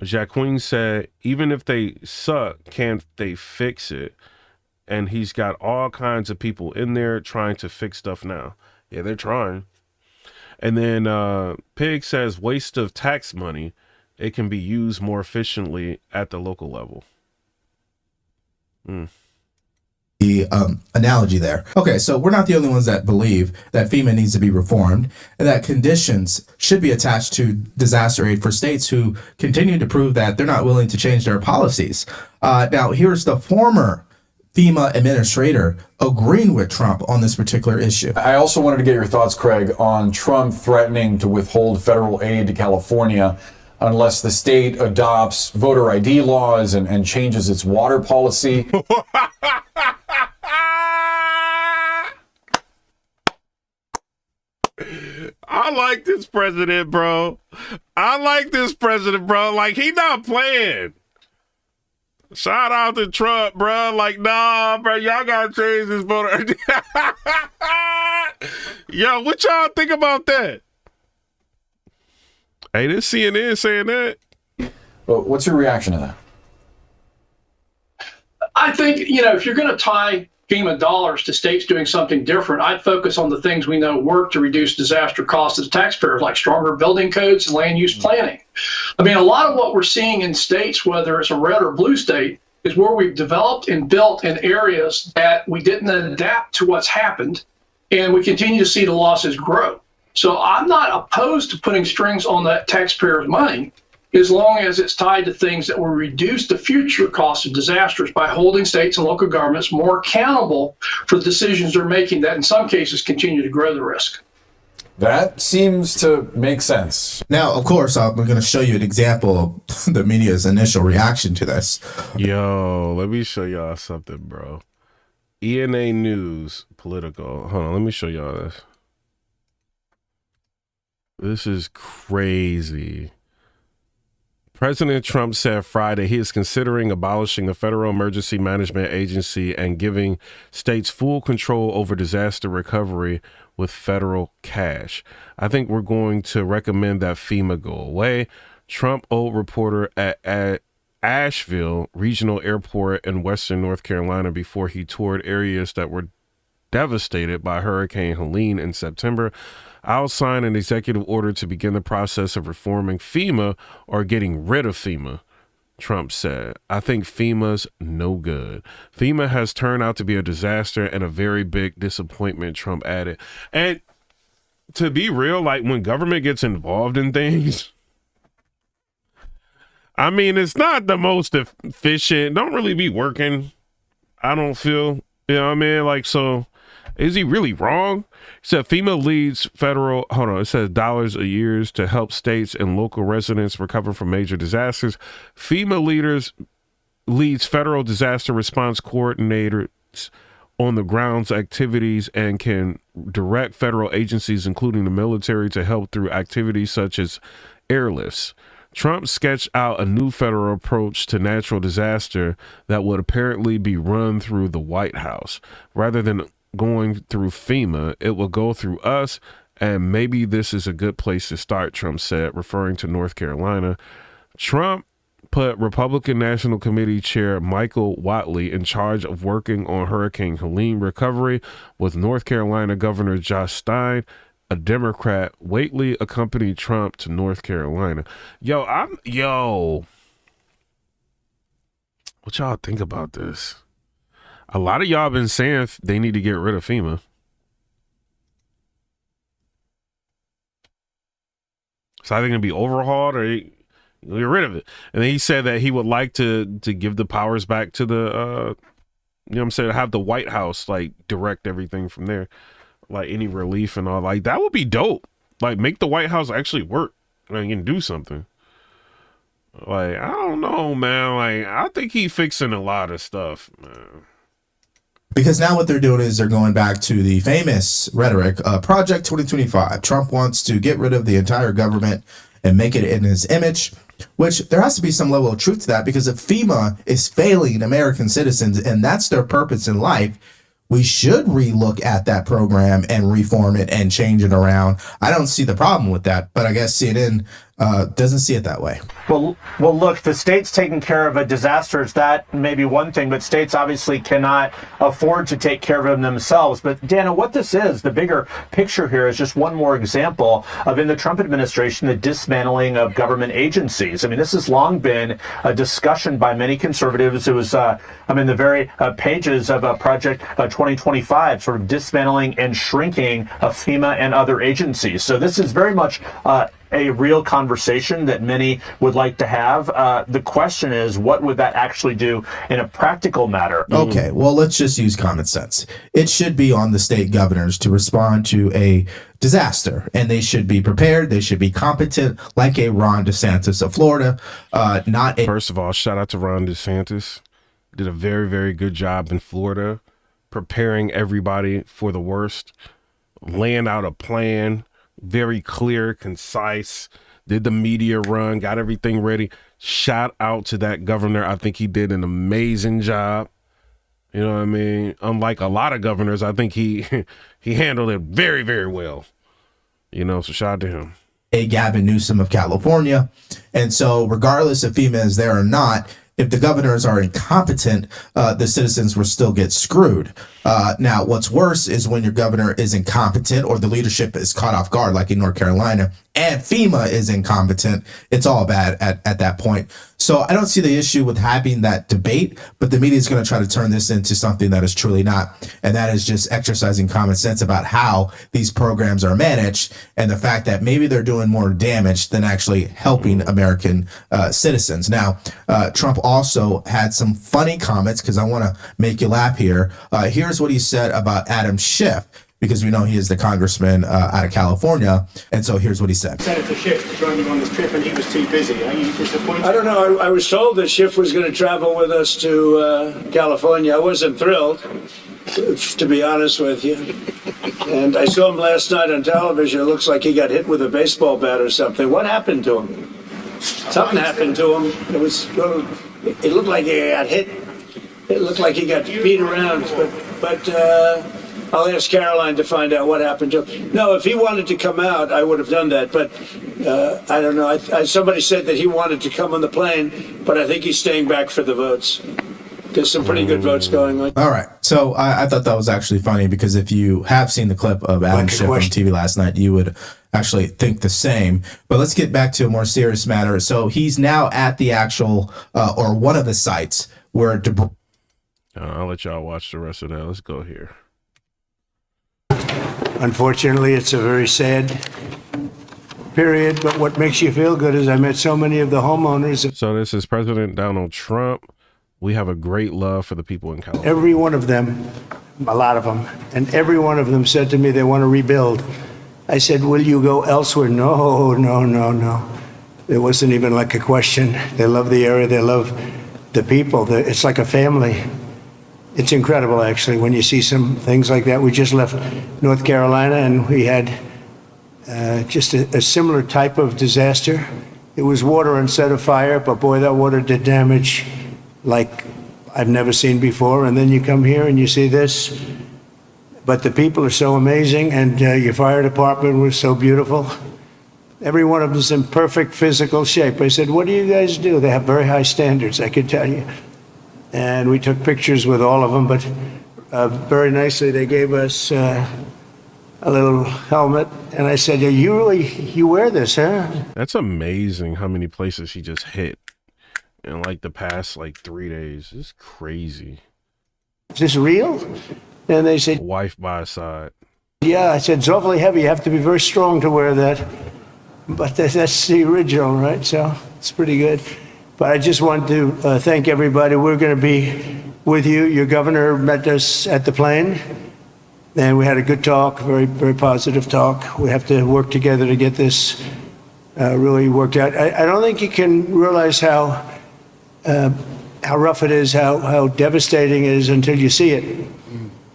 Jacqueline said, even if they suck, can't they fix it? and he's got all kinds of people in there trying to fix stuff now. Yeah, they're trying. And then Pig says waste of tax money. It can be used more efficiently at the local level. The analogy there. Okay, so we're not the only ones that believe that FEMA needs to be reformed and that conditions should be attached to disaster aid for states who continue to prove that they're not willing to change their policies. Now, here's the former FEMA administrator agreeing with Trump on this particular issue. I also wanted to get your thoughts, Craig, on Trump threatening to withhold federal aid to California unless the state adopts voter ID laws and changes its water policy. I like this president, bro. Like, he not playing. Shout out to Trump, bro. Like, nah, bro, y'all gotta change this voter ID. Yo, what y'all think about that? Hey, this CNN saying that. Well, what's your reaction to that? I think, if you're going to tie FEMA dollars to states doing something different, I'd focus on the things we know work to reduce disaster costs to the taxpayers, like stronger building codes and land use planning. I mean, a lot of what we're seeing in states, whether it's a red or blue state, is where we've developed and built in areas that we didn't adapt to what's happened, and we continue to see the losses grow. So I'm not opposed to putting strings on that taxpayer's money as long as it's tied to things that will reduce the future cost of disasters by holding states and local governments more accountable for the decisions they're making that in some cases continue to grow the risk. That seems to make sense. Now, of course, I'm going to show you an example of the media's initial reaction to this. Yo, let me show y'all something, bro. ENA News, political. Hold on, let me show y'all this. This is crazy. President Trump said Friday he is considering abolishing the Federal Emergency Management Agency and giving states full control over disaster recovery with federal cash. I think we're going to recommend that FEMA go away. Trump told reporter at Asheville Regional Airport in Western North Carolina before he toured areas that were devastated by Hurricane Helene in September. I'll sign an executive order to begin the process of reforming FEMA or getting rid of FEMA, Trump said. I think FEMA's no good. FEMA has turned out to be a disaster and a very big disappointment, Trump added. And to be real, like when government gets involved in things, I mean, it's not the most efficient. Don't really be working, I don't feel. You know what I mean? Like, so is he really wrong? He said FEMA leads federal, it says dollars a year to help states and local residents recover from major disasters. FEMA leads federal disaster response coordinators on the grounds activities and can direct federal agencies, including the military, to help through activities such as airlifts. Trump sketched out a new federal approach to natural disaster that would apparently be run through the White House. Rather than going through FEMA, it will go through us, and maybe this is a good place to start, Trump said, referring to North Carolina. Trump put Republican National Committee Chair Michael Whatley in charge of working on Hurricane Helene recovery, with North Carolina Governor Josh Stein, a Democrat. Whatley accompanied Trump to North Carolina. Yo, what y'all think about this? A lot of y'all been saying they need to get rid of FEMA. So I think it'll be overhauled or get rid of it. And then he said that he would like to give the powers back to the, have the White House, like, direct everything from there. Like, any relief and all. Like, that would be dope. Like, make the White House actually work and do something. Like, I don't know, man. Like, I think he's fixing a lot of stuff, man. Because now what they're doing is they're going back to the famous rhetoric, Project 2025. Trump wants to get rid of the entire government and make it in his image, which there has to be some level of truth to that, because if FEMA is failing American citizens and that's their purpose in life, we should relook at that program and reform it and change it around. I don't see the problem with that, but I guess CNN doesn't see it that way. Well, look, the state's taking care of a disaster. That may be one thing, but states obviously cannot afford to take care of them themselves. But Dana, what this is, the bigger picture here is just one more example of, in the Trump administration, the dismantling of government agencies. I mean, this has long been a discussion by many conservatives. It was, the very pages of Project 2025, sort of dismantling and shrinking of FEMA and other agencies. So this is very much a real conversation that many would like to have. The question is, what would that actually do in a practical matter? Okay, well, let's just use common sense. It should be on the state governors to respond to a disaster, and they should be prepared. They should be competent, like a Ron DeSantis of Florida. First of all, shout out to Ron DeSantis. Did a very, very good job in Florida, preparing everybody for the worst, laying out a plan, very clear, concise, did the media run, got everything ready. Shout out to that governor. I think he did an amazing job. You know what I mean? Unlike a lot of governors, I think he handled it very, very well. So shout out to him. Gavin Newsom of California. And so regardless if FEMA is there or not, if the governors are incompetent, the citizens will still get screwed. Now, what's worse is when your governor is incompetent or the leadership is caught off guard, like in North Carolina, and FEMA is incompetent. It's all bad at that point. So I don't see the issue with having that debate, but the media is going to try to turn this into something that is truly not. And that is just exercising common sense about how these programs are managed and the fact that maybe they're doing more damage than actually helping American citizens. Now, Trump also had some funny comments, because I want to make you laugh here. Here's what he said about Adam Schiff, because we know he is the congressman out of California. And so here's what he said. Senator Schiff joined him on this trip and he was too busy. Are you disappointed? I don't know. I was told that Schiff was going to travel with us to California. I wasn't thrilled, to be honest with you. And I saw him last night on television. It looks like he got hit with a baseball bat or something. What happened to him? Something happened to him. It looked like he got hit. It looked like he got beat around. But I'll ask Caroline to find out what happened to him. No, if he wanted to come out, I would have done that. But I don't know. Somebody said that he wanted to come on the plane, but I think he's staying back for the votes. There's some pretty good votes going on. All right. So I thought that was actually funny, because if you have seen the clip of Adam Schiff on TV last night, you would actually think the same. But let's get back to a more serious matter. So he's now at the actual or one of the sites where I'll let y'all watch the rest of that. Let's go here. Unfortunately, it's a very sad period, but what makes you feel good is I met so many of the homeowners. So this is President Donald Trump. We have a great love for the people in California. Every one of them, a lot of them, and every one of them said to me they want to rebuild. I said, will you go elsewhere? No. It wasn't even like a question. They love the area. They love the people. It's like a family. It's incredible, actually, when you see some things like that. We just left North Carolina, and we had just a similar type of disaster. It was water instead of fire, but boy, that water did damage like I've never seen before. And then you come here and you see this. But the people are so amazing, and your fire department was so beautiful. Every one of them is in perfect physical shape. I said, what do you guys do? They have very high standards, I could tell you. And we took pictures with all of them, but very nicely they gave us a little helmet. And I said, you wear this, huh? That's amazing how many places he just hit in like the past 3 days. It's crazy. Is this real? And they said, wife by his side. Yeah, I said, it's awfully heavy. You have to be very strong to wear that. But that's the original, right? So it's pretty good. But I just want to thank everybody. We're going to be with you. Your governor met us at the plane, and we had a good talk, very, very positive talk. We have to work together to get this really worked out. I don't think you can realize how rough it is, how devastating it is until you see it.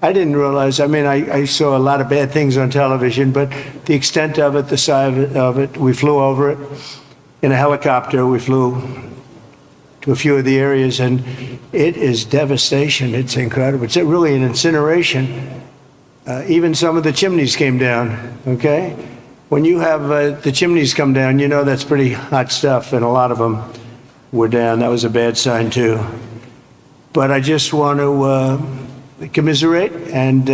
I didn't realize. I mean, I saw a lot of bad things on television, but the extent of it, the size of it, we flew over it in a helicopter. We flew to a few of the areas, and it is devastation. It's incredible. It's really an incineration. Even some of the chimneys came down, okay? when you have the chimneys come down, you know that's pretty hot stuff, and a lot of them were down. That was a bad sign, too. But I just want to commiserate, and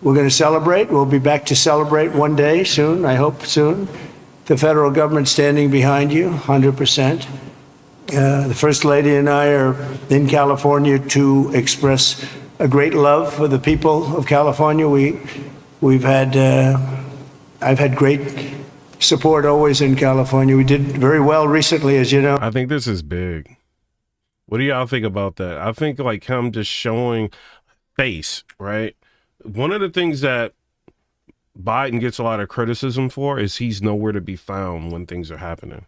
we're going to celebrate. We'll be back to celebrate one day soon, I hope soon. The federal government standing behind you, 100%. The First Lady and I are in California to express a great love for the people of California. I've had great support always in California. We did very well recently, as you know. I think this is big. What do y'all think about that? I think like him just showing face, right? One of the things that Biden gets a lot of criticism for is he's nowhere to be found when things are happening.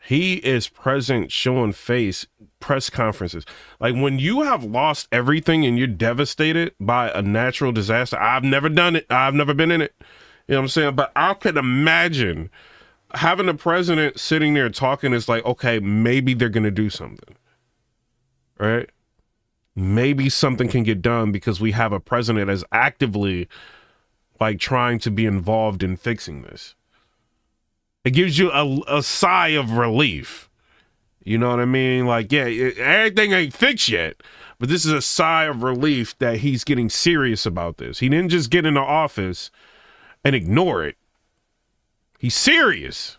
He is present, showing face, press conferences. Like when you have lost everything and you're devastated by a natural disaster, I've never done it. I've never been in it. You know what I'm saying? But I could imagine having the president sitting there talking is like, okay, maybe they're going to do something, right? Maybe something can get done because we have a president that's actively like trying to be involved in fixing this. It gives you a sigh of relief. You know what I mean? Like, yeah, everything ain't fixed yet, but this is a sigh of relief that he's getting serious about this. He didn't just get into office and ignore it. He's serious.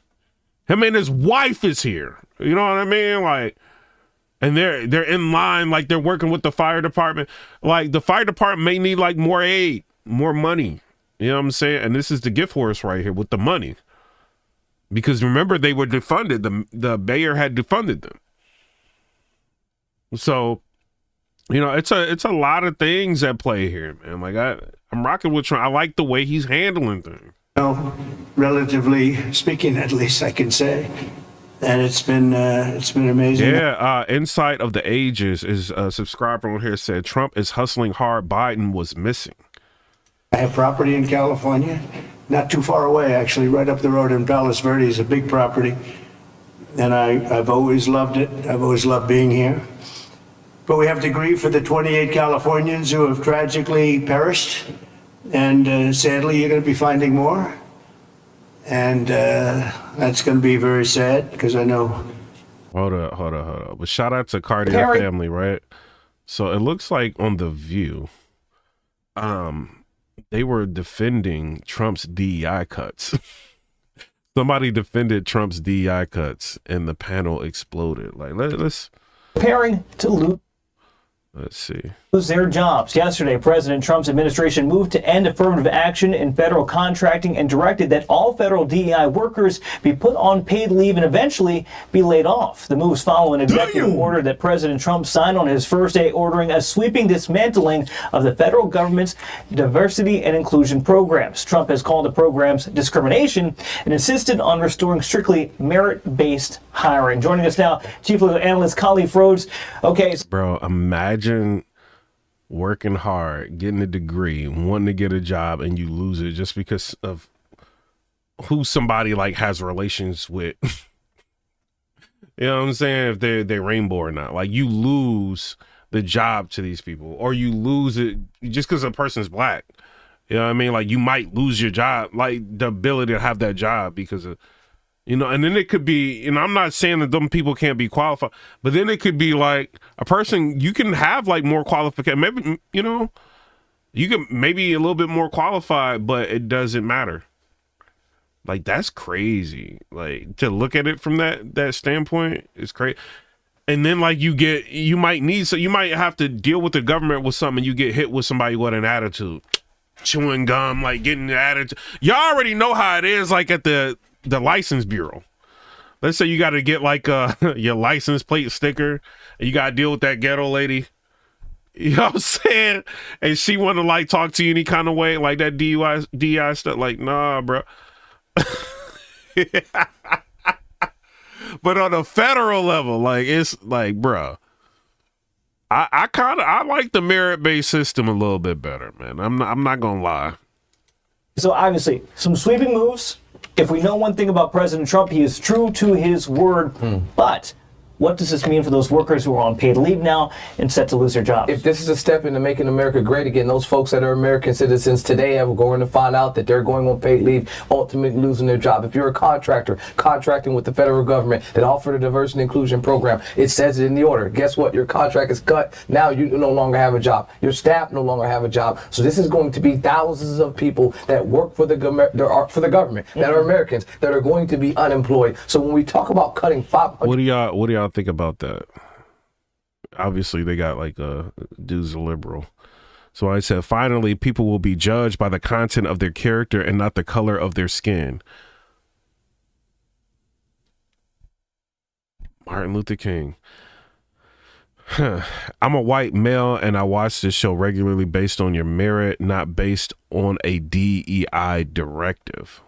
Him and his wife is here. You know what I mean? Like, and they're in line, like they're working with the fire department. Like the fire department may need like more aid, more money. You know what I'm saying? And this is the gift horse right here with the money. Because remember, they were defunded. The mayor had defunded them. So, you know, it's a lot of things at play here, man. Like I'm rocking with Trump. I like the way he's handling things. Relatively speaking, at least I can say, and it's been amazing. Yeah, Insight of the Ages is a subscriber on here said Trump is hustling hard. Biden was missing. I have property in California, not too far away, actually, right up the road in Palos Verdes, a big property. And I've always loved it. I've always loved being here. But we have to grieve for the 28 Californians who have tragically perished. And sadly, you're going to be finding more. And that's going to be very sad because I know. Hold up. But shout out to Cartier family, right? So it looks like on The View, they were defending Trump's DEI cuts. Somebody defended Trump's DEI cuts and the panel exploded. Like, let's preparing to lose. Let's see. Lose their jobs. Yesterday, President Trump's administration moved to end affirmative action in federal contracting and directed that all federal DEI workers be put on paid leave and eventually be laid off. The moves follow an executive order that President Trump signed on his first day, ordering a sweeping dismantling of the federal government's diversity and inclusion programs. Trump has called the programs discrimination and insisted on restoring strictly merit-based hiring. Joining us now, Chief Legal Analyst Kali Frodes. Okay. Bro, imagine working hard, getting a degree, wanting to get a job, and you lose it just because of who somebody like has relations with. You know what I'm saying? If they're rainbow or not. Like, you lose the job to these people, or you lose it just because a person's black. You know what I mean? Like, you might lose your job, like the ability to have that job because of, you know, and then it could be, you know, I'm not saying that them people can't be qualified, but then it could be like a person, you can have like more qualification, maybe, you know, you can maybe a little bit more qualified, but it doesn't matter. Like, that's crazy. Like, to look at it from that standpoint is crazy. And then like you might have to deal with the government with something, and you get hit with somebody with an attitude, chewing gum, like getting the attitude. Y'all already know how it is, like at the license bureau. Let's say you got to get like your license plate sticker, and you got to deal with that ghetto lady. You know what I'm saying? And she want to like talk to you any kind of way, like that DI stuff. Like, nah, bro. But on a federal level, like, it's like, bro, I like the merit-based system a little bit better, man. I'm not gonna lie. So obviously, some sweeping moves. If we know one thing about President Trump, he is true to his word. But What does this mean for those workers who are on paid leave now and set to lose their jobs? If this is a step into making America great again, those folks that are American citizens today are going to find out that they're going on paid leave, ultimately losing their job. If you're a contractor contracting with the federal government that offered a diversity and inclusion program, it says it in the order. Guess what? Your contract is cut. Now you no longer have a job. Your staff no longer have a job. So this is going to be thousands of people that work for the government, that are Americans, that are going to be unemployed. So when we talk about cutting 500... What do y'all think about that? Obviously, they got like dude's a liberal. So I said, finally, people will be judged by the content of their character and not the color of their skin. Martin Luther King. I'm a white male and I watch this show regularly based on your merit, not based on a DEI directive.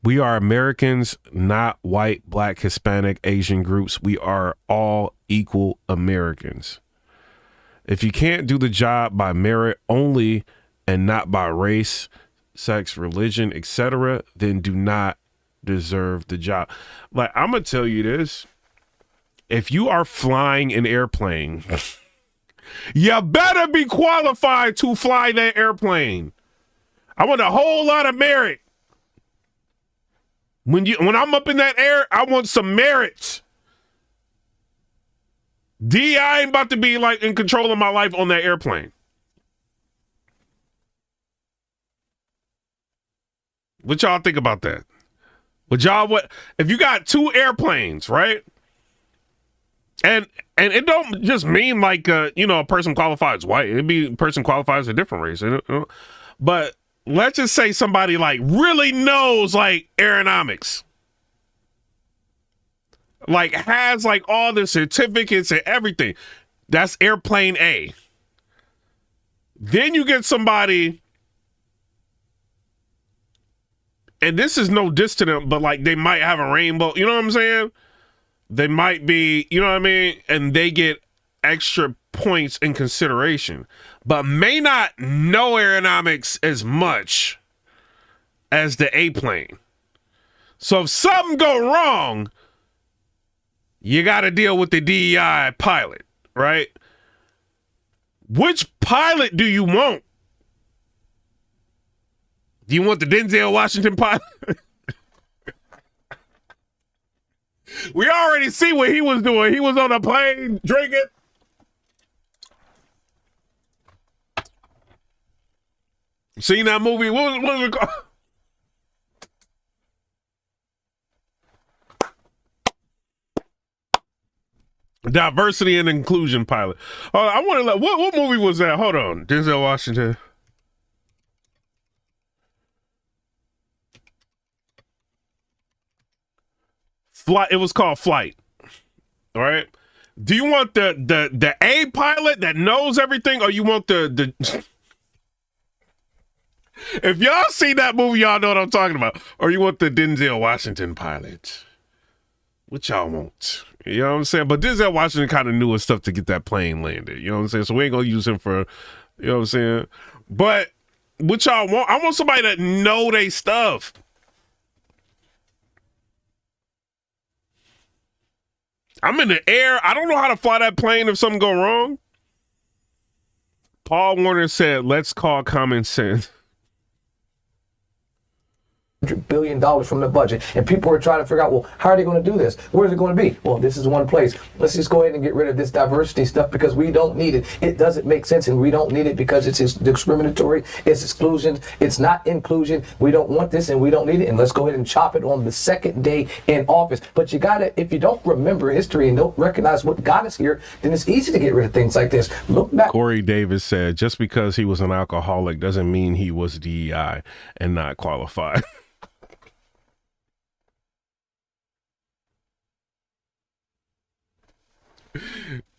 We are Americans, not white, black, Hispanic, Asian groups. We are all equal Americans. If you can't do the job by merit only and not by race, sex, religion, etc., then do not deserve the job. Like, I'm going to tell you this. If you are flying an airplane, you better be qualified to fly that airplane. I want a whole lot of merit. When I'm up in that air, I want some merits. I ain't about to be like in control of my life on that airplane. What y'all think about that? What if you got two airplanes, right? And it don't just mean like a person qualifies white. It'd be a person qualifies a different race. But let's just say somebody like really knows like aeronautics, like has like all the certificates and everything. That's airplane A. Then you get somebody, and this is no diss to them, but like they might have a rainbow, you know what I'm saying? They might be, you know what I mean? And they get extra points in consideration, but may not know aeronautics as much as the A plane. So if something go wrong, you got to deal with the DEI pilot, right? Which pilot do you want? Do you want the Denzel Washington pilot? We already see what he was doing. He was on a plane drinking. Seen that movie? What was it called? Diversity and Inclusion pilot. Oh, I want to. What movie was that? Hold on, Denzel Washington. Flight. It was called Flight. All right. Do you want the A pilot that knows everything, or you want the If y'all see that movie, y'all know what I'm talking about. Or you want the Denzel Washington pilot? What y'all want? You know what I'm saying? But Denzel Washington kind of knew his stuff to get that plane landed. You know what I'm saying? So we ain't gonna use him for, you know what I'm saying? But what y'all want? I want somebody that know they stuff. I'm in the air. I don't know how to fly that plane if something go wrong. Paul Warner said, let's call common sense. $100 billion from the budget, and people are trying to figure out, well, how are they going to do this? Where's it going to be? Well, this is one place. Let's just go ahead and get rid of this diversity stuff because we don't need it. It doesn't make sense, and we don't need it because it's discriminatory, it's exclusion, it's not inclusion. We don't want this, and we don't need it, and let's go ahead and chop it on the second day in office. But you gotta, if you don't remember history and don't recognize what got us here, then it's easy to get rid of things like this. Look back. Corey Davis said, just because he was an alcoholic doesn't mean he was DEI and not qualified.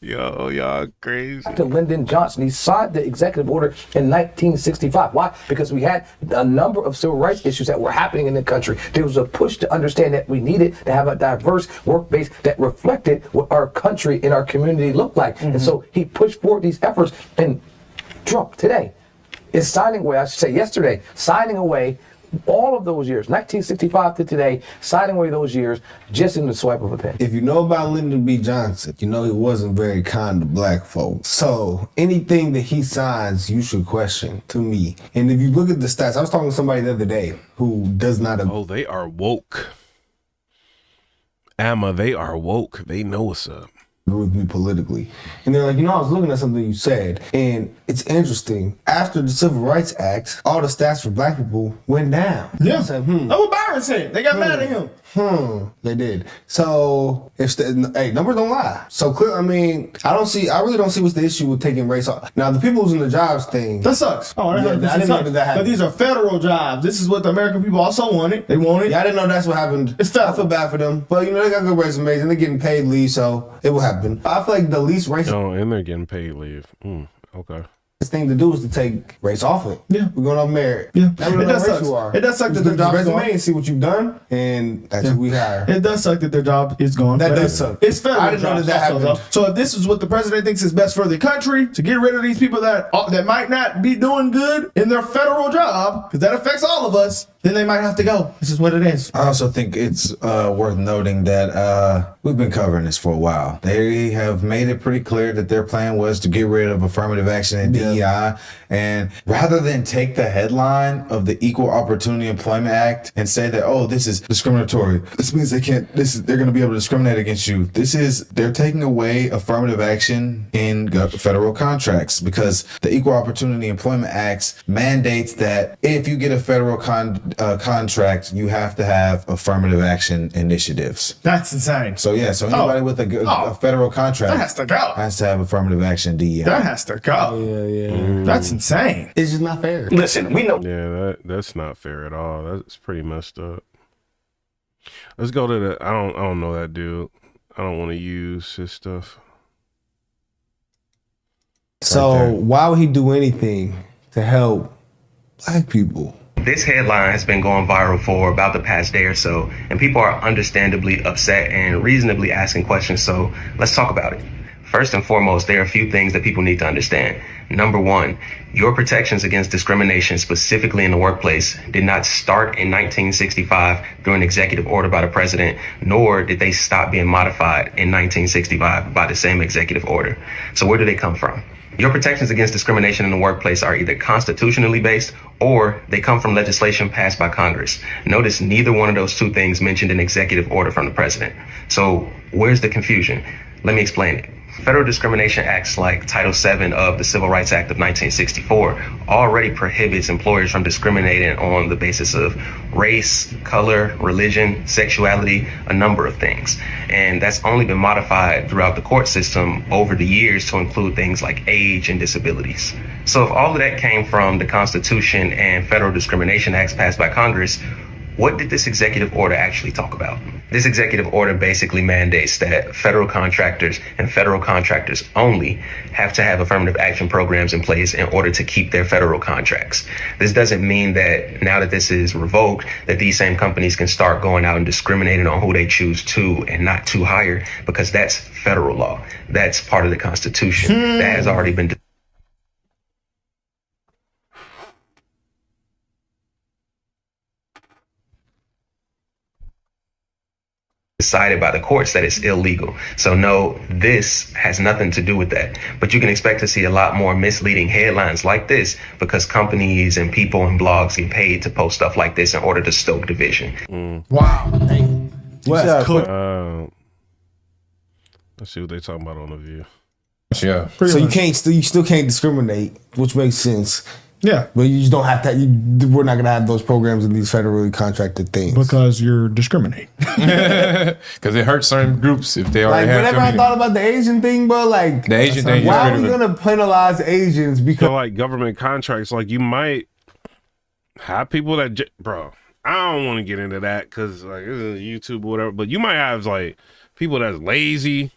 Yo, y'all crazy. To Lyndon Johnson, he signed the executive order in 1965. Why? Because we had a number of civil rights issues that were happening in the country. There was a push to understand that we needed to have a diverse work base that reflected what our country and our community looked like. And so he pushed forward these efforts, and Trump today is signing away, I should say yesterday, signing away all of those years, 1965 to today, signing away those years just in the swipe of a pen. If you know about Lyndon B. Johnson, you know he wasn't very kind to black folks. So anything that he signs, you should question, to me. And if you look at the stats, I was talking to somebody the other day who does not... Oh, they are woke. Amma, they are woke. They know what's up. With me politically. And they're like, I was looking at something you said, and it's interesting. After the Civil Rights Act, all the stats for black people went down. Yeah. I said, That's what Byron said. They got mad at him. They did. So numbers don't lie. So clear. I really don't see what's the issue with taking race off. Now the people who's in the jobs thing. That sucks. Oh, I didn't know that happened. But these are federal jobs. This is what the American people also wanted. They wanted. Yeah, I didn't know that's what happened. It's federal. I feel bad for them, but they got good resumes and they're getting paid leave, so it will happen. I feel like the least racist. Oh, and they're getting paid leave. Okay. Thing to do is to take race off it. Yeah, we're going off merit. Yeah, it does suck. It does suck that their job's resume gone. And see what you've done, and that's who we hire. It does suck that their job is gone. That does suck. It's federal. I didn't know that happened. So if this is what the president thinks is best for the country, to get rid of these people that might not be doing good in their federal job, because that affects all of us, then they might have to go. This is what it is. I also think it's worth noting that we've been covering this for a while. They have made it pretty clear that their plan was to get rid of affirmative action and DEI. And rather than take the headline of the Equal Opportunity Employment Act and say that, oh, this is discriminatory, this means they're going to be able to discriminate against you. They're taking away affirmative action in federal contracts, because the Equal Opportunity Employment Act mandates that if you get a federal contract, you have to have affirmative action initiatives. That's insane. So anybody with a federal contract that has to go. Has to have affirmative action DEI. That has to go. Yeah. That's insane. It's just not fair. Listen, we know. Yeah, that's not fair at all. That's pretty messed up. Let's go to the. I don't know that dude. I don't want to use his stuff. So why would he do anything to help black people? This headline has been going viral for about the past day or so, and people are understandably upset and reasonably asking questions. So let's talk about it. First and foremost, there are a few things that people need to understand. Number one, your protections against discrimination, specifically in the workplace, did not start in 1965 through an executive order by the president, nor did they stop being modified in 1965 by the same executive order. So where do they come from? Your protections against discrimination in the workplace are either constitutionally based or they come from legislation passed by Congress. Notice neither one of those two things mentioned an executive order from the president. So where's the confusion? Let me explain it. Federal discrimination acts like Title VII of the Civil Rights Act of 1964 already prohibits employers from discriminating on the basis of race, color, religion, sexuality, a number of things. And that's only been modified throughout the court system over the years to include things like age and disabilities. So if all of that came from the Constitution and federal discrimination acts passed by Congress, what did this executive order actually talk about? This executive order basically mandates that federal contractors and federal contractors only have to have affirmative action programs in place in order to keep their federal contracts. This doesn't mean that now that this is revoked, that these same companies can start going out and discriminating on who they choose to and not to hire, because that's federal law. That's part of the Constitution that has already been decided by the courts that it's illegal. So no, this has nothing to do with that. But you can expect to see a lot more misleading headlines like this because companies and people and blogs get paid to post stuff like this in order to stoke division. Wow. Let's see what they're talking about on The View. Yeah. So you still can't discriminate, which makes sense. Yeah. But you just don't have to. We're not going to have those programs in these federally contracted things. Because you're discriminating. Because it hurts certain groups if they already have. Whenever I thought about the Asian thing, bro, like the Asian thing, why are we going to penalize Asians? Because like government contracts, like you might have people that, bro, I don't want to get into that because like this is YouTube or whatever, but you might have like people that's lazy.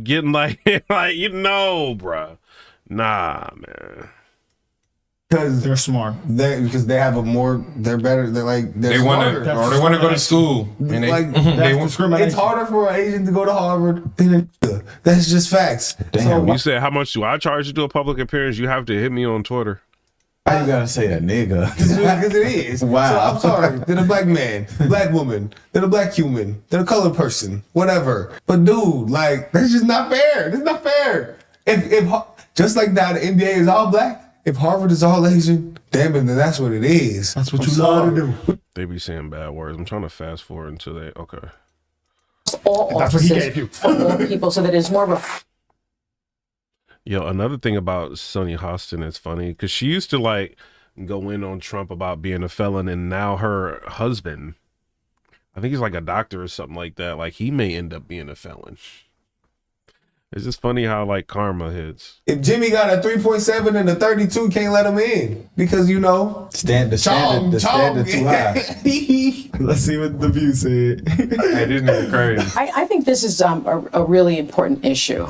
Getting like bro. Nah, man. Because they're smart. Because they have they're better. They're they want to go to school. And it's harder for an Asian to go to Harvard than that's just facts. Damn. So, you said how much do I charge to do a public appearance? You have to hit me on Twitter. Why you gotta say a nigga? Because it is. Wow. So I'm sorry. Then a black man, black woman, then a black human, then a colored person, whatever. But dude, like, that's just not fair. That's not fair. If just like now the NBA is all black, if Harvard is all Asian, damn it, then that's what it is. That's what you love to do. They be saying bad words. I'm trying to fast forward until they okay. All That's what he gave you. for all people, so that it's more of a. Yo, another thing about Sonny Hostin is funny because she used to like go in on Trump about being a felon, and now her husband, I think he's like a doctor or something like that. Like he may end up being a felon. It's just funny how like karma hits. If Jimmy got a 3.7 and a 32, can't let him in because you know the standard too high. Let's see what the view said. Hey, this nigga crazy. I think this is a really important issue,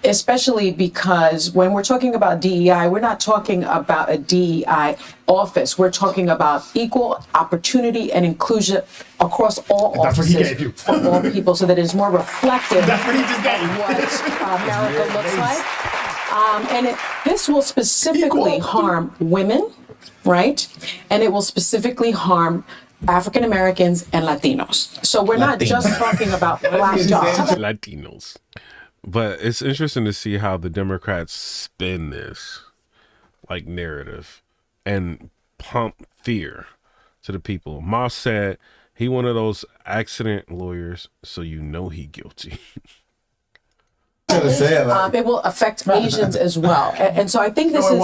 especially because when we're talking about DEI, we're not talking about a DEI office. We're talking about equal opportunity and inclusion across all offices for all people, so that it's more reflective of what America looks like. And this will specifically harm women, right? And it will specifically harm African Americans and Latinos. So we're not just talking about black jobs. Latinos. But it's interesting to see how the Democrats spin this like narrative and pump fear to the people. Moss said he one of those accident lawyers, so you know he guilty. It will affect Asians as well. And so I think this is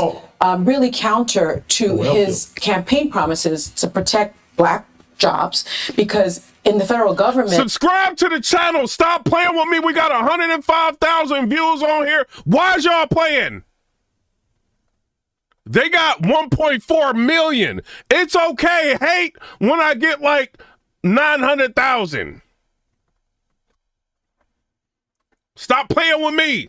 really counter to his campaign promises to protect black jobs, because in the federal government. Subscribe to the channel. Stop playing with me. We got 105,000 views on here. Why is y'all playing? They got 1.4 million. It's okay. Hate when I get like 900,000. Stop playing with me.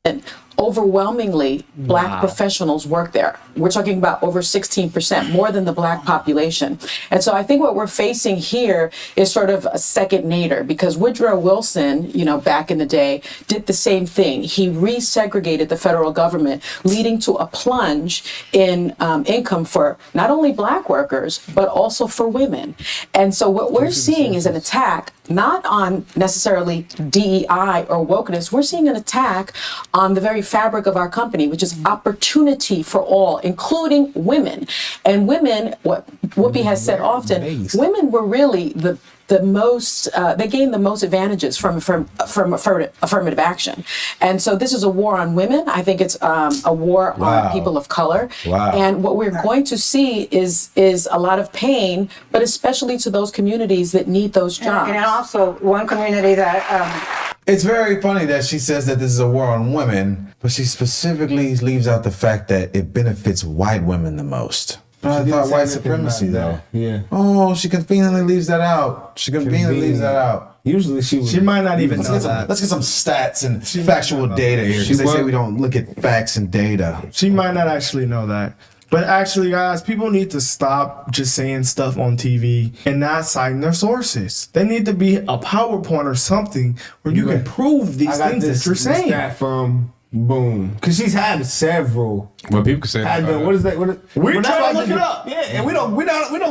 And overwhelmingly, black professionals work there. We're talking about over 16%, more than the black population. And so I think what we're facing here is sort of a second nadir, because Woodrow Wilson, back in the day, did the same thing. He resegregated the federal government, leading to a plunge in income for not only black workers, but also for women. And so what we're seeing is an attack, not on necessarily DEI or wokeness. We're seeing an attack on the very fabric of our company, which is opportunity for all, including women. And women, what Whoopi has said often, women were really the most, they gained the most advantages from affirmative action. And so this is a war on women. I think it's a war on people of color. And what we're going to see is a lot of pain, but especially to those communities that need those jobs. And also one community that... It's very funny that she says that this is a war on women, but she specifically leaves out the fact that it benefits white women the most. But I thought white supremacy, though. Yeah. Oh, she conveniently leaves that out. Usually she might not even know that. Let's get some stats and factual data here, because they say we don't look at facts and data. She might not actually know that. But actually, guys, people need to stop just saying stuff on TV and not citing their sources. They need to be a PowerPoint or something where you can prove these things that you're saying. Stat from Boom, because she's had several. Well, people can say what is that? We're trying to look it up. Yeah, and we don't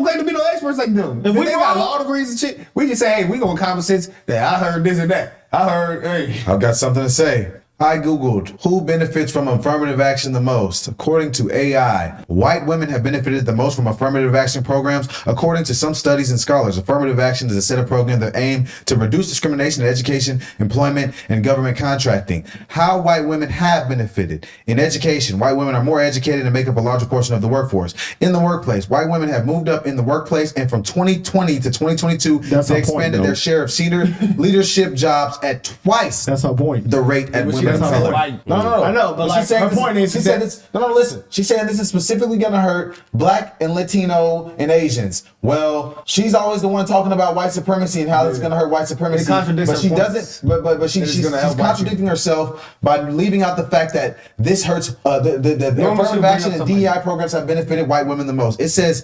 claim to be no experts like them. If they got law degrees and shit, we just say, hey, we gonna common sense that I heard this and that. I heard, hey. I've got something to say. I Googled who benefits from affirmative action the most. According to AI, white women have benefited the most from affirmative action programs. According to some studies and scholars, affirmative action is a set of programs that aim to reduce discrimination in education, employment, and government contracting. How white women have benefited. In education, white women are more educated and make up a larger portion of the workforce. In the workplace, white women have moved up in the workplace, and from 2020 to 2022, they expanded their share of senior leadership jobs at twice the rate at women. No. I know, but like, her point is, she said this. No, listen. She's saying this is specifically going to hurt black and Latino and Asians. Well, she's always the one talking about white supremacy and how this is going to hurt white supremacy. But she doesn't. But she's contradicting herself by leaving out the fact that this hurts. The affirmative action and DEI programs have benefited white women the most. It says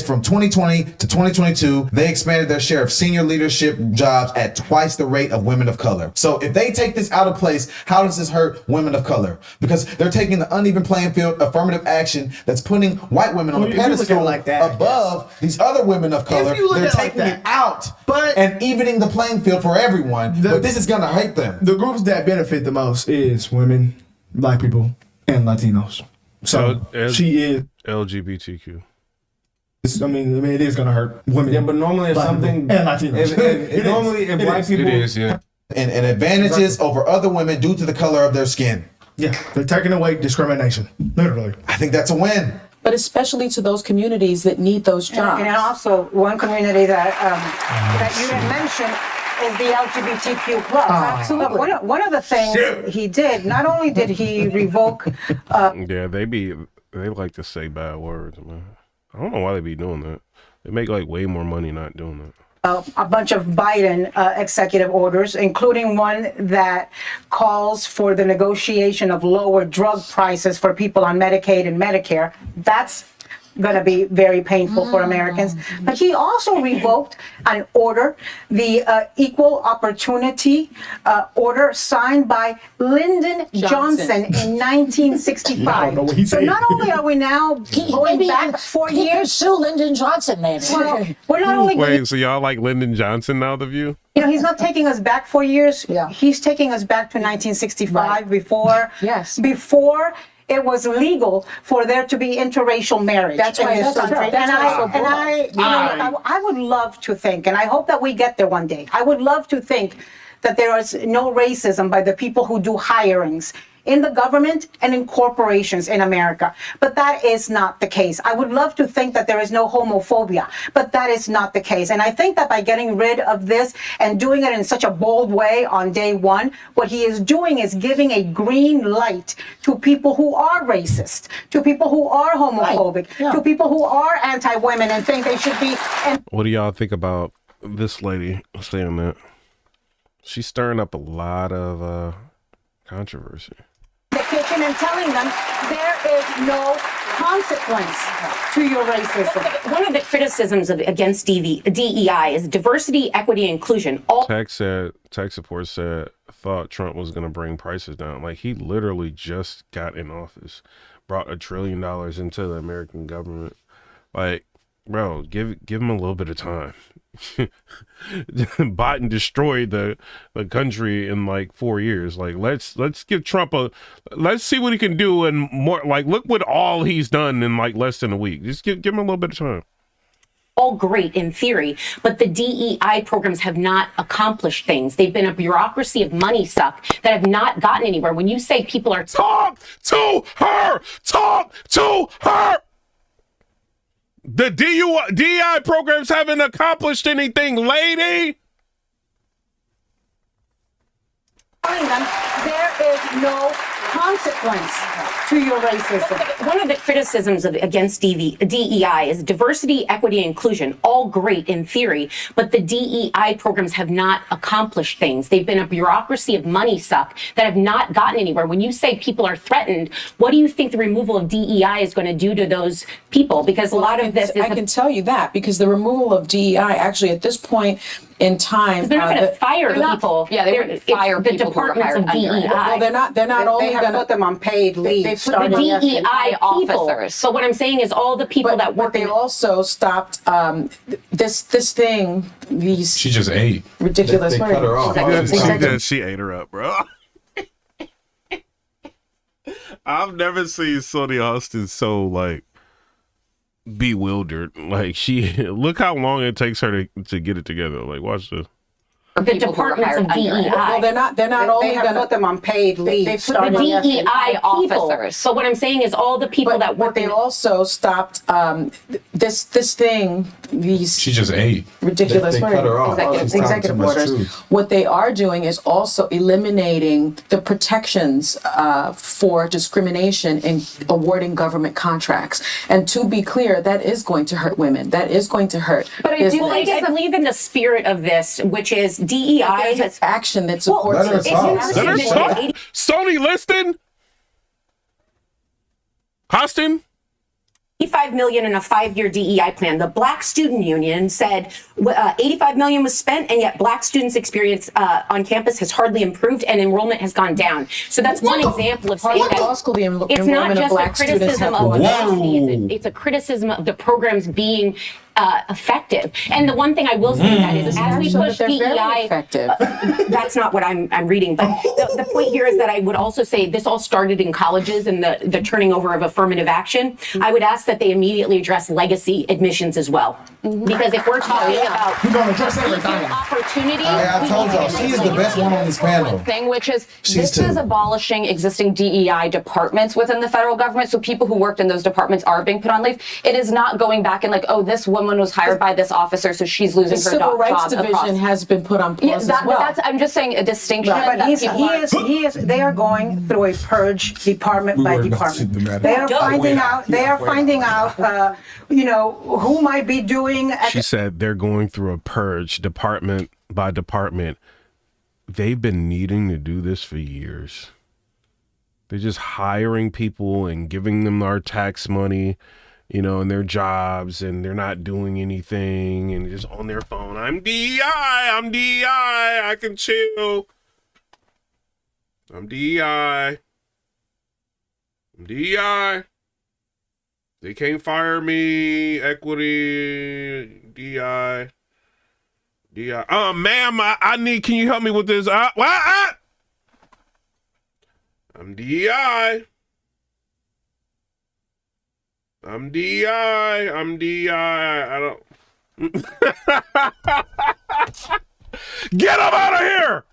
from 2020 to 2022, they expanded their share of senior leadership jobs at twice the rate of women of color. So if they take this out of place, how how does this hurt women of color? Because they're taking the uneven playing field, affirmative action that's putting white women on a pedestal above these other women of color. They're taking it out and evening the playing field for everyone. But this is going to hurt them. The groups that benefit the most is women, black people, and Latinos. So she is LGBTQ. I mean, it is gonna hurt women. Yeah, but normally if something and Latinos, if white people, it is, yeah, and advantages over other women due to the color of their skin. Yeah, they're taking away discrimination, literally. I think that's a win. But especially to those communities that need those jobs. And also, one community that you didn't mention is the LGBTQ plus. Absolutely. One of the things he did, not only did he revoke. Yeah, they like to say bad words, man. I don't know why they be doing that. They make like way more money not doing that. A bunch of Biden executive orders, including one that calls for the negotiation of lower drug prices for people on Medicaid and Medicare. That's going to be very painful for Americans. But he also revoked an order, the Equal Opportunity Order signed by Lyndon Johnson in 1965. So not only are we now going back 4 years, sue Lyndon Johnson, maybe. Well, we're not only Wait, so y'all like Lyndon Johnson now, The View? You know, he's not taking us back 4 years. Yeah. He's taking us back to 1965 before it was legal for there to be interracial marriage. That's in right. this That's country. right. I would love to think, and I hope that we get there one day. I would love to think that there is no racism by the people who do hirings in the government and in corporations in America. But that is not the case. I would love to think that there is no homophobia, but that is not the case. And I think that by getting rid of this and doing it in such a bold way on day one, what he is doing is giving a green light to people who are racist, to people who are homophobic, to people who are anti-women and think they should be. What do y'all think about this lady saying that? She's stirring up a lot of controversy. The kitchen and telling them there is no consequence to your racism. One of the criticisms against DEI is diversity, equity, and inclusion. Tech support said thought Trump was going to bring prices down. Like, he literally just got in office, brought $1 trillion into the American government. Like, bro, give him a little bit of time. Biden destroyed the country in like 4 years. Like, let's give Trump let's see what he can do, and more, like, look what all he's done in like less than a week. Just give him a little bit of time. All great in theory, but the DEI programs have not accomplished things. They've been a bureaucracy of money suck that have not gotten anywhere. When you say people are talk to her. The DEI programs haven't accomplished anything, lady. There is no consequence to your racism. One of the criticisms against DEI is diversity, equity, and inclusion. All great in theory, but the DEI programs have not accomplished things. They've been a bureaucracy of money suck that have not gotten anywhere. When you say people are threatened, what do you think the removal of DEI is going to do to those people? Because a lot of this is... I can tell you that, because the removal of DEI actually at this point in time, they're not going to fire people. Yeah, they wouldn't fire the people who are departments hired of DEI. under. Well, they're not. They're not only going to put them on paid leave. They put the DEI people. officers. But what I'm saying is all the people that work. But they also stopped this thing. These. She just ate. Ridiculous. They cut her off. She ate her up, bro. I've never seen Sonny Austin so like bewildered. Like, she look how long it takes her to get it together. Like, watch this. The departments of DEI. Well, they're not only going to put them on paid leave. They put the DEI officers. But what I'm saying is all the people that work. But they also stopped this thing. These. She just ate. Ridiculous. They cut her off. Executive orders. What they are doing is also eliminating the protections for discrimination in awarding government contracts. And to be clear, that is going to hurt women. That is going to hurt. But I believe in the spirit of this, which is DEI has action that supports Let her talk. Stoney Liston? Hostin? $85 million in a 5-year DEI plan. The Black Student Union said $85 million was spent, and yet Black students' experience on campus has hardly improved, and enrollment has gone down. So that's one example of saying that it's not just a criticism of the university; it's a criticism of the programs being effective. And the one thing I will say that is, as we push DEI, that's not what I'm reading. But the point here is that I would also say this all started in colleges and the turning over of affirmative action. I would ask that they immediately address legacy admissions as well, because if we're talking about opportunity, I told y'all she's the best one on this panel. Thing, which is this is abolishing existing DEI departments within the federal government. So people who worked in those departments are being put on leave. It is not going back and like, oh, this woman was hired by this officer, so she's losing her job. The Civil Rights Division has been put on pause as well. I'm just saying a distinction. Right, but they are going through a purge department by department. They are finding out, who might be doing. She said they're going through a purge department by department. They've been needing to do this for years. They're just hiring people and giving them our tax money, and their jobs, and they're not doing anything and just on their phone. I'm DEI, I can chill. I'm DEI. They can't fire me. Equity, DEI. Ma'am, I need, can you help me with this? I'm DEI. I'm DEI. I don't. Get him out of here!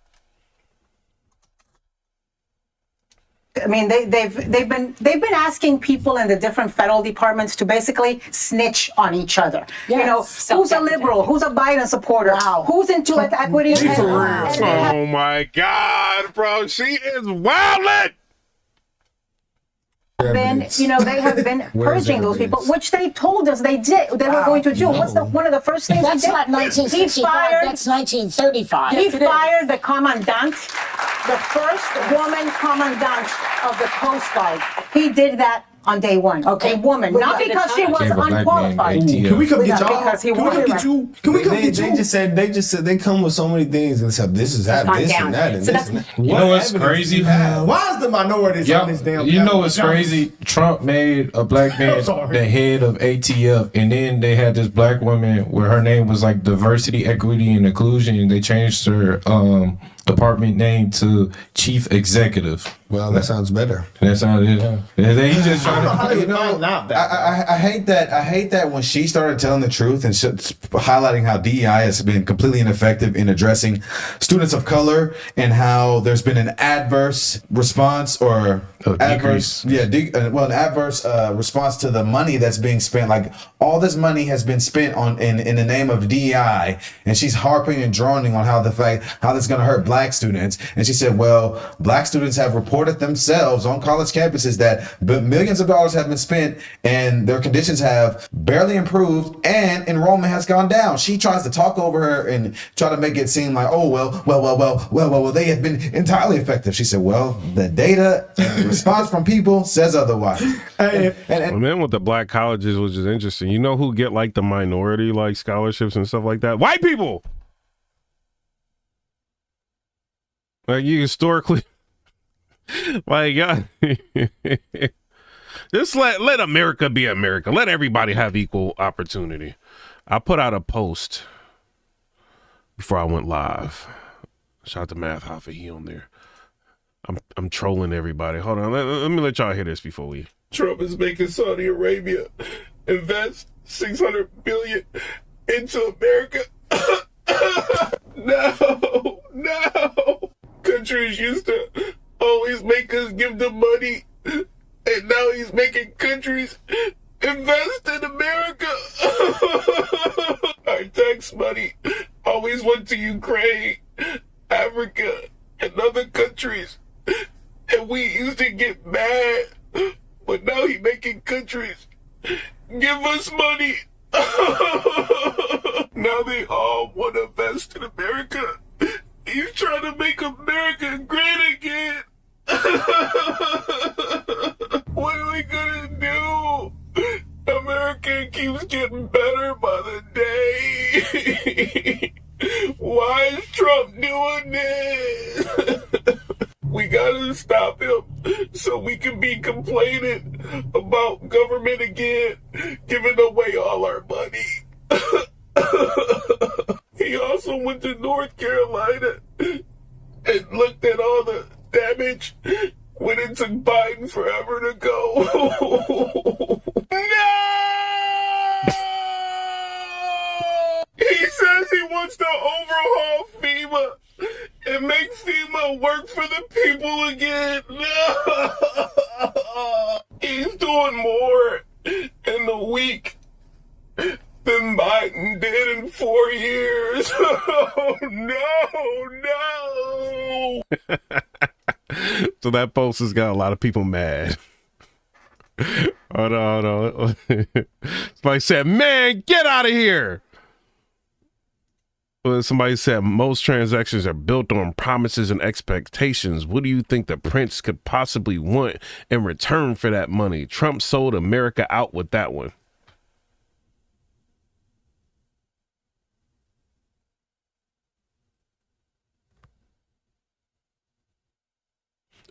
I mean, they've been asking people in the different federal departments to basically snitch on each other. Yes. Who's a liberal? Who's a Biden supporter? Wow. Who's into equity? Oh my God, bro, she is wildin'. They have been purging those people, which they told us they were going to do. What's one of the first things that's they did? Not 1965. That's 1935. He fired the commandant, the first woman commandant of the Coast Guard. He did that on day one. Okay. A woman, not because she was unqualified. Can we come get y'all? Because he was. Can we come get you? They just said they come with so many things and said this is that, this and that, and this and that. You know what's crazy? Why is the minorities on this damn? You know what's crazy? Trump made a black man the head of ATF, and then they had this black woman where her name was like diversity, equity, and inclusion, and they changed her department name to chief executive. Well, that sounds better. That sounds He just trying to. I hate that. I hate that when she started telling the truth and highlighting how DEI has been completely ineffective in addressing students of color, and how there's been an adverse response or adverse response to the money that's being spent. Like all this money has been spent on in the name of DEI, and she's harping and droning on how that's going to hurt black students. And she said, well, black students have reported themselves on college campuses that millions of dollars have been spent and their conditions have barely improved and enrollment has gone down. She tries to talk over her and try to make it seem like, oh, well, they have been entirely effective. She said, well, the data and the response from people says otherwise. And then with the black colleges, which is interesting, you know who get like the minority like scholarships and stuff like that? White people. Like you historically, like just let America be America. Let everybody have equal opportunity. I put out a post before I went live. Shout out to Math Hoffa, he on there. I'm trolling everybody. Hold on, let me let y'all hear this before we. Trump is making Saudi Arabia invest $600 billion into America. No. Countries used to always make us give them money, and now he's making countries invest in America. Our tax money always went to Ukraine, Africa, and other countries, and we used to get mad, but now he's making countries give us money. Now they all want to invest in America. He's trying to make America great again. What are we gonna do? getting better by the day. Why is Trump doing this? We gotta stop him so we can be complaining about government again, giving away all our money. He also went to North Carolina and looked at all the damage when it took Biden forever to go. No! He says he wants to overhaul FEMA and make FEMA work for the people again. No! He's doing more in a week than Biden did in 4 years. Oh, no. So that post has got a lot of people mad. Hold on. Somebody said, man, get out of here. Well, somebody said most transactions are built on promises and expectations. What do you think the prince could possibly want in return for that money? Trump sold America out with that one.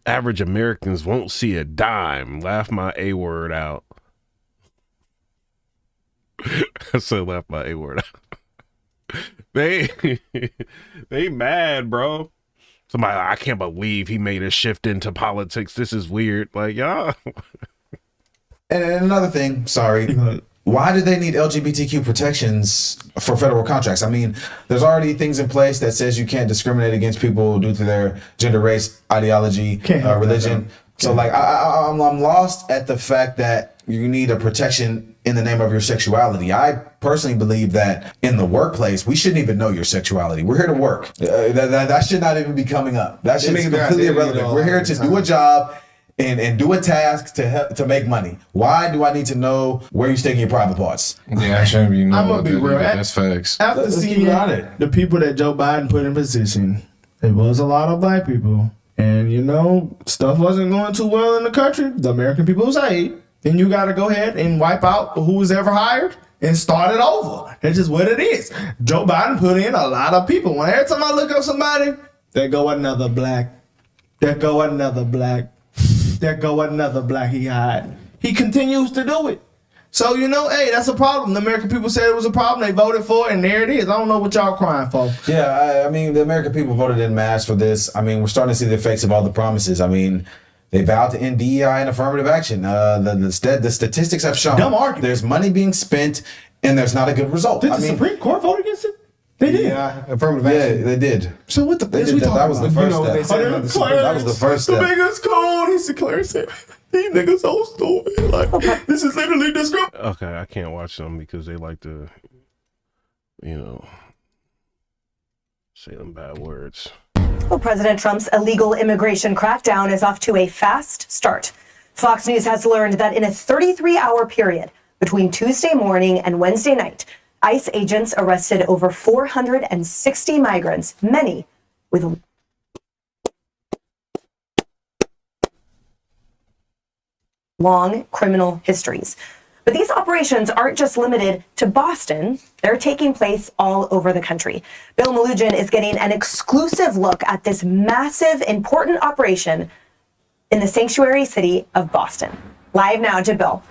Average Americans won't see a dime. Laugh my A word out. I said laugh my A word out. They mad, bro. Somebody, I can't believe he made a shift into politics. This is weird. Like, y'all. And another thing, sorry. Why do they need LGBTQ protections for federal contracts? I mean, there's already things in place that says you can't discriminate against people due to their gender, race, ideology, religion. So, like, I'm lost at the fact that you need a protection in the name of your sexuality. I personally believe that in the workplace, we shouldn't even know your sexuality. We're here to work. That should not even be coming up. That should be completely irrelevant. We're here to do a job and do a task to make money. Why do I need to know where you're sticking your private parts? Yeah, I shouldn't be knowing. I'm gonna be real. That's facts. After seeing the people that Joe Biden put in position, it was a lot of black people. And, you know, stuff wasn't going too well in the country. The American people say, then you got to go ahead and wipe out who was ever hired and start it over. That's just what it is. Joe Biden put in a lot of people. When every time I look up somebody, there go another black. There go another black. There go another black he hired. He continues to do it. So, you know, hey, that's a problem. The American people said it was a problem. They voted for it, and there it is. I don't know what y'all crying for. Yeah, I mean, the American people voted in mass for this. I mean, we're starting to see the effects of all the promises. I mean, they vowed to end DEI and affirmative action. The statistics have shown there's money being spent, and there's not a good result. Did the Supreme Court vote against it? They did. Yeah, affirmative action. Yeah, they did. So what the they did, that was the first step. That was the first step. The biggest cold. He said, Clarence said, these niggas so stupid. Like, this is literally discrimination. Okay, I can't watch them because they like to, you know, say them bad words. Well, President Trump's illegal immigration crackdown is off to a fast start. Fox News has learned that in a 33-hour period between Tuesday morning and Wednesday night, ICE agents arrested over 460 migrants, many with long criminal histories. But these operations aren't just limited to Boston. They're taking place all over the country. Bill Malugin is getting an exclusive look at this massive, important operation in the sanctuary city of Boston. Live now to Bill.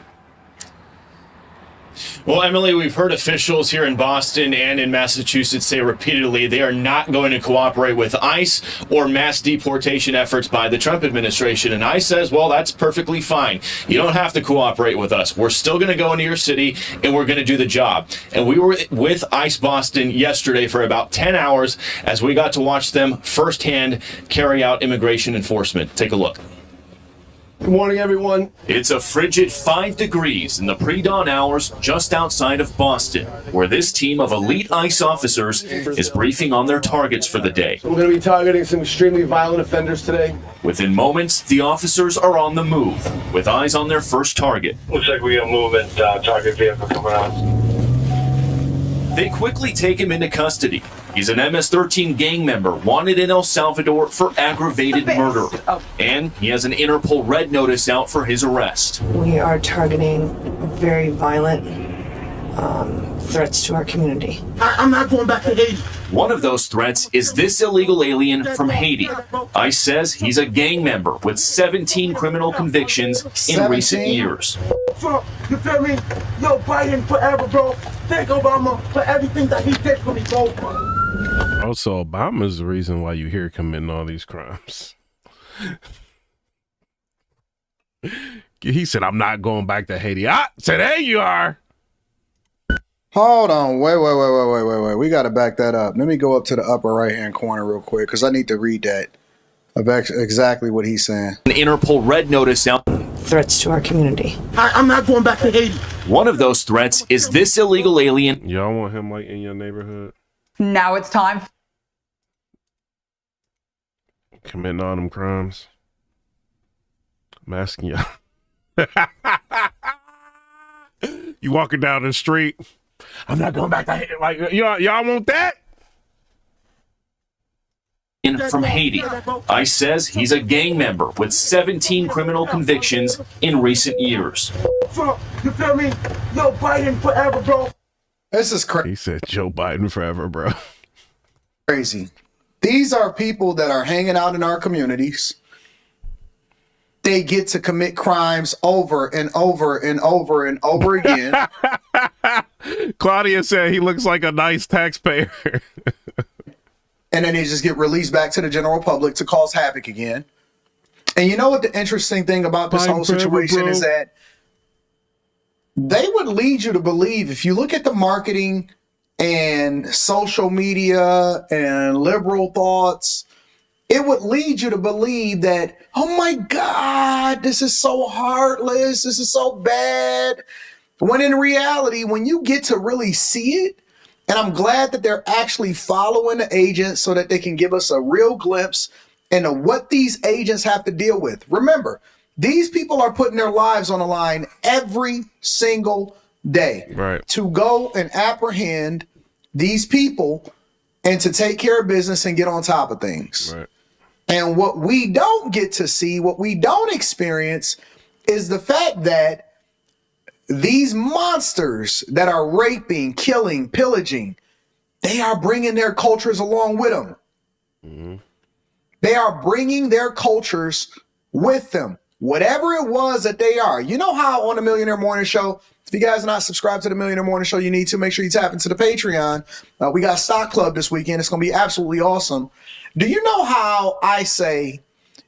Well, Emily, we've heard officials here in Boston and in Massachusetts say repeatedly they are not going to cooperate with ICE or mass deportation efforts by the Trump administration. And ICE says, well, that's perfectly fine. You don't have to cooperate with us. We're still going to go into your city and we're going to do the job. And we were with ICE Boston yesterday for about 10 hours as we got to watch them firsthand carry out immigration enforcement. Take a look. Good morning, everyone. It's a frigid 5 degrees in the pre-dawn hours just outside of Boston, where this team of elite ICE officers is briefing on their targets for the day. We're going to be targeting some extremely violent offenders today. Within moments, the officers are on the move, with eyes on their first target. Looks like we got movement, target vehicle coming on. They quickly take him into custody. He's an MS-13 gang member wanted in El Salvador for aggravated murder. And he has an Interpol red notice out for his arrest. We are targeting very violent threats to our community. I'm not going back to Haiti. One of those threats is this illegal alien from Haiti. ICE says he's a gang member with 17 criminal convictions in recent years. Trump, you feel me? Yo, Biden forever, bro. Thank Obama for everything that he did for me, bro. Also, Obama's the reason why you hear committing all these crimes. He said, I'm not going back to Haiti. So there you are. Hold on. Wait. We got to back that up. Let me go up to the upper right-hand corner real quick because I need to read that of exactly what he's saying. An Interpol red notice out. Threats to our community. I'm not going back to Haiti. One of those threats is this illegal alien. Y'all want him like in your neighborhood? Now it's time. Committing all them crimes. I'm asking y'all. You walking down the street. I'm not going back to Haiti. Like, y'all want that? From Haiti. ICE says he's a gang member with 17 criminal convictions in recent years. Trump, you feel me? Yo, Biden forever, bro. This is crazy. He said Joe Biden forever, bro. Crazy. These are people that are hanging out in our communities. They get to commit crimes over and over and over and over again. Claudia said he looks like a nice taxpayer. And then they just get released back to the general public to cause havoc again. And you know what the interesting thing about this whole situation is that they would lead you to believe, if you look at the marketing and social media and liberal thoughts, it would lead you to believe that, oh my God, this is so heartless, this is so bad. When in reality, when you get to really see it, and I'm glad that they're actually following the agents so that they can give us a real glimpse into what these agents have to deal with. Remember, these people are putting their lives on the line every single day to go and apprehend these people and to take care of business and get on top of things. And what we don't get to see, what we don't experience, is the fact that these monsters that are raping, killing, pillaging, they are bringing their cultures along with them. They are bringing their cultures with them. Whatever it was that they are. You know how on the Millionaire Morning Show, if you guys are not subscribed to the Millionaire Morning Show, you need to make sure you tap into the Patreon. We got Stock Club this weekend. It's going to be absolutely awesome. Do you know how I say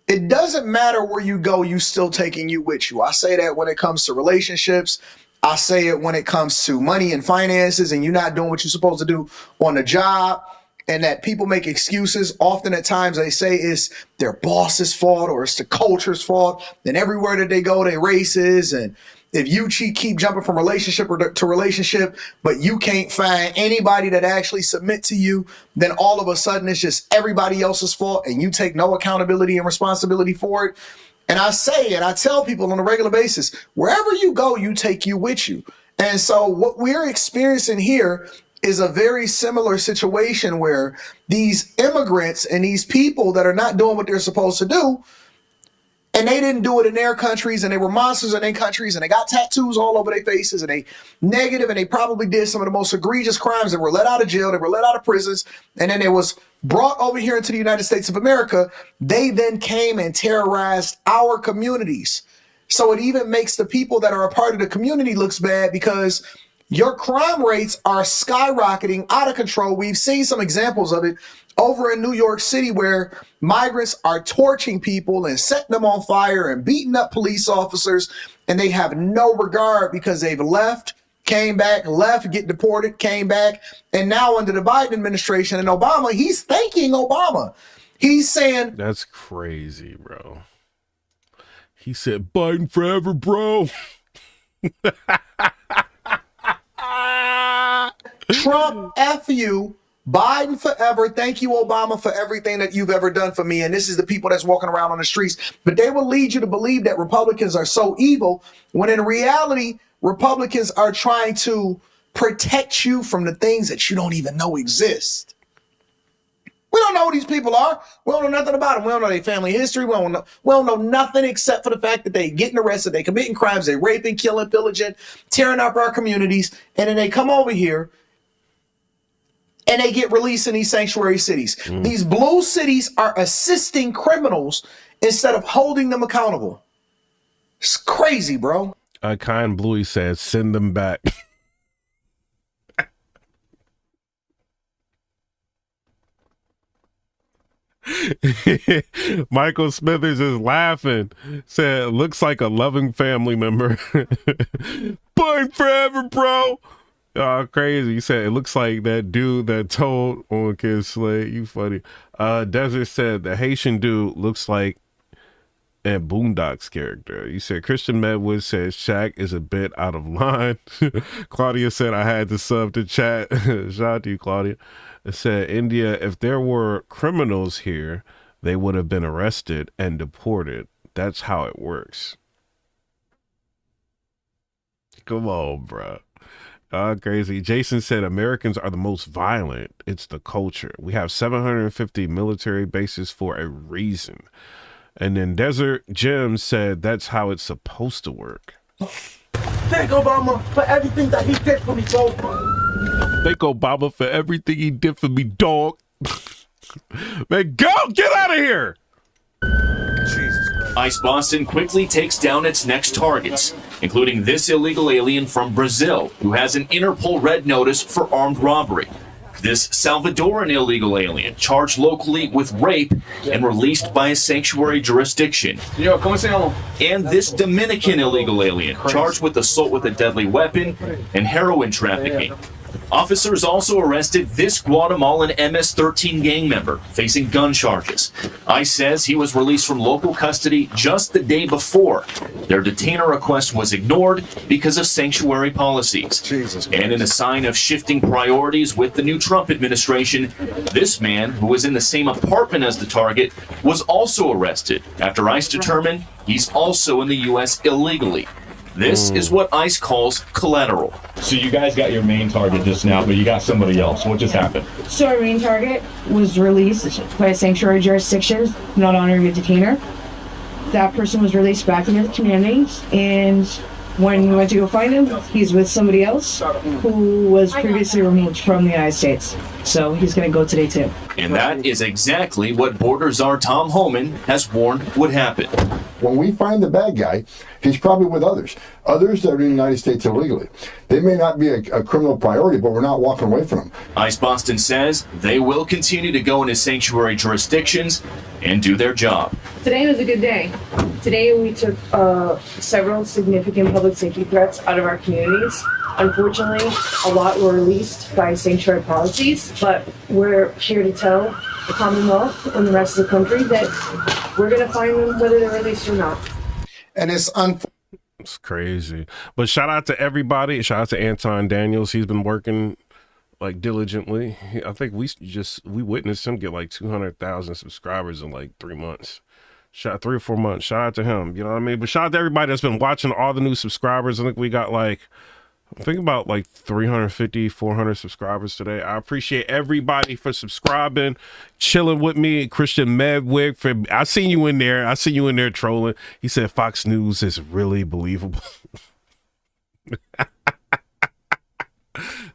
it doesn't matter where you go, you still taking you with you? I say that when it comes to relationships. I say it when it comes to money and finances and you're not doing what you're supposed to do on the job, and that people make excuses. Often at times they say it's their boss's fault or it's the culture's fault. And everywhere that they go, they racist. And if you keep jumping from relationship to relationship, but you can't find anybody that actually submit to you, then all of a sudden it's just everybody else's fault and you take no accountability and responsibility for it. And I say, and I tell people on a regular basis, wherever you go, you take you with you. And so what we're experiencing here is a very similar situation where these immigrants and these people that are not doing what they're supposed to do, and they didn't do it in their countries, and they were monsters in their countries, and they got tattoos all over their faces, and they negative, and they probably did some of the most egregious crimes that were let out of jail, they were let out of prisons, and then they was brought over here into the United States of America. They then came and terrorized our communities. So it even makes the people that are a part of the community looks bad because your crime rates are skyrocketing out of control. We've seen some examples of it over in New York City where migrants are torching people and setting them on fire and beating up police officers, and they have no regard because they've left, came back, left, get deported, came back. And now under the Biden administration and Obama, he's thanking Obama. He's saying, that's crazy, bro. He said, Biden forever, bro. Trump, F you. Biden forever. Thank you, Obama, for everything that you've ever done for me. And this is the people that's walking around on the streets. But they will lead you to believe that Republicans are so evil, when in reality, Republicans are trying to protect you from the things that you don't even know exist. We don't know who these people are. We don't know nothing about them. We don't know their family history. We don't know nothing except for the fact that they getting arrested, they committing crimes, they raping, killing, pillaging, tearing up our communities, and then they come over here and they get released in these sanctuary cities. These blue cities are assisting criminals instead of holding them accountable. It's crazy, bro. Kind Bluey says, send them back. Michael Smithers is laughing. Said, looks like a loving family member. Burn forever, bro. Oh, crazy. He said, it looks like that dude that told on Kid Slade. You funny. Desert said, the Haitian dude looks like a Boondocks character. You said, Christian Medwood says, Shaq is a bit out of line. Claudia said, I had to sub to chat. Shout out to you, Claudia. It said, India, if there were criminals here, they would have been arrested and deported. That's how it works. Come on, bro. Crazy. Jason said, Americans are the most violent. It's the culture. We have 750 military bases for a reason. And then Desert Jim said, that's how it's supposed to work. Thank Obama for everything that he did for me, bro. Thank Obama for everything he did for me, dog. Man, go! Get out of here! ICE Boston quickly takes down its next targets, including this illegal alien from Brazil who has an Interpol red notice for armed robbery. This Salvadoran illegal alien charged locally with rape and released by a sanctuary jurisdiction. And this Dominican illegal alien charged with assault with a deadly weapon and heroin trafficking. Officers also arrested this Guatemalan MS-13 gang member facing gun charges. ICE says he was released from local custody just the day before. Their detainer request was ignored because of sanctuary policies. And in a sign of shifting priorities with the new Trump administration, this man, who was in the same apartment as the target, was also arrested after ICE determined he's also in the U.S. illegally. This is what ICE calls collateral. So you guys got your main target just now, but you got somebody else. What just happened? So our main target was released by a sanctuary jurisdiction, not honoring a detainer. That person was released back into the community, and when we went to go find him, he's with somebody else who was previously removed from the United States. So he's going to go today too. And that is exactly what Border Czar Tom Homan has warned would happen. When we find the bad guy, he's probably with others that are in the United States illegally. They may not be a criminal priority, but we're not walking away from them. ICE Boston says they will continue to go into sanctuary jurisdictions and do their job. Today was a good day. Today we took several significant public safety threats out of our communities. Unfortunately, a lot were released by sanctuary policies, but we're here to tell the Commonwealth and the rest of the country that we're going to find them whether they're released or not. And it's crazy. But shout out to everybody. Shout out to Anton Daniels. He's been working like diligently. I think we witnessed him get like 200,000 subscribers in like 3 months. 3 or 4 months. Shout out to him. You know what I mean? But shout out to everybody that's been watching, all the new subscribers. I think we got about 350, 400 subscribers today. I appreciate everybody for subscribing, chilling with me. Christian Medwick, I seen you in there. I seen you in there trolling. He said Fox News is really believable.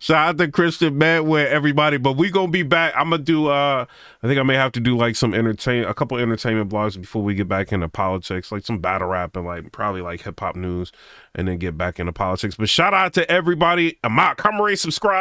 Shout out to Christian Medwick, everybody. But we gonna be back. I'm gonna do I think I may have to do like a couple entertainment blogs before we get back into politics, like some battle rap and like probably like hip hop news, and then get back into politics. But shout out to everybody. I'm out. Come rate, subscribe.